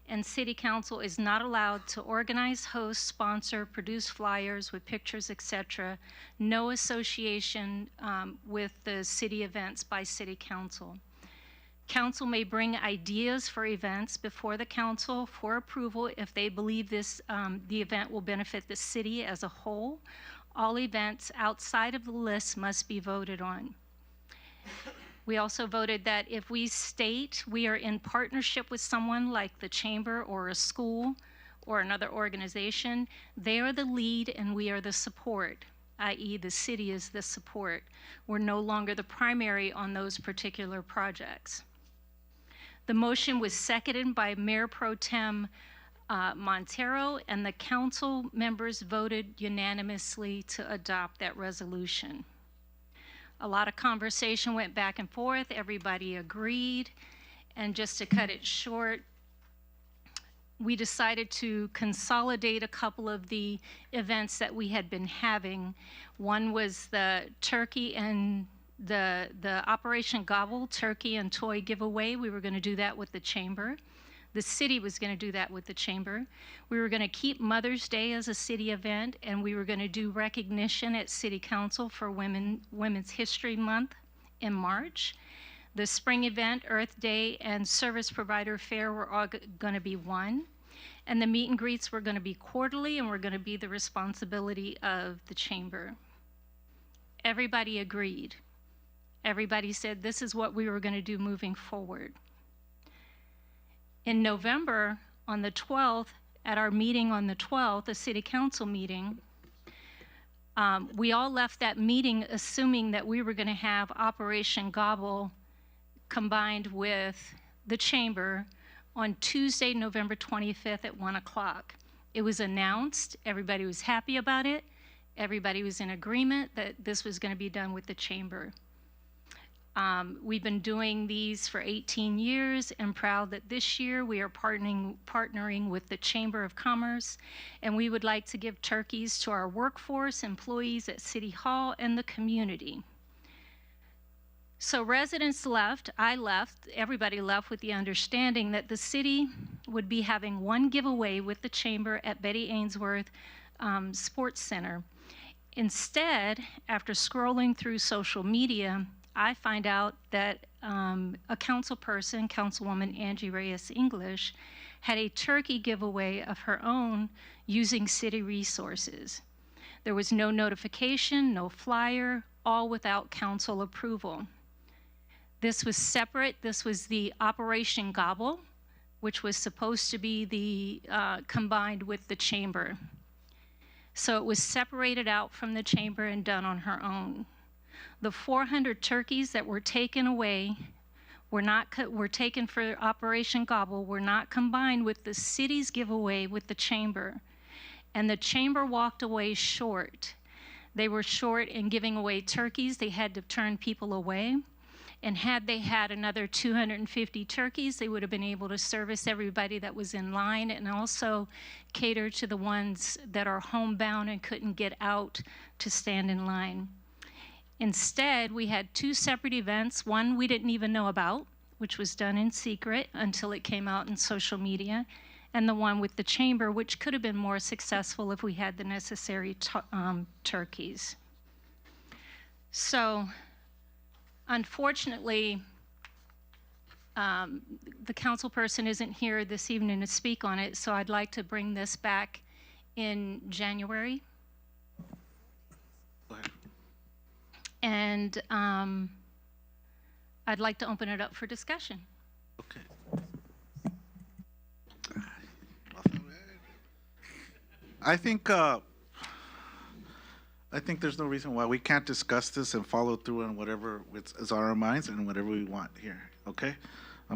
and city council is not allowed to organize, host, sponsor, produce flyers with pictures, etc. No association with the city events by city council. Council may bring ideas for events before the council for approval if they believe the event will benefit the city as a whole. All events outside of the list must be voted on. We also voted that if we state we are in partnership with someone like the chamber or a school or another organization, they are the lead and we are the support, i.e. the city is the support. We're no longer the primary on those particular projects. The motion was seconded by Mayor Pro Tem Montero, and the council members voted unanimously to adopt that resolution. A lot of conversation went back and forth, everybody agreed, and just to cut it short, we decided to consolidate a couple of the events that we had been having. One was the turkey and the Operation Gobble turkey and toy giveaway. We were going to do that with the chamber. The city was going to do that with the chamber. We were going to keep Mother's Day as a city event, and we were going to do recognition at City Council for Women's History Month in March. The spring event, Earth Day, and Service Provider Fair were all going to be one. And the meet and greets were going to be quarterly and were going to be the responsibility of the chamber. Everybody agreed. Everybody said this is what we were going to do moving forward. In November, on the 12th, at our meeting on the 12th, the city council meeting, we all left that meeting assuming that we were going to have Operation Gobble combined with the chamber on Tuesday, November 25th at 1 o'clock. It was announced, everybody was happy about it, everybody was in agreement that this was going to be done with the chamber. We've been doing these for 18 years and proud that this year we are partnering with the Chamber of Commerce, and we would like to give turkeys to our workforce, employees at City Hall, and the community. So residents left, I left, everybody left with the understanding that the city would be having one giveaway with the chamber at Betty Ainsworth Sports Center. Instead, after scrolling through social media, I find out that a council person, Councilwoman Angie Reyes English, had a turkey giveaway of her own using city resources. There was no notification, no flyer, all without council approval. This was separate. This was the Operation Gobble, which was supposed to be the combined with the chamber. So it was separated out from the chamber and done on her own. The 400 turkeys that were taken away were taken for Operation Gobble, were not combined with the city's giveaway with the chamber. And the chamber walked away short. They were short in giving away turkeys. They had to turn people away. And had they had another 250 turkeys, they would have been able to service everybody that was in line and also cater to the ones that are homebound and couldn't get out to stand in line. Instead, we had two separate events. One we didn't even know about, which was done in secret until it came out in social media, and the one with the chamber, which could have been more successful if we had the necessary turkeys. So, unfortunately, the council person isn't here this evening to speak on it, so I'd like to bring this back in January. Go ahead. And I'd like to open it up for discussion. Okay. I think there's no reason why we can't discuss this and follow through on whatever is on our minds and whatever we want here, okay?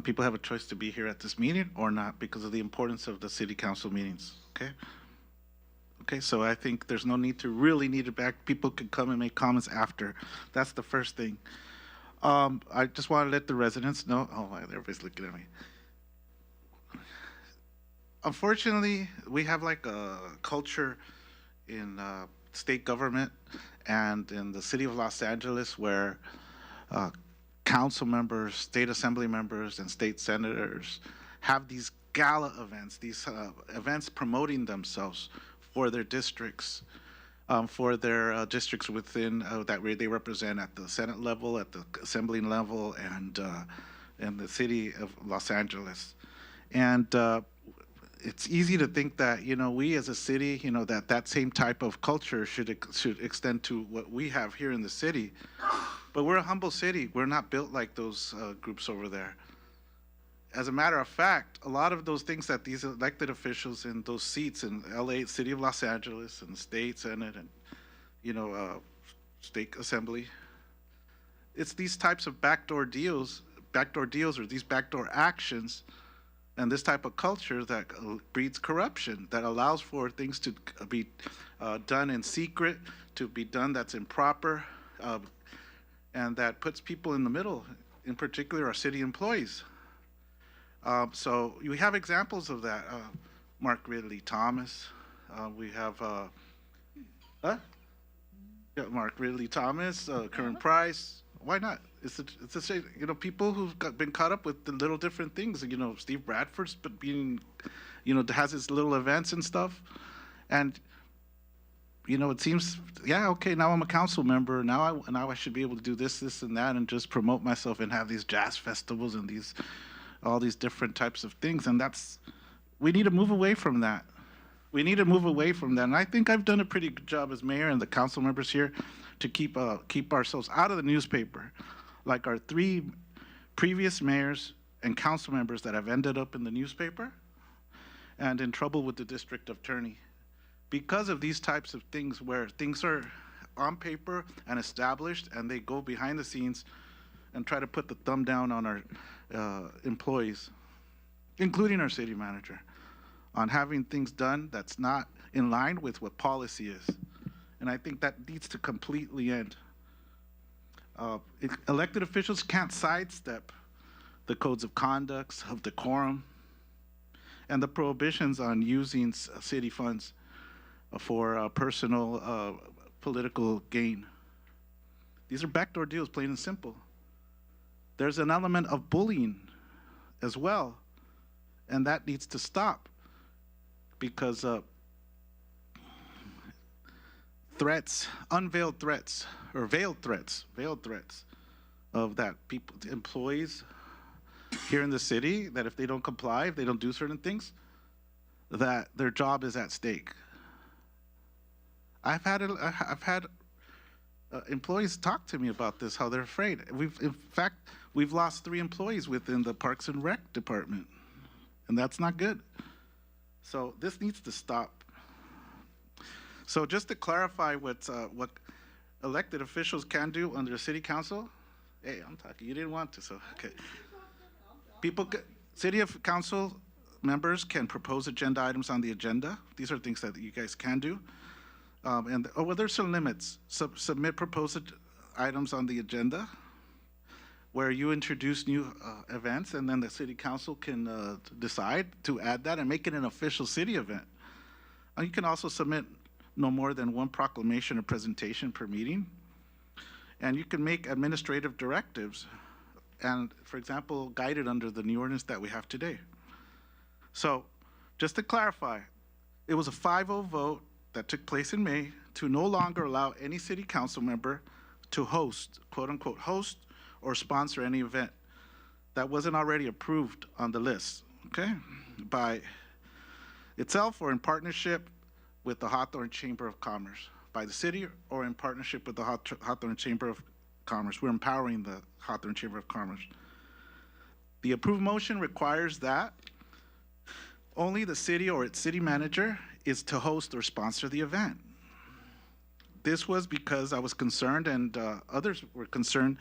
People have a choice to be here at this meeting or not because of the importance of the city council meetings, okay? Okay, so I think there's no need to really need it back. People can come and make comments after. That's the first thing. I just want to let the residents know. Oh, everybody's looking at me. Unfortunately, we have like a culture in state government and in the city of Los Angeles where council members, state assembly members, and state senators have these gala events, these events promoting themselves for their districts, within that they represent at the Senate level, at the assembly level, and the city of Los Angeles. And it's easy to think that, you know, we as a city, you know, that same type of culture should extend to what we have here in the city. But we're a humble city. We're not built like those groups over there. As a matter of fact, a lot of those things that these elected officials in those seats in LA, city of Los Angeles, and state senate, and, you know, state assembly, it's these types of backdoor deals or these backdoor actions and this type of culture that breeds corruption, that allows for things to be done in secret, to be done that's improper, and that puts people in the middle, in particular our city employees. So we have examples of that. Mark Ridley Thomas. We have Mark Ridley Thomas, Curran Price. Why not? It's a shame. You know, people who've been caught up with the little different things. You know, Steve Bradford's being, you know, has his little events and stuff, and you know, it seems, yeah, okay, now I'm a council member. Now I should be able to do this, and that, and just promote myself and have these jazz festivals and all these different types of things. And we need to move away from that. We need to move away from that. And I think I've done a pretty good job as mayor and the council members here to keep ourselves out of the newspaper, like our 3 previous mayors and council members that have ended up in the newspaper and in trouble with the district attorney because of these types of things where things are on paper and established and they go behind the scenes and try to put the thumb down on our employees, including our city manager, on having things done that's not in line with what policy is. And I think that needs to completely end. Elected officials can't sidestep the codes of conduct, of decorum, and the prohibitions on using city funds for personal political gain. These are backdoor deals, plain and simple. There's an element of bullying as well, and that needs to stop because threats, unveiled threats, or veiled threats of that employees here in the city that if they don't comply, if they don't do certain things, that their job is at stake. I've had employees talk to me about this, how they're afraid. In fact, we've lost 3 employees within the Parks and Rec department, and that's not good. So this needs to stop. So just to clarify what elected officials can do under the city council. Hey, I'm talking. You didn't want to, so okay. City of council members can propose agenda items on the agenda. These are things that you guys can do. There's some limits. Submit proposed items on the agenda where you introduce new events, and then the city council can decide to add that and make it an official city event. You can also submit no more than 1 proclamation or presentation per meeting. And you can make administrative directives and, for example, guided under the new ordinance that we have today. So just to clarify, it was a 5-0 vote that took place in May to no longer allow any city council member to host, quote unquote, host or sponsor any event that wasn't already approved on the list, okay, by itself or in partnership with the Hawthorne Chamber of Commerce, by the city or in partnership with the Hawthorne Chamber of Commerce. We're empowering the Hawthorne Chamber of Commerce. The approved motion requires that only the city or its city manager is to host or sponsor the event. This was because I was concerned, and others were concerned,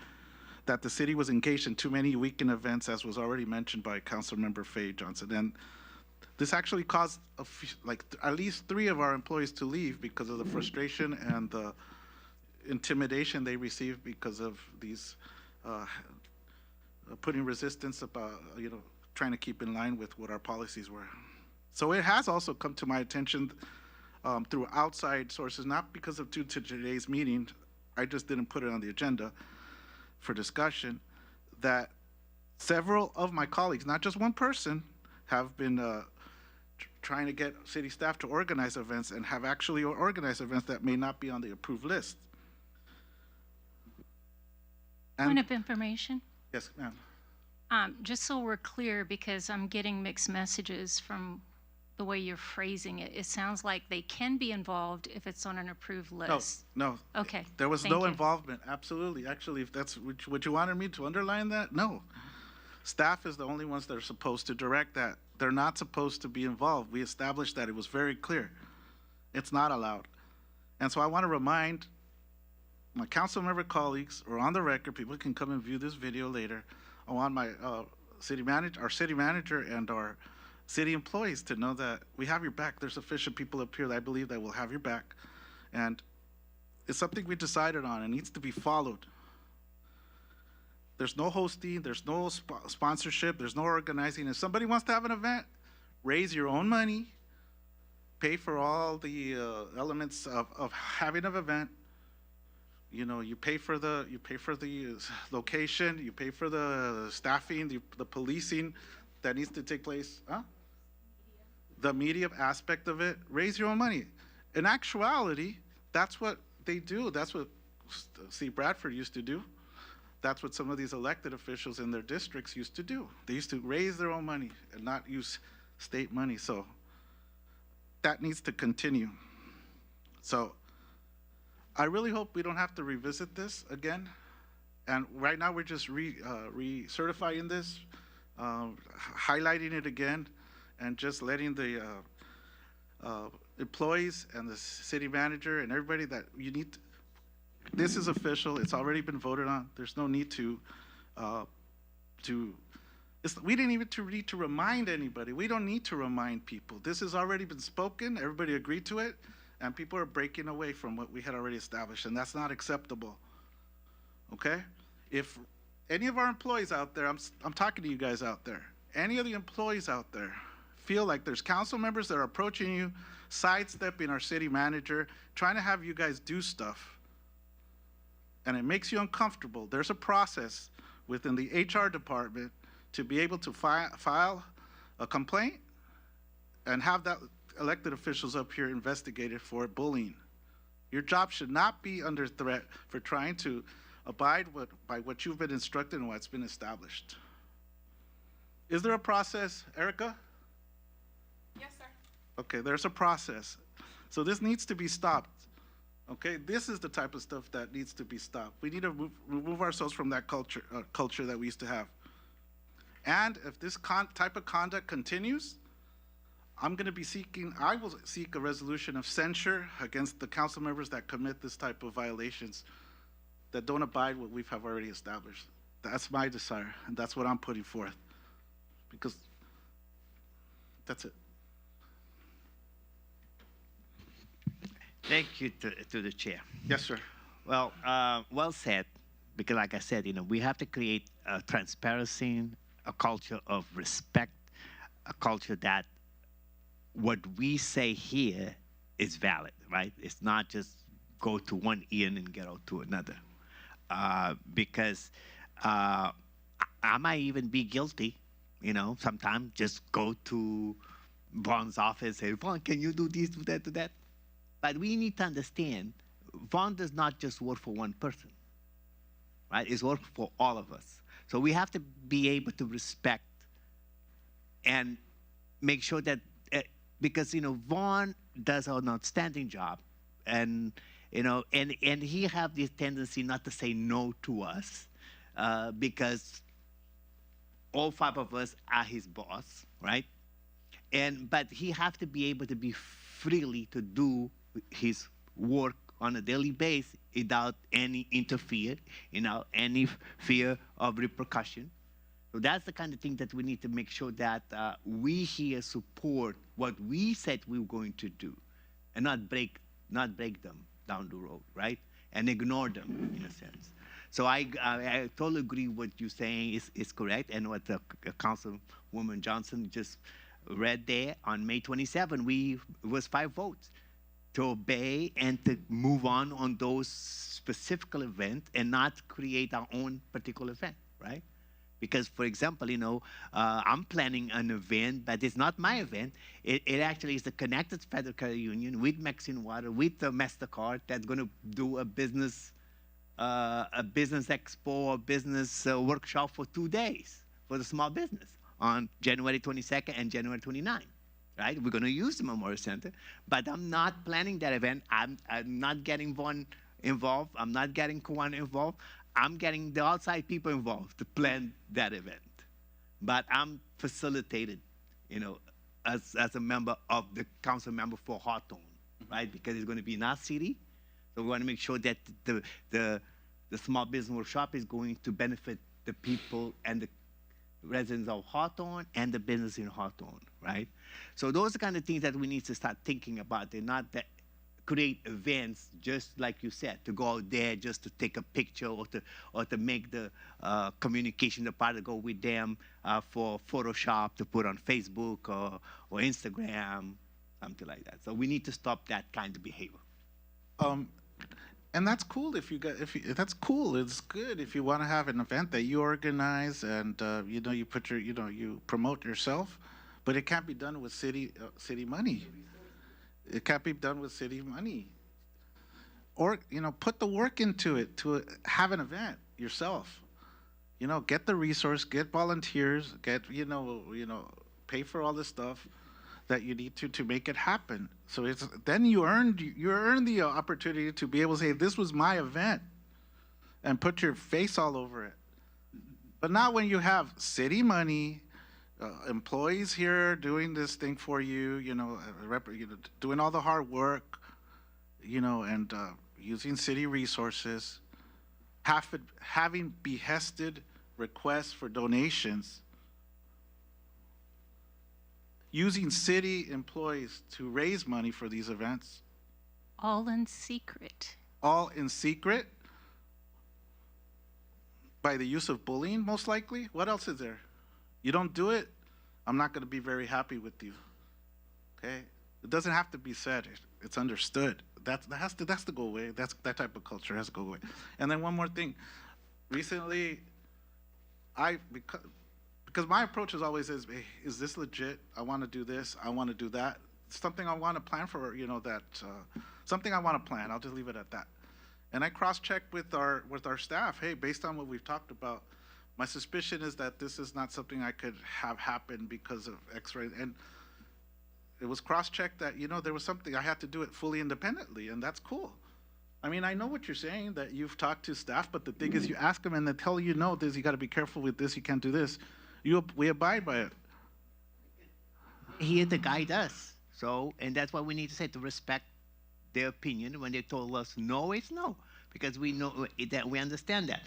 that the city was engaged in too many weekend events, as was already mentioned by Councilmember Faye Johnson. And this actually caused at least 3 of our employees to leave because of the frustration and the intimidation they received because of these putting resistance about, trying to keep in line with what our policies were. So it has also come to my attention through outside sources, not because of today's meeting, I just didn't put it on the agenda for discussion, that several of my colleagues, not just one person, have been trying to get city staff to organize events and have actually organized events that may not be on the approved list. Point of information. Yes, ma'am. Just so we're clear, because I'm getting mixed messages from the way you're phrasing it. It sounds like they can be involved if it's on an approved list. No. Okay. There was thank no you. involvement. Absolutely. Actually, if that's what you wanted me to underline that, no. Staff is the only ones that are supposed to direct that. They're not supposed to be involved. We established that. It was very clear. It's not allowed. And so I want to remind my council member colleagues, or on the record, people can come and view this video later. I want my our city manager and our city employees to know that we have your back. There's sufficient people up here that I believe that will have your back. And it's something we decided on. It needs to be followed. There's no hosting, there's no sponsorship, there's no organizing. If somebody wants to have an event, raise your own money, pay for all the elements of having an event. You pay for the location, you pay for the staffing, the policing that needs to take place. The media aspect of it, raise your own money. In actuality, that's what they do. That's what C. Bradford used to do. That's what some of these elected officials in their districts used to do. They used to raise their own money and not use state money. So that needs to continue. So I really hope we don't have to revisit this again. And right now we're just recertifying this, highlighting it again, and just letting the employees and the city manager and everybody that you need to, this is official. It's already been voted on. There's no need we didn't even need to remind anybody. We don't need to remind people. This has already been spoken. Everybody agreed to it, and people are breaking away from what we had already established, and that's not acceptable. Okay? If any of our employees out there, I'm talking to you guys out there, any of the employees out there feel like there's council members that are approaching you, sidestepping our city manager, trying to have you guys do stuff, and it makes you uncomfortable, there's a process within the HR department to be able to file a complaint and have that elected officials up here investigated for bullying. Your job should not be under threat for trying to abide by what you've been instructed and what's been established. Is there a process, Erica? Yes, sir. Okay, there's a process. So this needs to be stopped. Okay, this is the type of stuff that needs to be stopped. We need to remove ourselves from that culture that we used to have. And if this type of conduct continues, I will seek a resolution of censure against the council members that commit this type of violations that don't abide what we have already established. That's my desire, and that's what I'm putting forth. Because that's it. Thank you to the chair. Yes, sir. Well, well said, because like I said, we have to create a transparency, a culture of respect, a culture that what we say here is valid, right? It's not just go to one end and get out to another. Because I might even be guilty, sometimes just go to Vaughn's office and say, Vaughn, can you do this, do that, do that? But we need to understand, Vaughn does not just work for one person, right? It's work for all of us. So we have to be able to respect and make sure that, because, Vaughn does an outstanding job, and, and he have this tendency not to say no to us, because all 5 of us are his boss, right? But he have to be able to be freely to do his work on a daily basis without any any fear of repercussion. So that's the kind of thing that we need to make sure that we here support what we said we were going to do, and not break them down the road, right? And ignore them in a sense. So I totally agree what you're saying is correct, and what the Councilwoman Johnson just read there. On May 27, it was 5 votes to obey and to move on those specific events and not create our own particular event, right? Because, for example, I'm planning an event, but it's not my event. It actually is the Connected Federal Credit Union with Mexican Water, with the MasterCard, that's going to do a business expo, a business workshop for 2 days for the small business on January 22nd and January 29th, right? We're going to use the Memorial Center, but I'm not planning that event. I'm not getting Vaughn involved. I'm not getting Kawan involved. I'm getting the outside people involved to plan that event. But I'm facilitated, as a member of the council member for Hawthorne, right? Because it's going to be in our city. So we want to make sure that the small business workshop is going to benefit the people and the residents of Hawthorne and the business in Hawthorne, right? So those are the kind of things that we need to start thinking about. They're not that create events, just like you said, to go out there just to take a picture or to make the communication department go with them for Photoshop to put on Facebook or Instagram, something like that. So we need to stop that kind of behavior. And that's cool that's cool. It's good if you want to have an event that you organize and you put you promote yourself, but it can't be done with city money. It can't be done with city money. Or put the work into it to have an event yourself. Get the resource, get volunteers, get pay for all this stuff that you need to make it happen. So then you earn the opportunity to be able to say, this was my event, and put your face all over it. But not when you have city money, employees here doing this thing for you, doing all the hard work, and using city resources, having behested requests for donations, using city employees to raise money for these events. All in secret. All in secret? By the use of bullying, most likely? What else is there? You don't do it, I'm not going to be very happy with you. Okay? It doesn't have to be said. It's understood. That has to go away. That type of culture has to go away. And then one more thing. Recently, because my approach is always hey, is this legit? I want to do this. I want to do that. Something I want to plan for, something I want to plan. I'll just leave it at that. And I cross-check with our staff. Hey, based on what we've talked about, My suspicion is that this is not something I could have happen because of X-ray. And it was cross-checked that, there was something, I had to do it fully independently, and that's cool. I mean, I know what you're saying, that you've talked to staff, but the thing is, you ask them and they tell you, no, this, you got to be careful with this, you can't do this. We abide by it. Here to guide us. So, and that's what we need to say, to respect their opinion. When they told us no, it's no, because we know that, we understand that.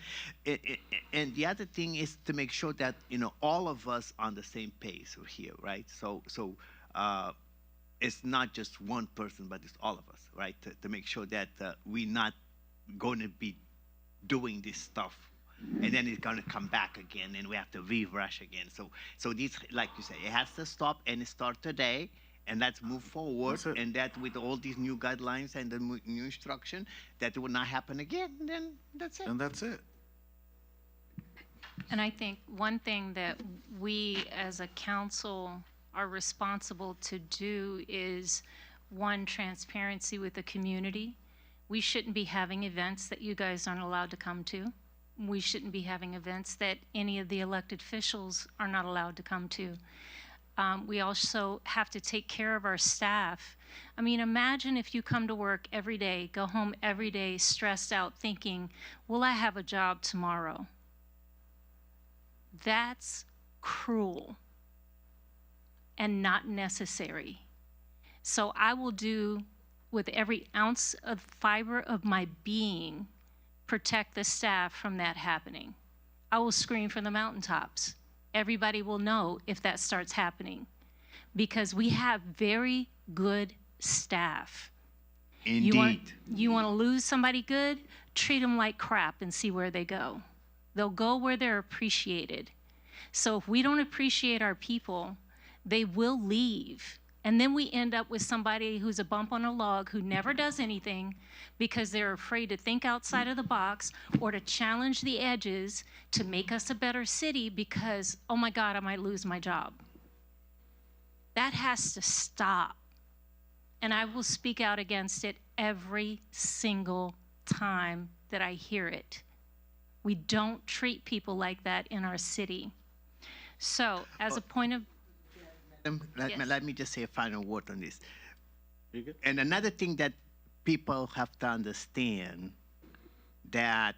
And the other thing is to make sure that, all of us on the same page here, right? So it's not just one person, but it's all of us, right? To make sure that we're not going to be doing this stuff, and then it's going to come back again, and we have to refresh again. So these, like you say, it has to stop, and it start today, and let's move forward. And that with all these new guidelines and the new instruction, that it will not happen again. And then that's it. And that's it. And I think one thing that we as a council are responsible to do is, one, transparency with the community. We shouldn't be having events that you guys aren't allowed to come to. We shouldn't be having events that any of the elected officials are not allowed to come to. We also have to take care of our staff. I mean, imagine if you come to work every day, go home every day stressed out thinking, will I have a job tomorrow? That's cruel and not necessary. So I will do with every ounce of fiber of my being, protect the staff from that happening. I will scream from the mountaintops. Everybody will know if that starts happening, because we have very good staff. Indeed. You want to lose somebody good? Treat them like crap and see where they go. They'll go where they're appreciated. So if we don't appreciate our people, they will leave. And then we end up with somebody who's a bump on a log, who never does anything because they're afraid to think outside of the box or to challenge the edges to make us a better city because, oh my God, I might lose my job. That has to stop. And I will speak out against it every single time that I hear it. We don't treat people like that in our city. So, as a point of... Let me just say a final word on this. And another thing that people have to understand, that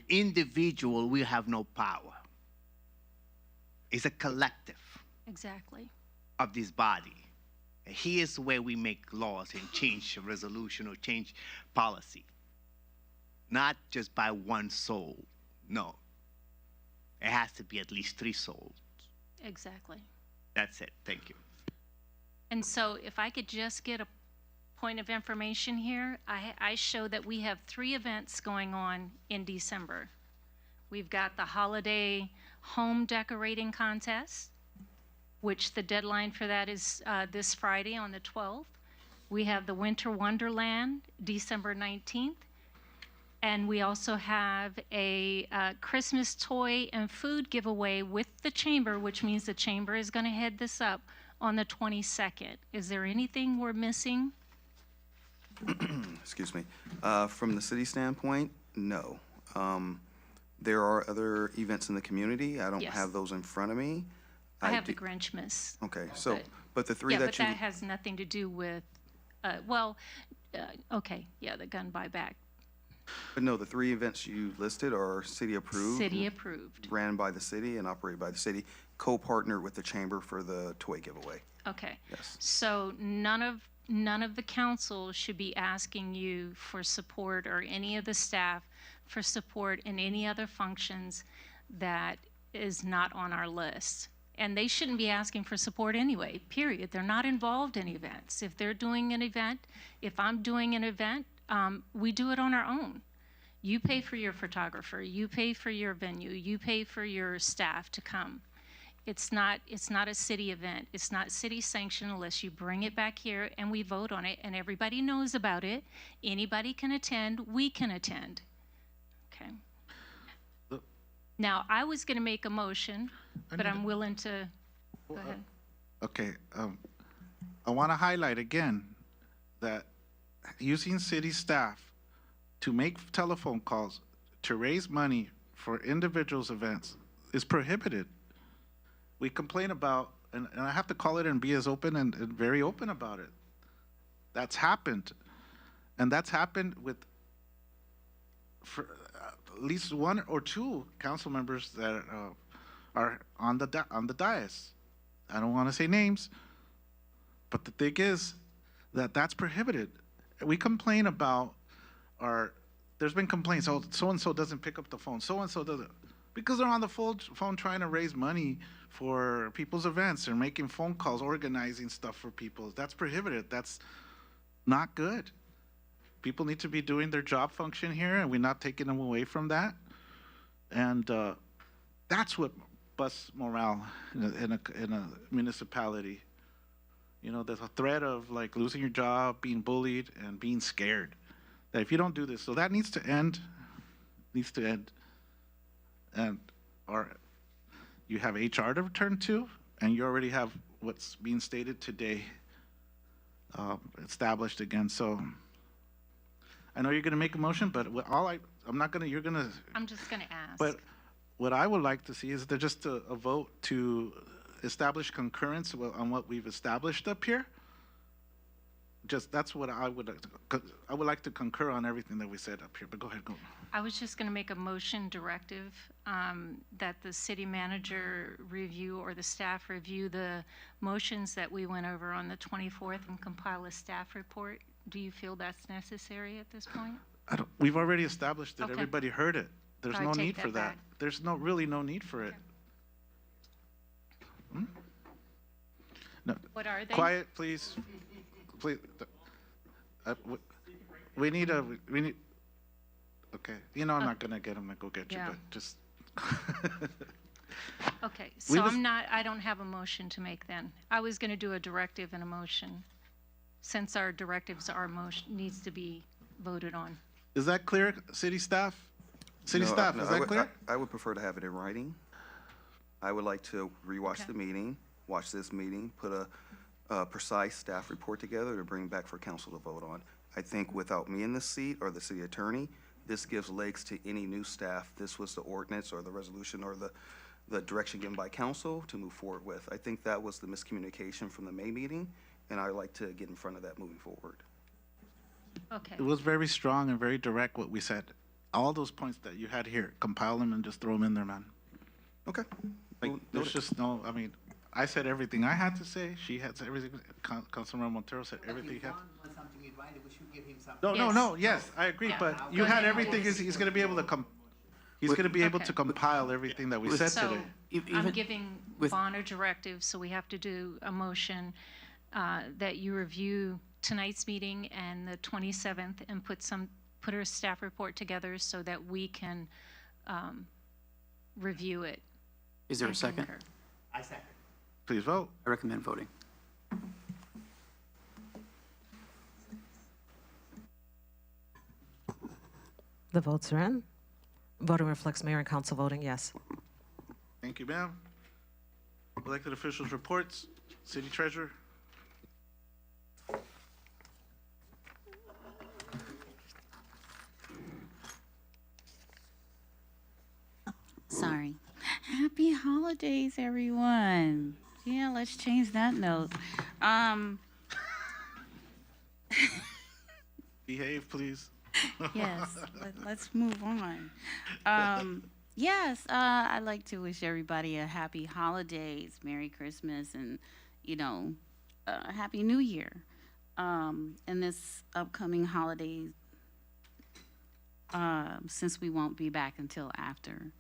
individual, we have no power. It's a collective. Exactly. Of this body. Here's where we make laws and change a resolution or change policy. Not just by one soul. No. It has to be at least 3 souls. Exactly. That's it. Thank you. And so if I could just get a point of information here, I show that we have 3 events going on in December. We've got the holiday home decorating contest, which the deadline for that is this Friday on the 12th. We have the Winter Wonderland, December 19th. And we also have a Christmas toy and food giveaway with the chamber, which means the chamber is going to head this up on the 22nd. Is there anything we're missing? Excuse me. From the city standpoint, no. There are other events in the community. I don't Yes. have those in front of me. I have the Grinchmas. Okay, so, but the 3 Yeah, that but you... that has nothing to do with, okay, yeah, the gun buyback. But no, the 3 events you listed are city approved. City approved. Ran by the city and operated by the city, co-partnered with the chamber for the toy giveaway. Okay. Yes. So none of the council should be asking you for support, or any of the staff for support in any other functions that is not on our list. And they shouldn't be asking for support anyway, period. They're not involved in events. If they're doing an event, if I'm doing an event, we do it on our own. You pay for your photographer, you pay for your venue, you pay for your staff to come. It's not a city event. It's not city sanctioned unless you bring it back here and we vote on it and everybody knows about it. Anybody can attend, we can attend. Okay. Now, I was going to make a motion, but I'm willing to, go ahead. Okay, I want to highlight again that using city staff to make telephone calls to raise money for individuals' events is prohibited. We complain about, and I have to call it and be as open and very open about it. That's happened. And that's happened with for at least one or two council members that are on the dais. I don't want to say names, but the thing is that that's prohibited. We complain about there's been complaints, oh, so-and-so doesn't pick up the phone, so-and-so doesn't, because they're on the phone trying to raise money for people's events or making phone calls, organizing stuff for people. That's prohibited. That's not good. People need to be doing their job function here, and we're not taking them away from that. And that's what busts morale in a municipality. You know, there's a threat of like losing your job, being bullied, and being scared. That if you don't do this, so that needs to end. And or you have HR to return to, and you already have what's being stated today established again. So I know you're going to make a motion, but I'm not going to. You're going to. I'm just going to ask. But what I would like to see is there just a vote to establish concurrence on what we've established up here. Just that's what I would like to concur on everything that we said up here. But go ahead, go. I was just going to make a motion directive that the city manager review or the staff review the motions that we went over on the 24th and compile a staff report. Do you feel that's necessary at this point? We've already established it. Okay. Everybody heard it. There's I no take need for that that. back. There's really no need for it. No. What are they? Quiet, please. Please. We need. Okay. You know I'm not gonna get them and go get you, Yeah. but just. Okay, We so was- I don't have a motion to make then. I was going to do a directive and a motion, since our directives are needs to be voted on. Is that clear, city staff? City No, staff, no, is I that would- clear? I would prefer to have it in writing. I would like to rewatch the meeting, watch this meeting, put a precise staff report together to bring back for council to vote on. I think without me in the seat or the city attorney, this gives legs to any new staff. This was the ordinance or the resolution or the direction given by council to move forward with. I think that was the miscommunication from the May meeting, and I'd like to get in front of that moving forward. Okay. It was very strong and very direct what we said. All those points that you had here, compile them and just throw them in there, man. Okay. Like, there's just no, I mean, I said everything I had to say. She had said everything. Councilman Montero said everything he had. No, yes, I agree, Yeah. but you had everything, he's gonna be able to he's gonna be able to compile everything that we said So today. I'm giving Vaughn a directive, so we have to do a motion that you review tonight's meeting and the 27th and put a staff report together so that we can review it. Is there a and second? concur. I second. Please vote. I recommend voting. The votes are in. Voting reflects mayor and council voting yes. Thank you, ma'am. Elected officials reports, city treasurer. Sorry. Happy holidays, everyone. Yeah, let's change that note. Behave, please. Yes, let's move on. Yes, I'd like to wish everybody a happy holidays, Merry Christmas, and, a Happy New Year. In this upcoming holiday, since we won't be back until after.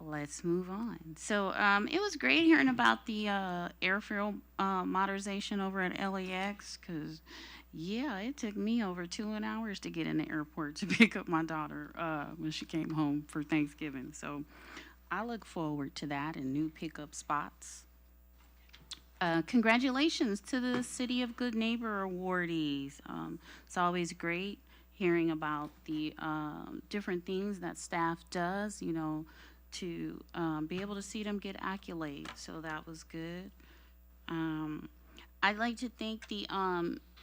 Let's move on. So it was great hearing about the airfield modernization over at LAX because, yeah, it took me over 2 hours to get in the airport to pick up my daughter when she came home for Thanksgiving. So I look forward to that and new pickup spots. Congratulations to the City of Good Neighbor awardees. It's always great hearing about the different things that staff does, to be able to see them get accolades. So that was good. I'd like to thank the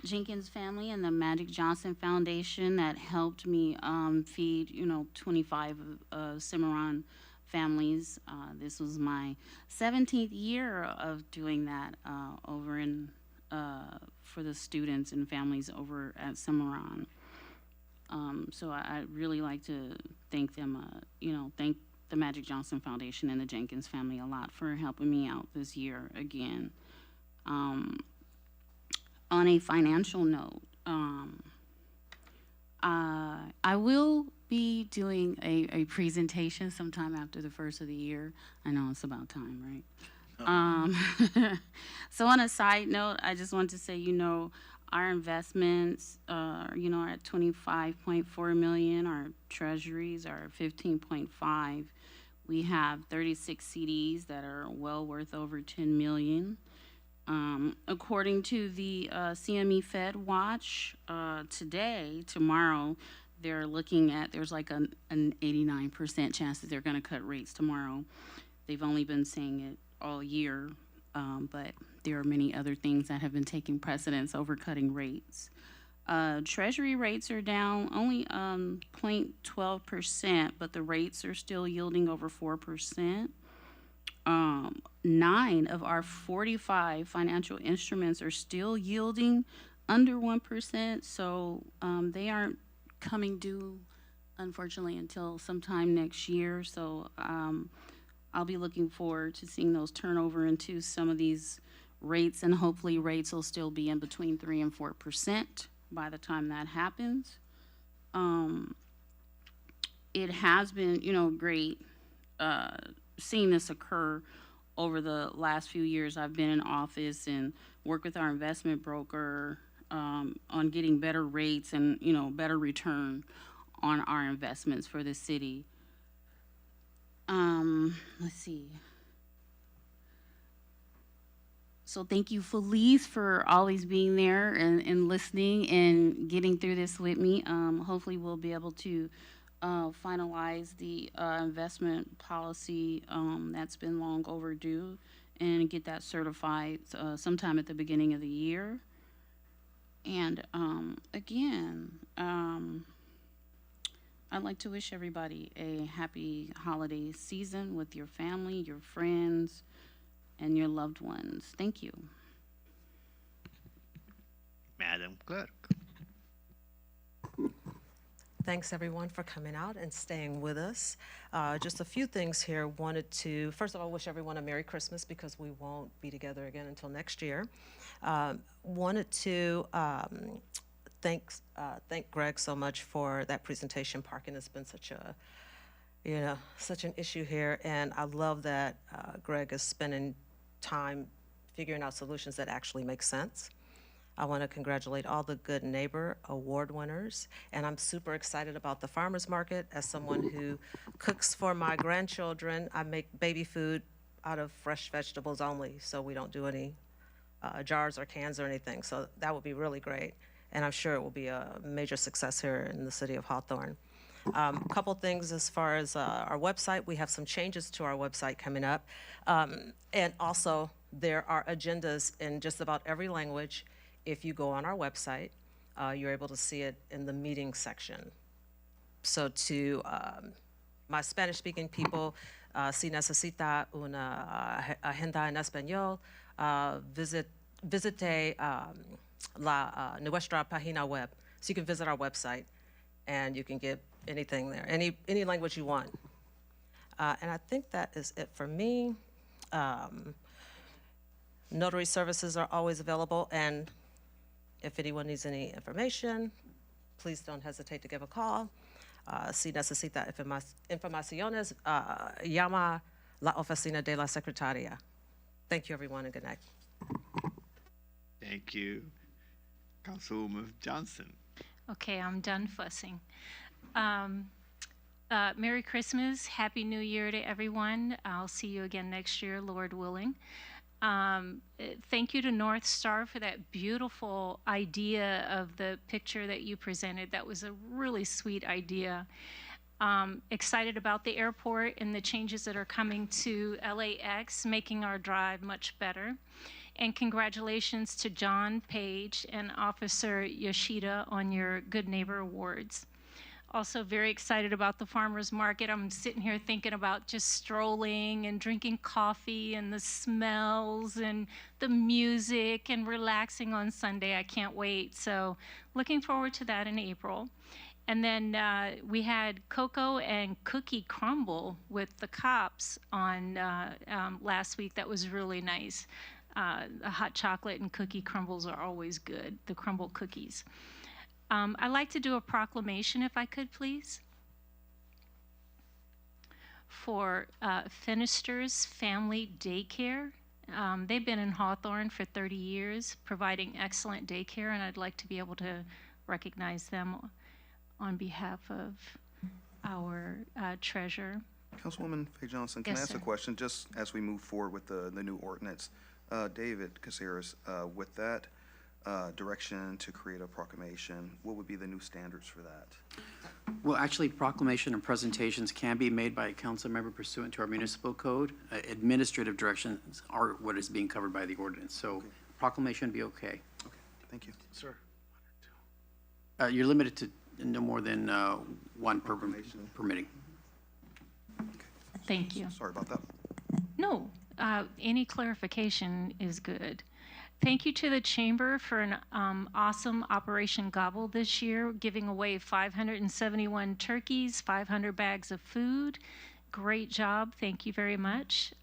Jenkins family and the Magic Johnson Foundation that helped me feed, 25 Cimarron families. This was my 17th year of doing that over in for the students and families over at Cimarron. So I really like to thank them, thank the Magic Johnson Foundation and the Jenkins family a lot for helping me out this year again. On a financial note, I will be doing a presentation sometime after the first of the year. I know it's about time, right? So on a side note, I just want to say, our investments, are at 25.4 million. Our treasuries are 15.5. We have 36 CDs that are well worth over 10 million. According to the CME Fed Watch, tomorrow, they're looking at, there's like an 89% chance that they're going to cut rates tomorrow. They've only been saying it all year, but there are many other things that have been taking precedence over cutting rates. Treasury rates are down only 0.12%, but the rates are still yielding over 4%. 9 of our 45 financial instruments are still yielding under 1%, so they aren't coming due, unfortunately, until sometime next year. So I'll be looking forward to seeing those turn over into some of these rates, and hopefully rates will still be in between 3 and 4% by the time that happens. It has been, great seeing this occur over the last few years I've been in office and work with our investment broker on getting better rates and, better return on our investments for the city. Let's see. So thank you, Felice, for always being there and listening and getting through this with me. Hopefully we'll be able to finalize the investment policy that's been long overdue and get that certified sometime at the beginning of the year. And again, I'd like to wish everybody a happy holiday season with your family, your friends, and your loved ones. Thank you. Madam Clerk. Thanks, everyone, for coming out and staying with us. Just a few things here. Wanted to, first of all, wish everyone a Merry Christmas because we won't be together again until next year. Wanted to thank Greg so much for that presentation. Parking has been such an issue here, and I love that Greg is spending time figuring out solutions that actually make sense. I want to congratulate all the Good Neighbor Award winners, and I'm super excited about the farmers market. As someone who cooks for my grandchildren, I make baby food out of fresh vegetables only, so we don't do any jars or cans or anything, so that would be really great, and I'm sure it will be a major success here in the city of Hawthorne. A couple things as far as our website. We have some changes to our website coming up, and also there are agendas in just about every language. If you go on our website, you're able to see it in the meeting section. So to my Spanish-speaking people, si necesita una agenda en español, visite nuestra página web. So you can visit our website, and you can get anything there, any language you want. And I think that is it for me. Notary services are always available, and if anyone needs any information, please don't hesitate to give a call. Si necesita informaciones, llama la oficina de la secretaria. Thank you, everyone, and good night. Thank you. Councilwoman Johnson. Okay, I'm done fussing. Merry Christmas, Happy New Year to everyone. I'll see you again next year, Lord willing. Thank you to North Star for that beautiful idea of the picture that you presented. That was a really sweet idea. Excited about the airport and the changes that are coming to LAX, making our drive much better. And congratulations to John Page and Officer Yoshida on your Good Neighbor Awards. Also very excited about the farmers market. I'm sitting here thinking about just strolling and drinking coffee and the smells and the music and relaxing on Sunday. I can't wait. So looking forward to that in April. And then we had cocoa and cookie crumble with the cops on last week. That was really nice. The hot chocolate and cookie crumbles are always good, the crumble cookies. I'd like to do a proclamation, if I could, please, for Finister's Family Daycare. They've been in Hawthorne for 30 years, providing excellent daycare, and I'd like to be able to recognize them on behalf of our treasurer. Councilwoman Faye Johnson, can Yes, I ask sir. a question just as we move forward with the new ordinance? David Caceres, with that direction to create a proclamation, what would be the new standards for that? Well, actually, proclamation and presentations can be made by a council member pursuant to our municipal code. Administrative directions are what is being covered by the ordinance, so proclamation would be okay. Okay, thank you. Sir. You're limited to no more than one per permitting. Thank you. Sorry about that. No, any clarification is good. Thank you to the Chamber for an awesome Operation Gobble this year, giving away 571 turkeys, 500 bags of food. Great job. Thank you very much.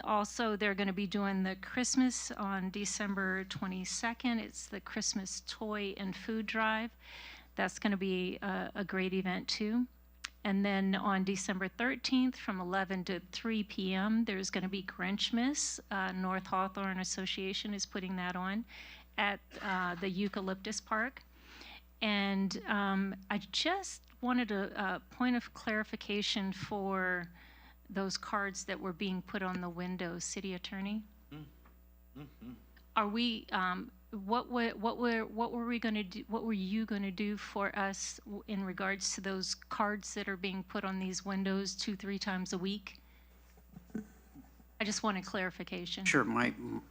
Also, they're going to be doing the Christmas on December 22nd. It's the Christmas Toy and Food Drive. That's going to be a great event, too. And then on December 13th from 11 to 3 p.m., there's going to be Grinchmas. North Hawthorne Association is putting that on at the Eucalyptus Park. And I just wanted a point of clarification for those cards that were being put on the windows, City Attorney. Are we? What were we going to do? What were you going to do for us in regards to those cards that are being put on these windows 2-3 times a week? I just wanted clarification. Sure.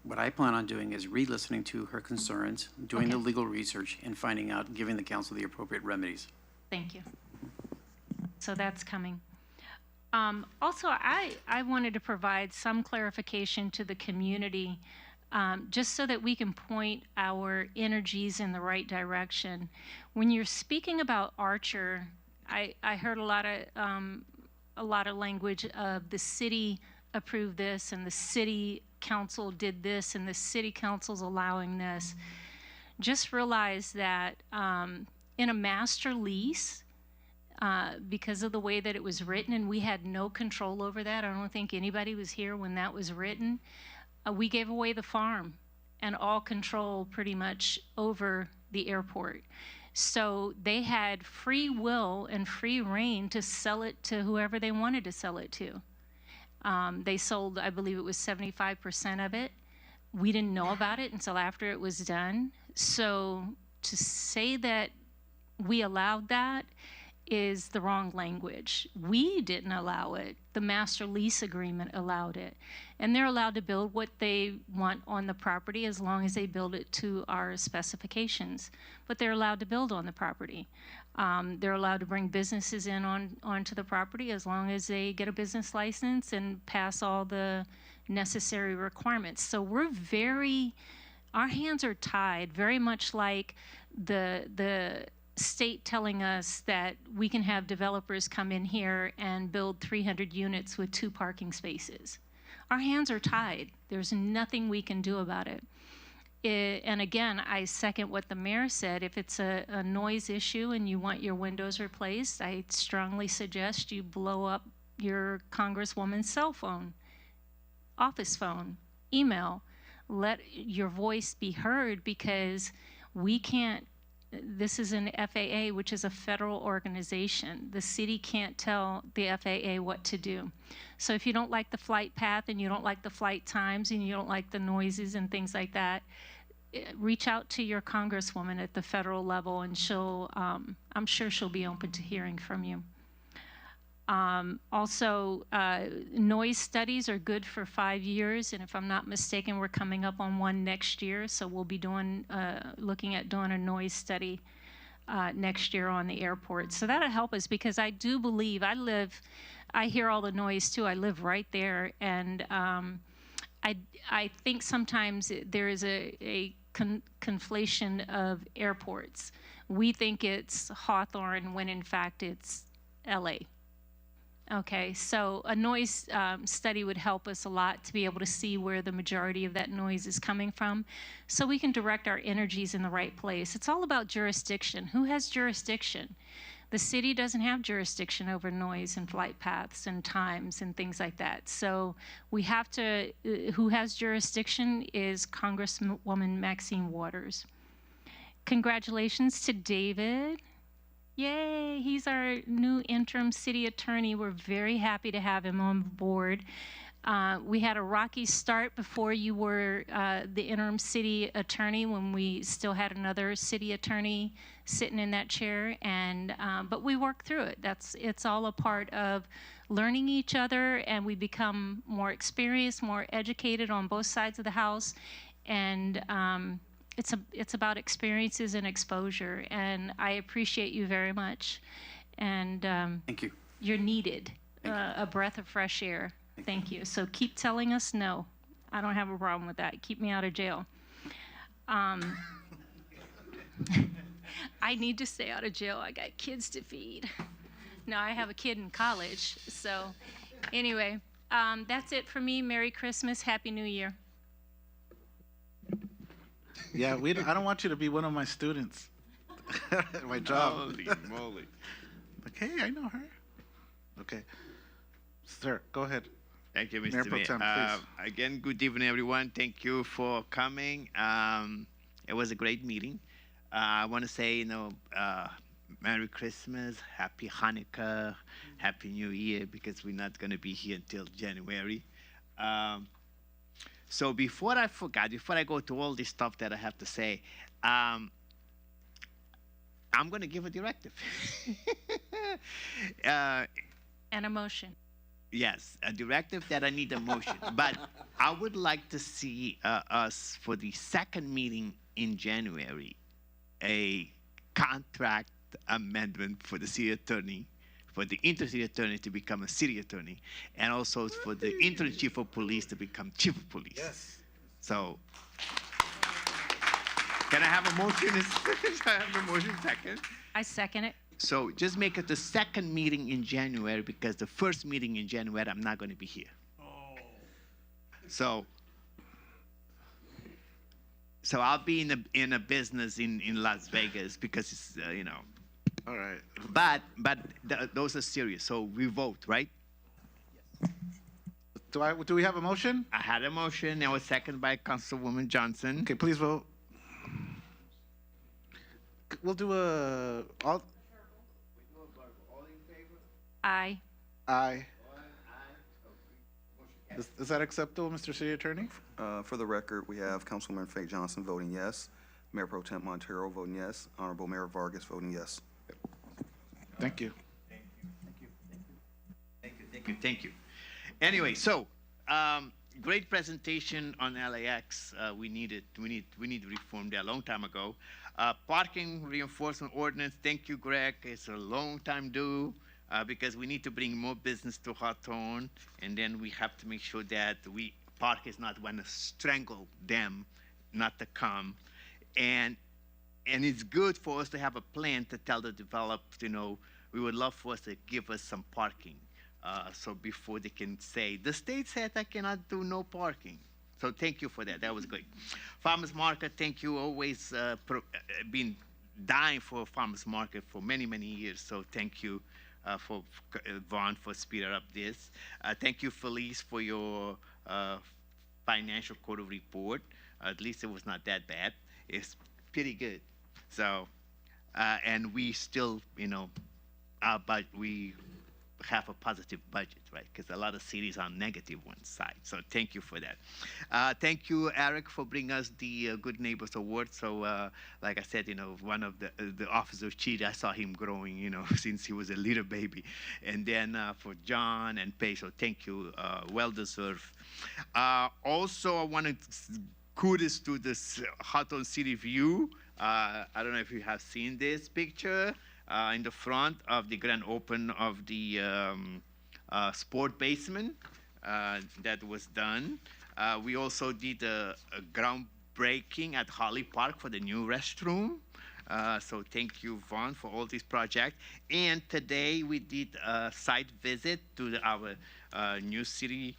What I plan on doing is re-listening to her concerns, doing the legal research, and finding out, giving the council the appropriate remedies. Thank you. So that's coming. Also, I wanted to provide some clarification to the community, just so that we can point our energies in the right direction. When you're speaking about Archer, I heard a lot of language of the city approved this and the city council did this and the city council's allowing this. Just realize that in a master lease, because of the way that it was written, and we had no control over that. I don't think anybody was here when that was written. We gave away the farm and all control pretty much over the airport. So they had free will and free reign to sell it to whoever they wanted to sell it to. They sold, I believe it was 75% of it. We didn't know about it until after it was done. So to say that we allowed that is the wrong language. We didn't allow it. The master lease agreement allowed it. And they're allowed to build what they want on the property as long as they build it to our specifications. But they're allowed to build on the property. They're allowed to bring businesses in onto the property as long as they get a business license and pass all the necessary requirements. So we're our hands are tied, very much like the state telling us that we can have developers come in here and build 300 units with 2 parking spaces. Our hands are tied. There's nothing we can do about it. And again, I second what the mayor said. If it's a noise issue and you want your windows replaced, I strongly suggest you blow up your congresswoman's cell phone, office phone, email. Let your voice be heard, because we can't. This is an FAA, which is a federal organization. The city can't tell the FAA what to do. So if you don't like the flight path and you don't like the flight times and you don't like the noises and things like that, reach out to your congresswoman at the federal level, and I'm sure she'll be open to hearing from you. Also, noise studies are good for 5 years, and if I'm not mistaken, we're coming up on one next year, so we'll be looking at doing a noise study next year on the airport. So that'll help us, because I do believe, I hear all the noise too, I live right there, and I think sometimes there is a conflation of airports. We think it's Hawthorne when in fact it's LA. Okay, so a noise study would help us a lot to be able to see where the majority of that noise is coming from, so we can direct our energies in the right place. It's all about jurisdiction. Who has jurisdiction? The city doesn't have jurisdiction over noise and flight paths and times and things like that. So we have to, who has jurisdiction is Congresswoman Maxine Waters. Congratulations to David. Yay, he's our new interim city attorney. We're very happy to have him on board. We had a rocky start before you were the interim city attorney, when we still had another city attorney sitting in that chair, and but we worked through it. It's all a part of learning each other, and we become more experienced, more educated on both sides of the house, and it's about experiences and exposure, and I appreciate you very much. And Thank you. you're needed, a breath of fresh air. Thank you. So keep telling us no. I don't have a problem with that. Keep me out of jail. I need to stay out of jail. I got kids to feed. No, I have a kid in college. So anyway, that's it for me. Merry Christmas. Happy New Year. Yeah, I don't want you to be one of my students at my job. Holy moly. Okay, I know her. Okay. Sir, go ahead. Thank you, Mayor Mr. Pro Mayor. Tem, please. Again, good evening, everyone. Thank you for coming. It was a great meeting. I want to say, Merry Christmas, Happy Hanukkah, Happy New Year, because we're not going to be here until January. So before I go to all this stuff that I have to say, I'm going to give a directive. And a motion. Yes, a directive that I need a motion. But I would like to see us, for the second meeting in January, a contract amendment for the city attorney, for the intercity attorney to become a city attorney, and also for the interim chief of police to become chief of police. Yes. So, can I have a motion? I have a motion second. I second it. So just make it the second meeting in January, because the first meeting in January, I'm not going to be here. Oh. So I'll be in a business in Las Vegas, because it's, All right. But those are serious. So we vote, right? Do we have a motion? I had a motion. It was seconded by Councilwoman Johnson. Okay, please vote. We'll do all. Aye. Aye. Is that acceptable, Mr. City Attorney? For the record, we have Councilwoman Faye Johnson voting yes, Mayor Pro Tem Montero voting yes, Honorable Mayor Vargas voting yes. Thank you. Thank you. Anyway, so great presentation on LAX. We need to reform that a long time ago. Parking reinforcement ordinance. Thank you, Greg. It's a long time due. Because we need to bring more business to Hawthorne, and then we have to make sure that park is not going to strangle them, not to come, and it's good for us to have a plan to tell the developers, we would love for us to give us some parking, so before they can say the state said I cannot do no parking. So thank you for that. That was great. Farmers market. Thank you. Always been dying for a farmers market for many years. So thank you. For Vaughn for speeding up this. Thank you, Felice, for your financial quarter report. At least it was not that bad. It's pretty good. So, and we still, but we have a positive budget, right? Because a lot of cities are negative one side. So thank you for that. Thank you, Eric, for bringing us the Good Neighbors Award. So like I said, one of the officers of Cheetah, I saw him growing, since he was a little baby. And then for John and Paige, so thank you, well deserved. Also, I want to kudos to this Hawthorne City View. I don't know if you have seen this picture in the front of the grand open of the sport basement that was done. We also did a groundbreaking at Holly Park for the new restroom. So thank you, Vaughn, for all these projects. And today we did a site visit to our new city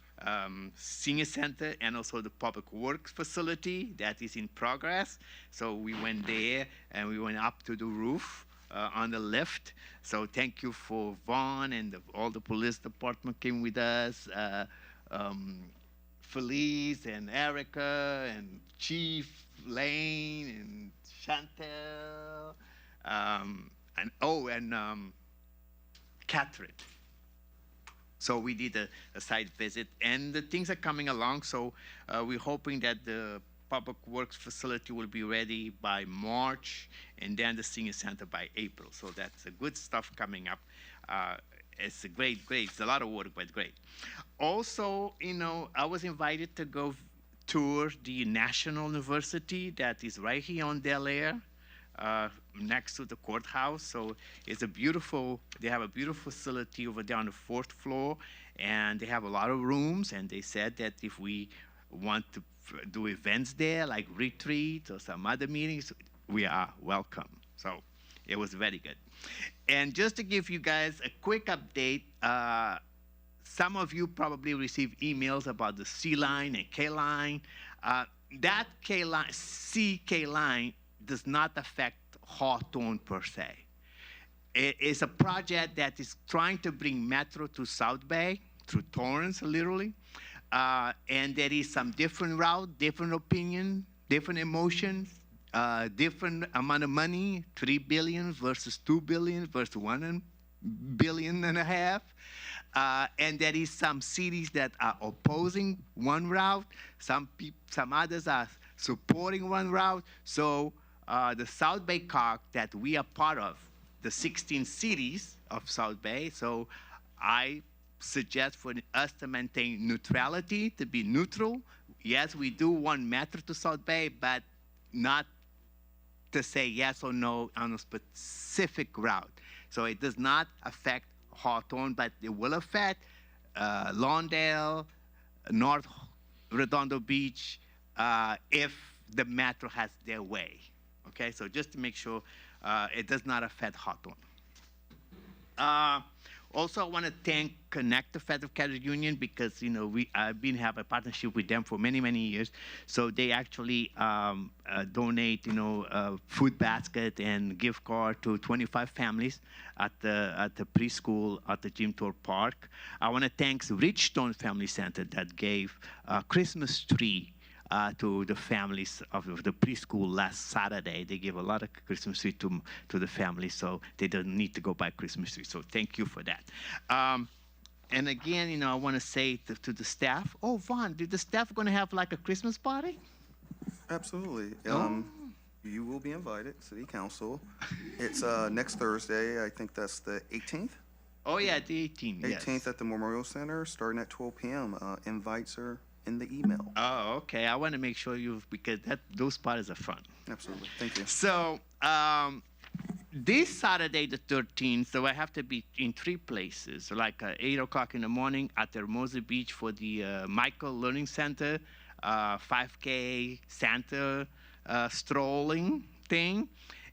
senior center and also the public works facility that is in progress. So we went there and we went up to the roof on the lift. So thank you for Vaughn and all the police department came with us. Felice and Erica and Chief Lane and Chantel and Catherine. So we did a site visit, and the things are coming along. So we're hoping that the public works facility will be ready by March, and then the senior center by April. So that's a good stuff coming up. It's a great. It's a lot of work, but great. Also, I was invited to go tour the National University that is right here on Del Air, next to the courthouse. So it's they have a beautiful facility over there on the 4th floor, and they have a lot of rooms, and they said that if we want to do events there, like retreats or some other meetings, we are welcome. So it was very good. And just to give you guys a quick update, some of you probably received emails about the C line and K line. That CK line does not affect Hawthorne per se. It's a project that is trying to bring Metro to South Bay, through Torrance, literally. And there is some different route, different opinion, different emotions, different amount of money, $3 billion versus $2 billion versus $1.5 billion. And there is some cities that are opposing one route. Some others are supporting one route. So the South Bay COG that we are part of, the 16 cities of South Bay. So I suggest for us to maintain neutrality, to be neutral. Yes, we do want Metro to South Bay, but not to say yes or no on a specific route. So it does not affect Hawthorne, but it will affect Lawndale, North Redondo Beach, if the Metro has their way. Okay, so just to make sure it does not affect Hawthorne. Also, I want to thank Connect the Federal Credit Union because I've been have a partnership with them for many years. So they actually donate food basket and gift card to 25 families at the preschool at the Jim Thorpe Park. I want to thank Richstone Family Center that gave a Christmas tree to the families of the preschool last Saturday. They gave a lot of Christmas tree to the families, so they don't need to go buy Christmas tree. So thank you for that. And again, I want to say to the staff, oh, Vaughn, did the staff going to have like a Christmas party? Absolutely. You will be invited, City Council. It's next Thursday. I think that's the 18th. Oh, yeah, the 18th, 18th yes. at the Memorial Center, starting at 12 p.m. Invites are in the email. Oh, okay. I want to make sure because those parties are fun. Absolutely. Thank you. So this Saturday, the 13th, so I have to be in 3 places, like 8 o'clock in the morning at Hermosa Beach for the Michael Learning Center, 5K Santa strolling thing,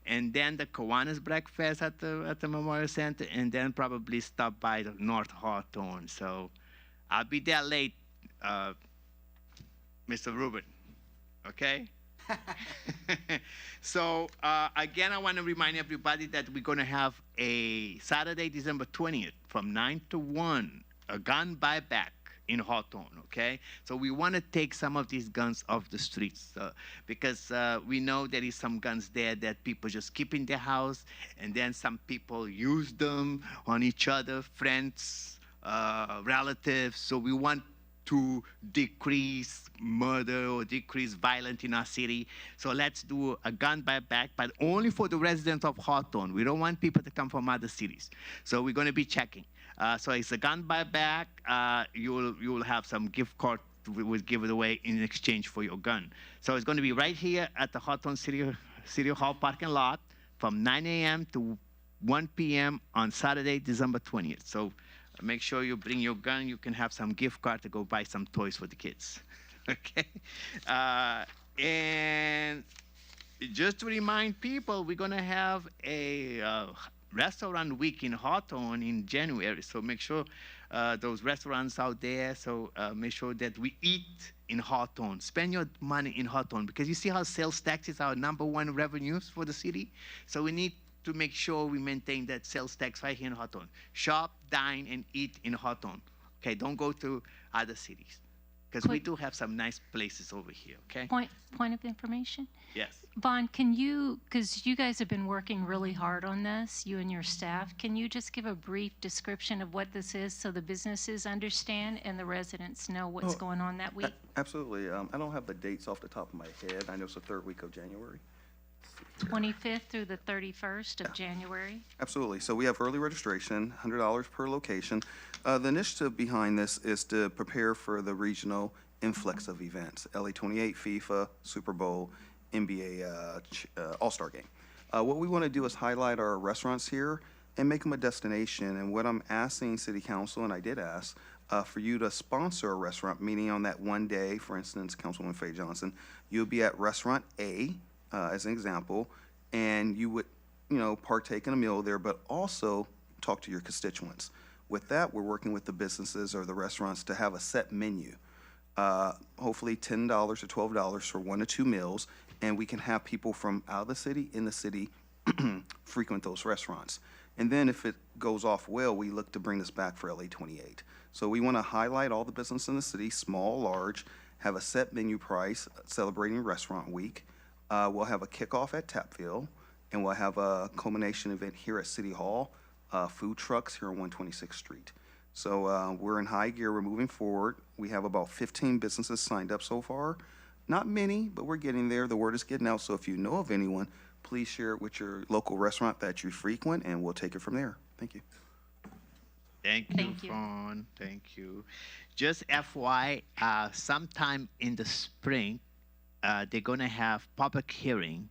and then the Kiwanis Breakfast at the Memorial Center, and then probably stop by the North Hawthorne. So I'll be there late, Mr. Rubin, okay? So again, I want to remind everybody that we're going to have a Saturday, December 20th, from 9 to 1, a gun buyback in Hawthorne, okay? So we want to take some of these guns off the streets because we know there is some guns there that people just keep in their house, and then some people use them on each other, friends, relatives. So we want to decrease murder or decrease violence in our city. So let's do a gun buyback, but only for the residents of Hawthorne. We don't want people to come from other cities. So we're going to be checking. So it's a gun buyback. You will have some gift card we will give it away in exchange for your gun. So it's going to be right here at the Hawthorne City Hall parking lot from 9 a.m. to 1 p.m. on Saturday, December 20th. So make sure you bring your gun. You can have some gift card to go buy some toys for the kids. Okay? And just to remind people, we're going to have a restaurant week in Hawthorne in January. So make sure those restaurants out there, so make sure that we eat in Hawthorne. Spend your money in Hawthorne because you see how sales tax is our #1 revenues for the city. So we need to make sure we maintain that sales tax right here in Hawthorne. Shop, dine, and eat in Hawthorne. Okay, don't go to other cities because we do have some nice places over here, okay? Point of information? Yes. Vaughn, can you, because you guys have been working really hard on this, you and your staff, can you just give a brief description of what this is so the businesses understand and the residents know what's going on that week? Absolutely. I don't have the dates off the top of my head. I know it's the third week of January. 25th through the 31st of January? Absolutely. So we have early registration, $100 per location. The initiative behind this is to prepare for the regional influx of events, LA28, FIFA, Super Bowl, NBA All-Star Game. What we want to do is highlight our restaurants here and make them a destination. And what I'm asking City Council, and I did ask, for you to sponsor a restaurant, meaning on that one day, for instance, Councilwoman Faye Johnson, you'll be at Restaurant A, as an example, and you would, partake in a meal there, but also talk to your constituents. With that, we're working with the businesses or the restaurants to have a set menu, hopefully $10 to $12 for 1 to 2 meals, and we can have people from out of the city, in the city, frequent those restaurants. And then if it goes off well, we look to bring this back for LA28. So we want to highlight all the business in the city, small, large, have a set menu price, celebrating Restaurant Week. We'll have a kickoff at Tapville, and we'll have a culmination event here at City Hall, food trucks here on 126th Street. So we're in high gear. We're moving forward. We have about 15 businesses signed up so far. Not many, but we're getting there. The word is getting out. So if you know of anyone, please share it with your local restaurant that you frequent, and we'll take it from there. Thank you. Thank you, Vaughn. Thank you. Just FYI, sometime in the spring, they're going to have public hearing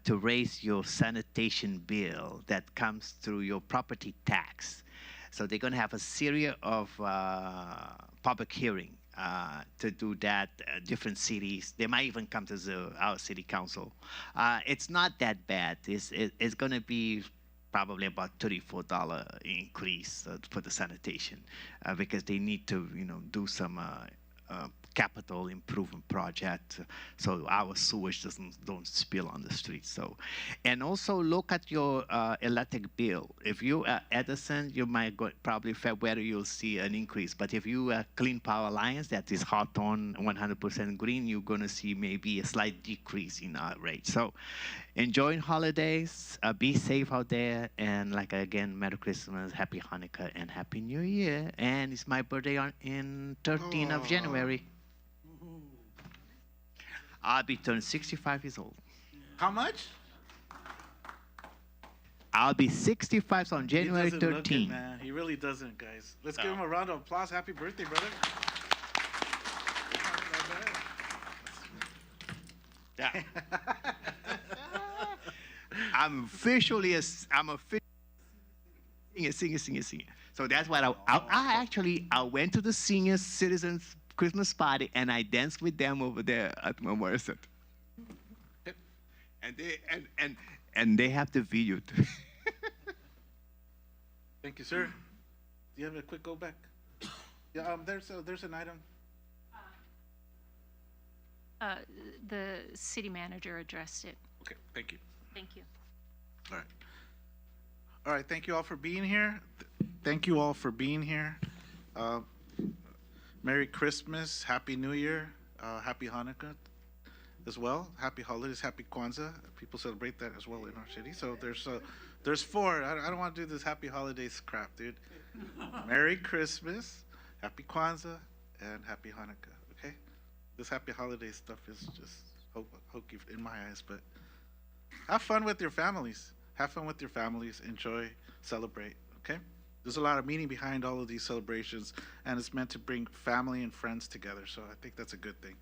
to raise your sanitation bill that comes through your property tax. So they're going to have a series of public hearing to do that. Different cities, they might even come to our city council. It's not that bad. It's going to be probably about $34 increase for the sanitation because they need to, do some capital improvement project so our sewage don't spill on the streets. So, and also look at your electric bill. If you Edison, you might go probably February you'll see an increase. But if you Clean Power Alliance, that is Hawthorne 100% green, you're going to see maybe a slight decrease in our rate. So, enjoy holidays. Be safe out there. And again, Merry Christmas, Happy Hanukkah, and Happy New Year. And it's my birthday in 13th of January. I'll be turning 65 years old. How much? I'll be 65 on January 13th. Look it, man. He really doesn't, guys. Let's give him a round of applause. Happy birthday, brother. Yeah. I'm officially a singer. So that's what I went to the senior citizens Christmas party and I danced with them over there at Memorial Center. And they have the video too. Thank you, sir. Do you have a quick go back? Yeah, there's an item. The city manager addressed it. Okay, thank you. Thank you. All right. All right, thank you all for being here. Thank you all for being here. Merry Christmas, Happy New Year, Happy Hanukkah as well. Happy holidays, Happy Kwanzaa. People celebrate that as well in our city. So there's four. I don't want to do this Happy Holidays crap, dude. Merry Christmas, Happy Kwanzaa, and Happy Hanukkah. Okay, this Happy Holiday stuff is just hokey in my eyes, but have fun with your families. Have fun with your families. Enjoy, celebrate. Okay. There's a lot of meaning behind all of these celebrations, and it's meant to bring family and friends together. So I think that's a good thing.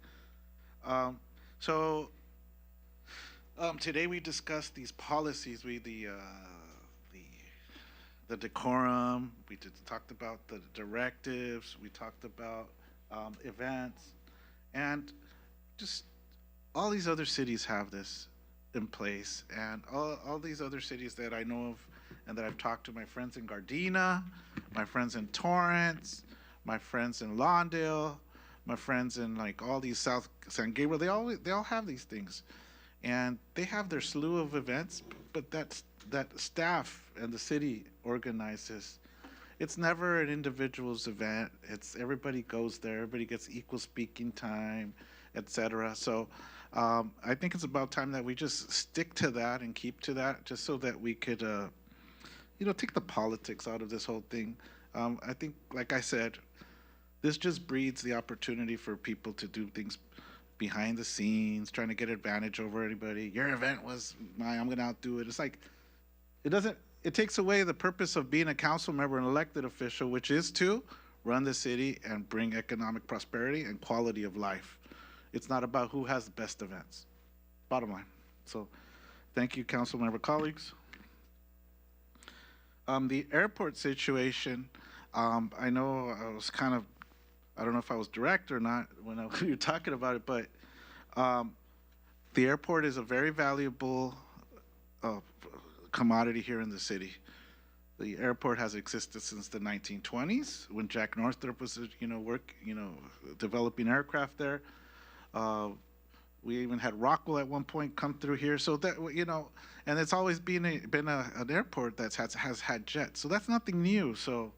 Today we discussed these policies. The decorum. We talked about the directives. We talked about events, and just all these other cities have this in place, and all these other cities that I know of and that I've talked to, my friends in Gardena, my friends in Torrance, my friends in Lawndale, my friends in like all these South San Gabriel, they all have these things, and they have their slew of events, but that staff and the city organizes. It's never an individual's event. It's everybody goes there, everybody gets equal speaking time, etc. So I think it's about time that we just stick to that and keep to that, just so that we could take the politics out of this whole thing. I think, like I said, this just breeds the opportunity for people to do things behind the scenes, trying to get advantage over anybody. Your event was mine, I'm gonna outdo it. It's like, it takes away the purpose of being a council member, an elected official, which is to run the city and bring economic prosperity and quality of life. It's not about who has the best events, bottom line. So thank you, council member colleagues. The airport situation, I know I was I don't know if I was direct or not when we were talking about it, but the airport is a very valuable commodity here in the city. The airport has existed since the 1920s when Jack Northrop was, developing aircraft there. We even had Rockwell at one point come through here. So that, and it's always been an airport that has had jets. So that's nothing new. So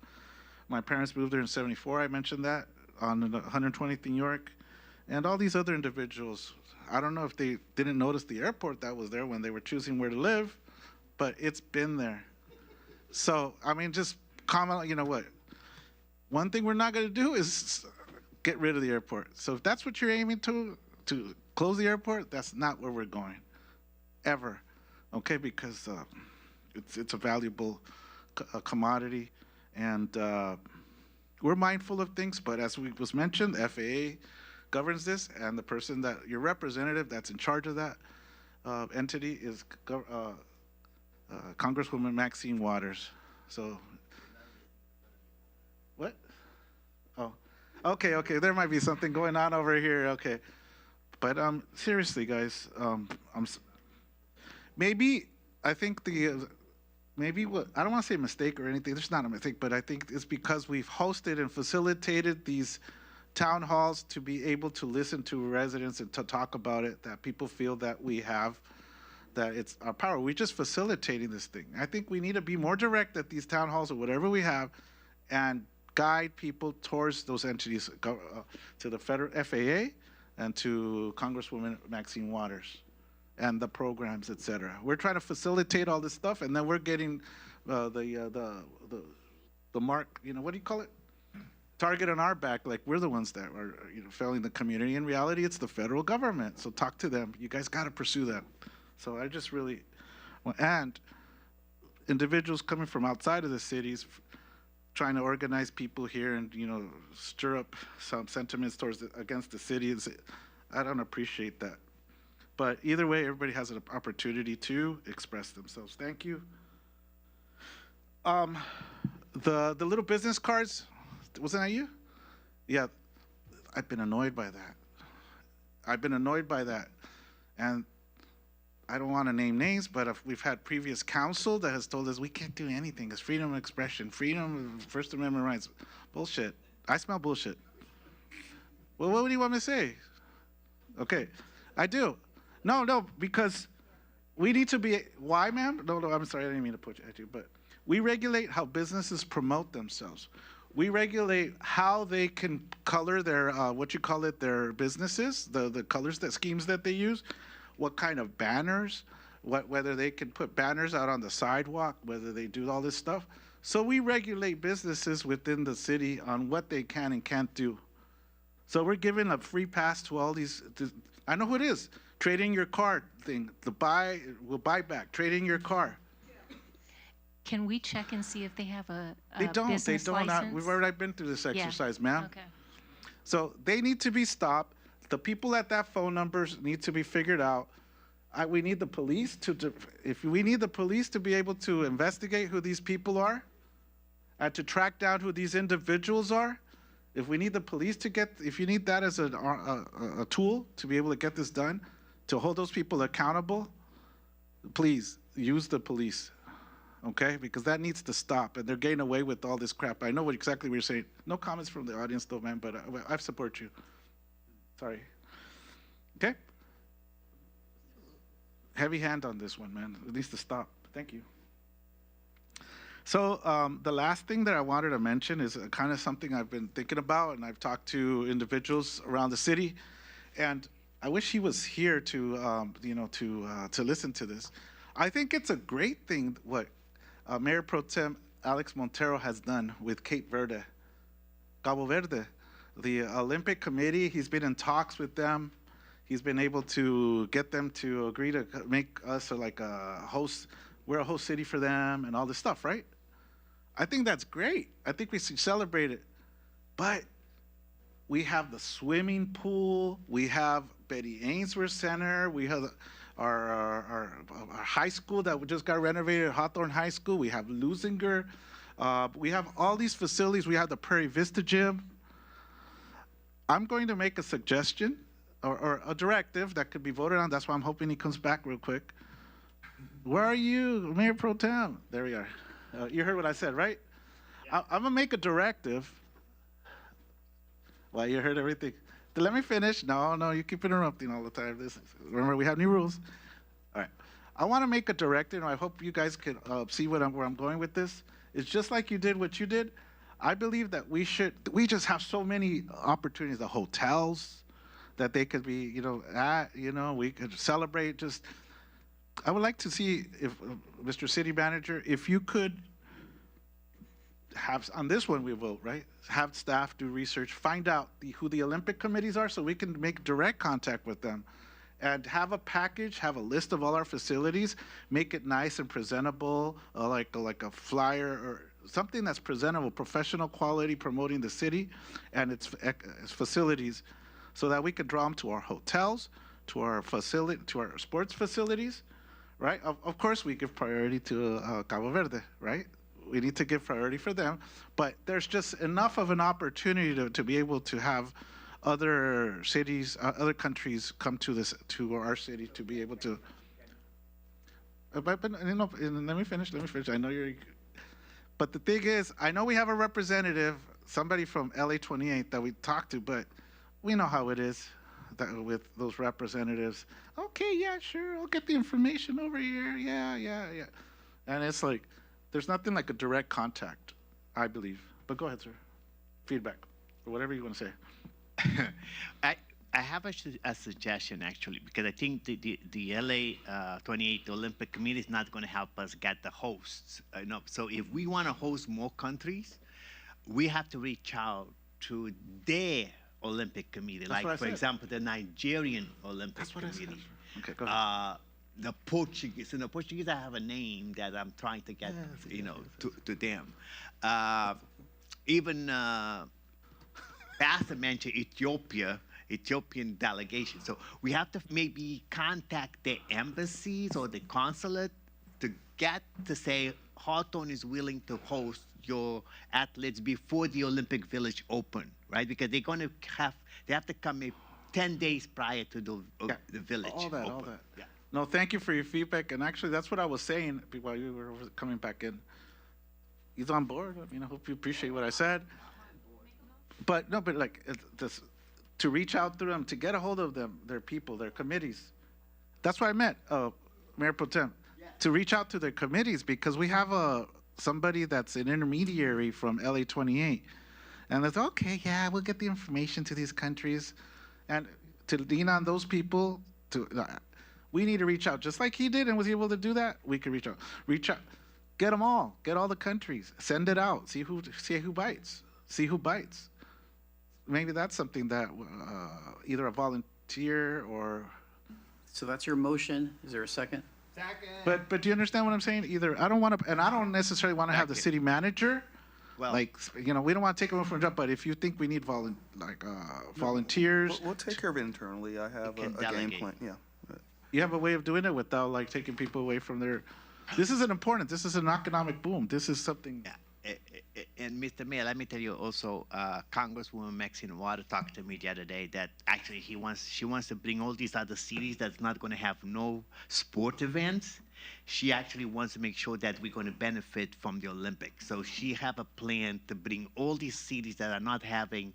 my parents moved there in '74. I mentioned that on 120th in York, and all these other individuals. I don't know if they didn't notice the airport that was there when they were choosing where to live, but it's been there. So I mean, just comment. You know what? One thing we're not going to do is get rid of the airport. So if that's what you're aiming to close the airport, that's not where we're going, ever, okay? Because it's a valuable commodity, and we're mindful of things. But as was mentioned, the FAA governs this, and the person that your representative that's in charge of that entity is Congresswoman Maxine Waters. So, what? Oh, okay. There might be something going on over here. Okay. But seriously, guys, maybe I think maybe what I don't want to say mistake or anything. There's not a mistake, but I think it's because we've hosted and facilitated these town halls to be able to listen to residents and to talk about it. That people feel that we have, that it's our power. We're just facilitating this thing. I think we need to be more direct at these town halls or whatever we have, and guide people towards those entities, to the federal FAA. And to Congresswoman Maxine Waters and the programs, et cetera. We're trying to facilitate all this stuff, and then we're getting the mark, what do you call it? Target on our back, like we're the ones that are failing the community. In reality, it's the federal government. So talk to them. You guys got to pursue that. So I just really, and individuals coming from outside of the cities, trying to organize people here and stir up some sentiments against the city. I don't appreciate that. But either way, everybody has an opportunity to express themselves. Thank you. The little business cards, wasn't that you? Yeah, I've been annoyed by that. And I don't want to name names, but if we've had previous council that has told us we can't do anything. It's freedom of expression, freedom of First Amendment rights. Bullshit. I smell bullshit. Well, what do you want me to say? Okay, I do. No, because we need to be, why, ma'am? No, I'm sorry, I didn't mean to put you at you, but we regulate how businesses promote themselves. We regulate how they can color their, their businesses, the colors, the schemes that they use, what kind of banners, whether they can put banners out on the sidewalk, whether they do all this stuff. So we regulate businesses within the city on what they can and can't do. So we're giving a free pass to all these, I know who it is, trading your car thing, we'll buy back, trading your car. Can we check and see if they have a They don't. business license? We've already been through this exercise, ma'am. Okay. So they need to be stopped. The people at that phone numbers need to be figured out. We need the police if we need the police to be able to investigate who these people are and to track down who these individuals are. If we need the police if you need that as a tool to be able to get this done, to hold those people accountable, please use the police. Okay, because that needs to stop, and they're getting away with all this crap. I know exactly what you're saying. No comments from the audience, though, man. But I support you. Sorry. Okay. Heavy hand on this one, man. It needs to stop. Thank you. So the last thing that I wanted to mention is kind of something I've been thinking about, and I've talked to individuals around the city, and I wish he was here to to listen to this. I think it's a great thing what Mayor Pro Tem Alex Montero has done with Cabo Verde. The Olympic Committee, he's been in talks with them. He's been able to get them to agree to make us like a host, we're a host city for them and all this stuff, right? I think that's great. I think we should celebrate it. But we have the swimming pool, we have Betty Ainsworth Center, we have our high school that just got renovated, Hawthorne High School. We have Lusinger. We have all these facilities. We have the Prairie Vista Gym. I'm going to make a suggestion or a directive that could be voted on. That's why I'm hoping he comes back real quick. Where are you, Mayor Pro Tem? There we are. You heard what I said, right? Yeah. I'm going to make a directive. Well, you heard everything. Let me finish. No, you keep interrupting all the time. Remember, we have new rules. All right. I want to make a directive, and I hope you guys can see where I'm going with this. It's just like you did what you did. I believe that we just have so many opportunities, the hotels that they could be, we could celebrate. I would like to see if, Mr. City Manager, if you could have, on this one we vote, right? Have staff do research, find out who the Olympic committees are so we can make direct contact with them and have a package, have a list of all our facilities, make it nice and presentable, like a flyer or something that's presentable, professional quality, promoting the city and its facilities so that we could draw them to our hotels, to our sports facilities, right? Of course, we give priority to Cabo Verde, right? We need to give priority for them, but there's just enough of an opportunity to be able to have other cities, other countries come to our city to be able to. But let me finish. I know you're. But the thing is, I know we have a representative, somebody from LA 28 that we talked to, but we know how it is with those representatives. Okay, yeah, sure, I'll get the information over here. Yeah. And it's like, there's nothing like a direct contact, I believe. But go ahead, sir. Feedback, or whatever you want to say. I have a suggestion, actually, because I think the LA 28 Olympic Committee is not going to help us get the hosts. So if we want to host more countries, we have to reach out to their Olympic Committee, like, for example, the Nigerian Olympic Committee. Okay, go ahead. The Portuguese. The Portuguese, I have a name that I'm trying to get, to them. Even Pastor mentioned Ethiopian delegation. So we have to maybe contact the embassies or the consulate to say Hawthorne is willing to host your athletes before the Olympic Village open, right? Because they have to come 10 days prior to the village all that. Yeah. No, thank you for your feedback. And actually, that's what I was saying while you were coming back in. He's on board. I mean, I hope you appreciate what I said. But to reach out to them, to get a hold of them, their people, their committees. That's what I meant, Mayor Pro Tem, to reach out to their committees, because we have somebody that's an intermediary from LA 28 And it's okay, yeah, we'll get the information to these countries. And to lean on those people, we need to reach out. Just like he did and was able to do that, we can reach out. Reach out. Get them all. Get all the countries. Send it out. See who bites. See who bites. Maybe that's something that either a volunteer or... So that's your motion. Is there a second? But do you understand what I'm saying? Either I don't want to, and I don't necessarily want to have the city manager. Well, like, you know, we don't want to take them from a job. But if you think we need volunteers, We'll take care of it internally. I have a game delegate. plan, yeah. you have a way of doing it without like taking people away from their. This is important. This is an economic boom. This is something. And Mr. Mayor, let me tell you also, Congresswoman Maxine Water talked to me the other day that actually she wants to bring all these other cities that's not going to have no sport events. She actually wants to make sure that we're going to benefit from the Olympics. So she have a plan to bring all these cities that are not having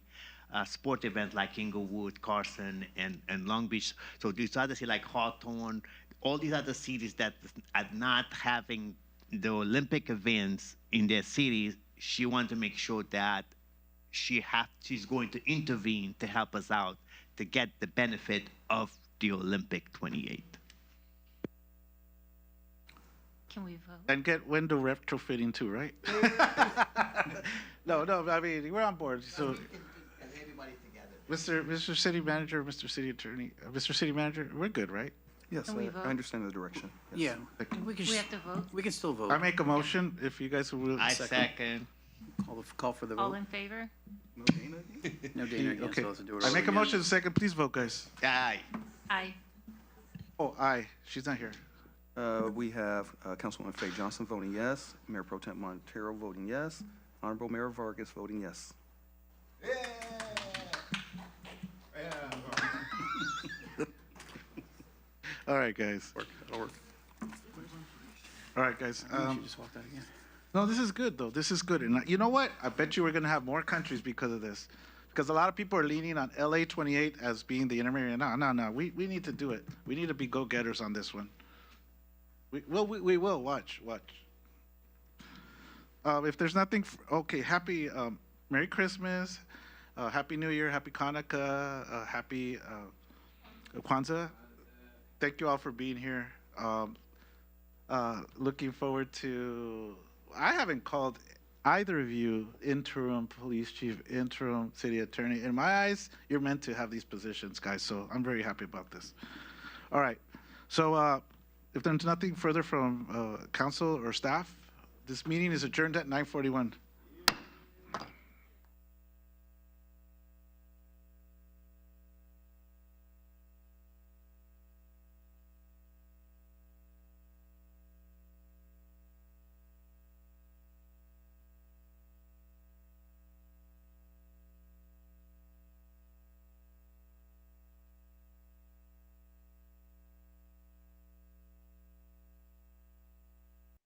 sport events like Inglewood, Carson, and Long Beach. So these other cities like Hawthorne, all these other cities that are not having the Olympic events in their cities, she wants to make sure that she's going to intervene to help us out to get the benefit of the Olympic 28. Can we vote? And get window retrofitting too, right? No, I mean, we're on board. So, Mr. City Manager, Mr. City Attorney, Mr. City Manager, we're good, right? Yes, Can we vote? I understand the direction. Yes. Yeah, we can. We have to vote? We can still vote. I make a motion if you guys will. I second. Call for the vote. All in favor? No Dana again, Okay. so let's do it I over make a again. motion second. Please vote, guys. Aye. Aye. Oh, aye. She's not here. We have Councilwoman Faye Johnson voting yes, Mayor Pro Tem Montero voting yes, Honorable Mayor Vargas voting yes. All right, guys. That'll work. All right, guys. You just walked out again. No, this is good, though. This is good. And you know what? I bet you we're going to have more countries because of this. Because a lot of people are leaning on LA 28 as being the intermediate. No. We need to do it. We need to be go-getters on this one. We will. Watch. If there's nothing, okay, happy Merry Christmas, Happy New Year, Happy Hanukkah, Happy Kwanzaa. Thank you all for being here. Looking forward to, I haven't called either of you interim police chief, interim city attorney. In my eyes, you're meant to have these positions, guys, so I'm very happy about this. All right, so if there's nothing further from council or staff, this meeting is adjourned at 9:41.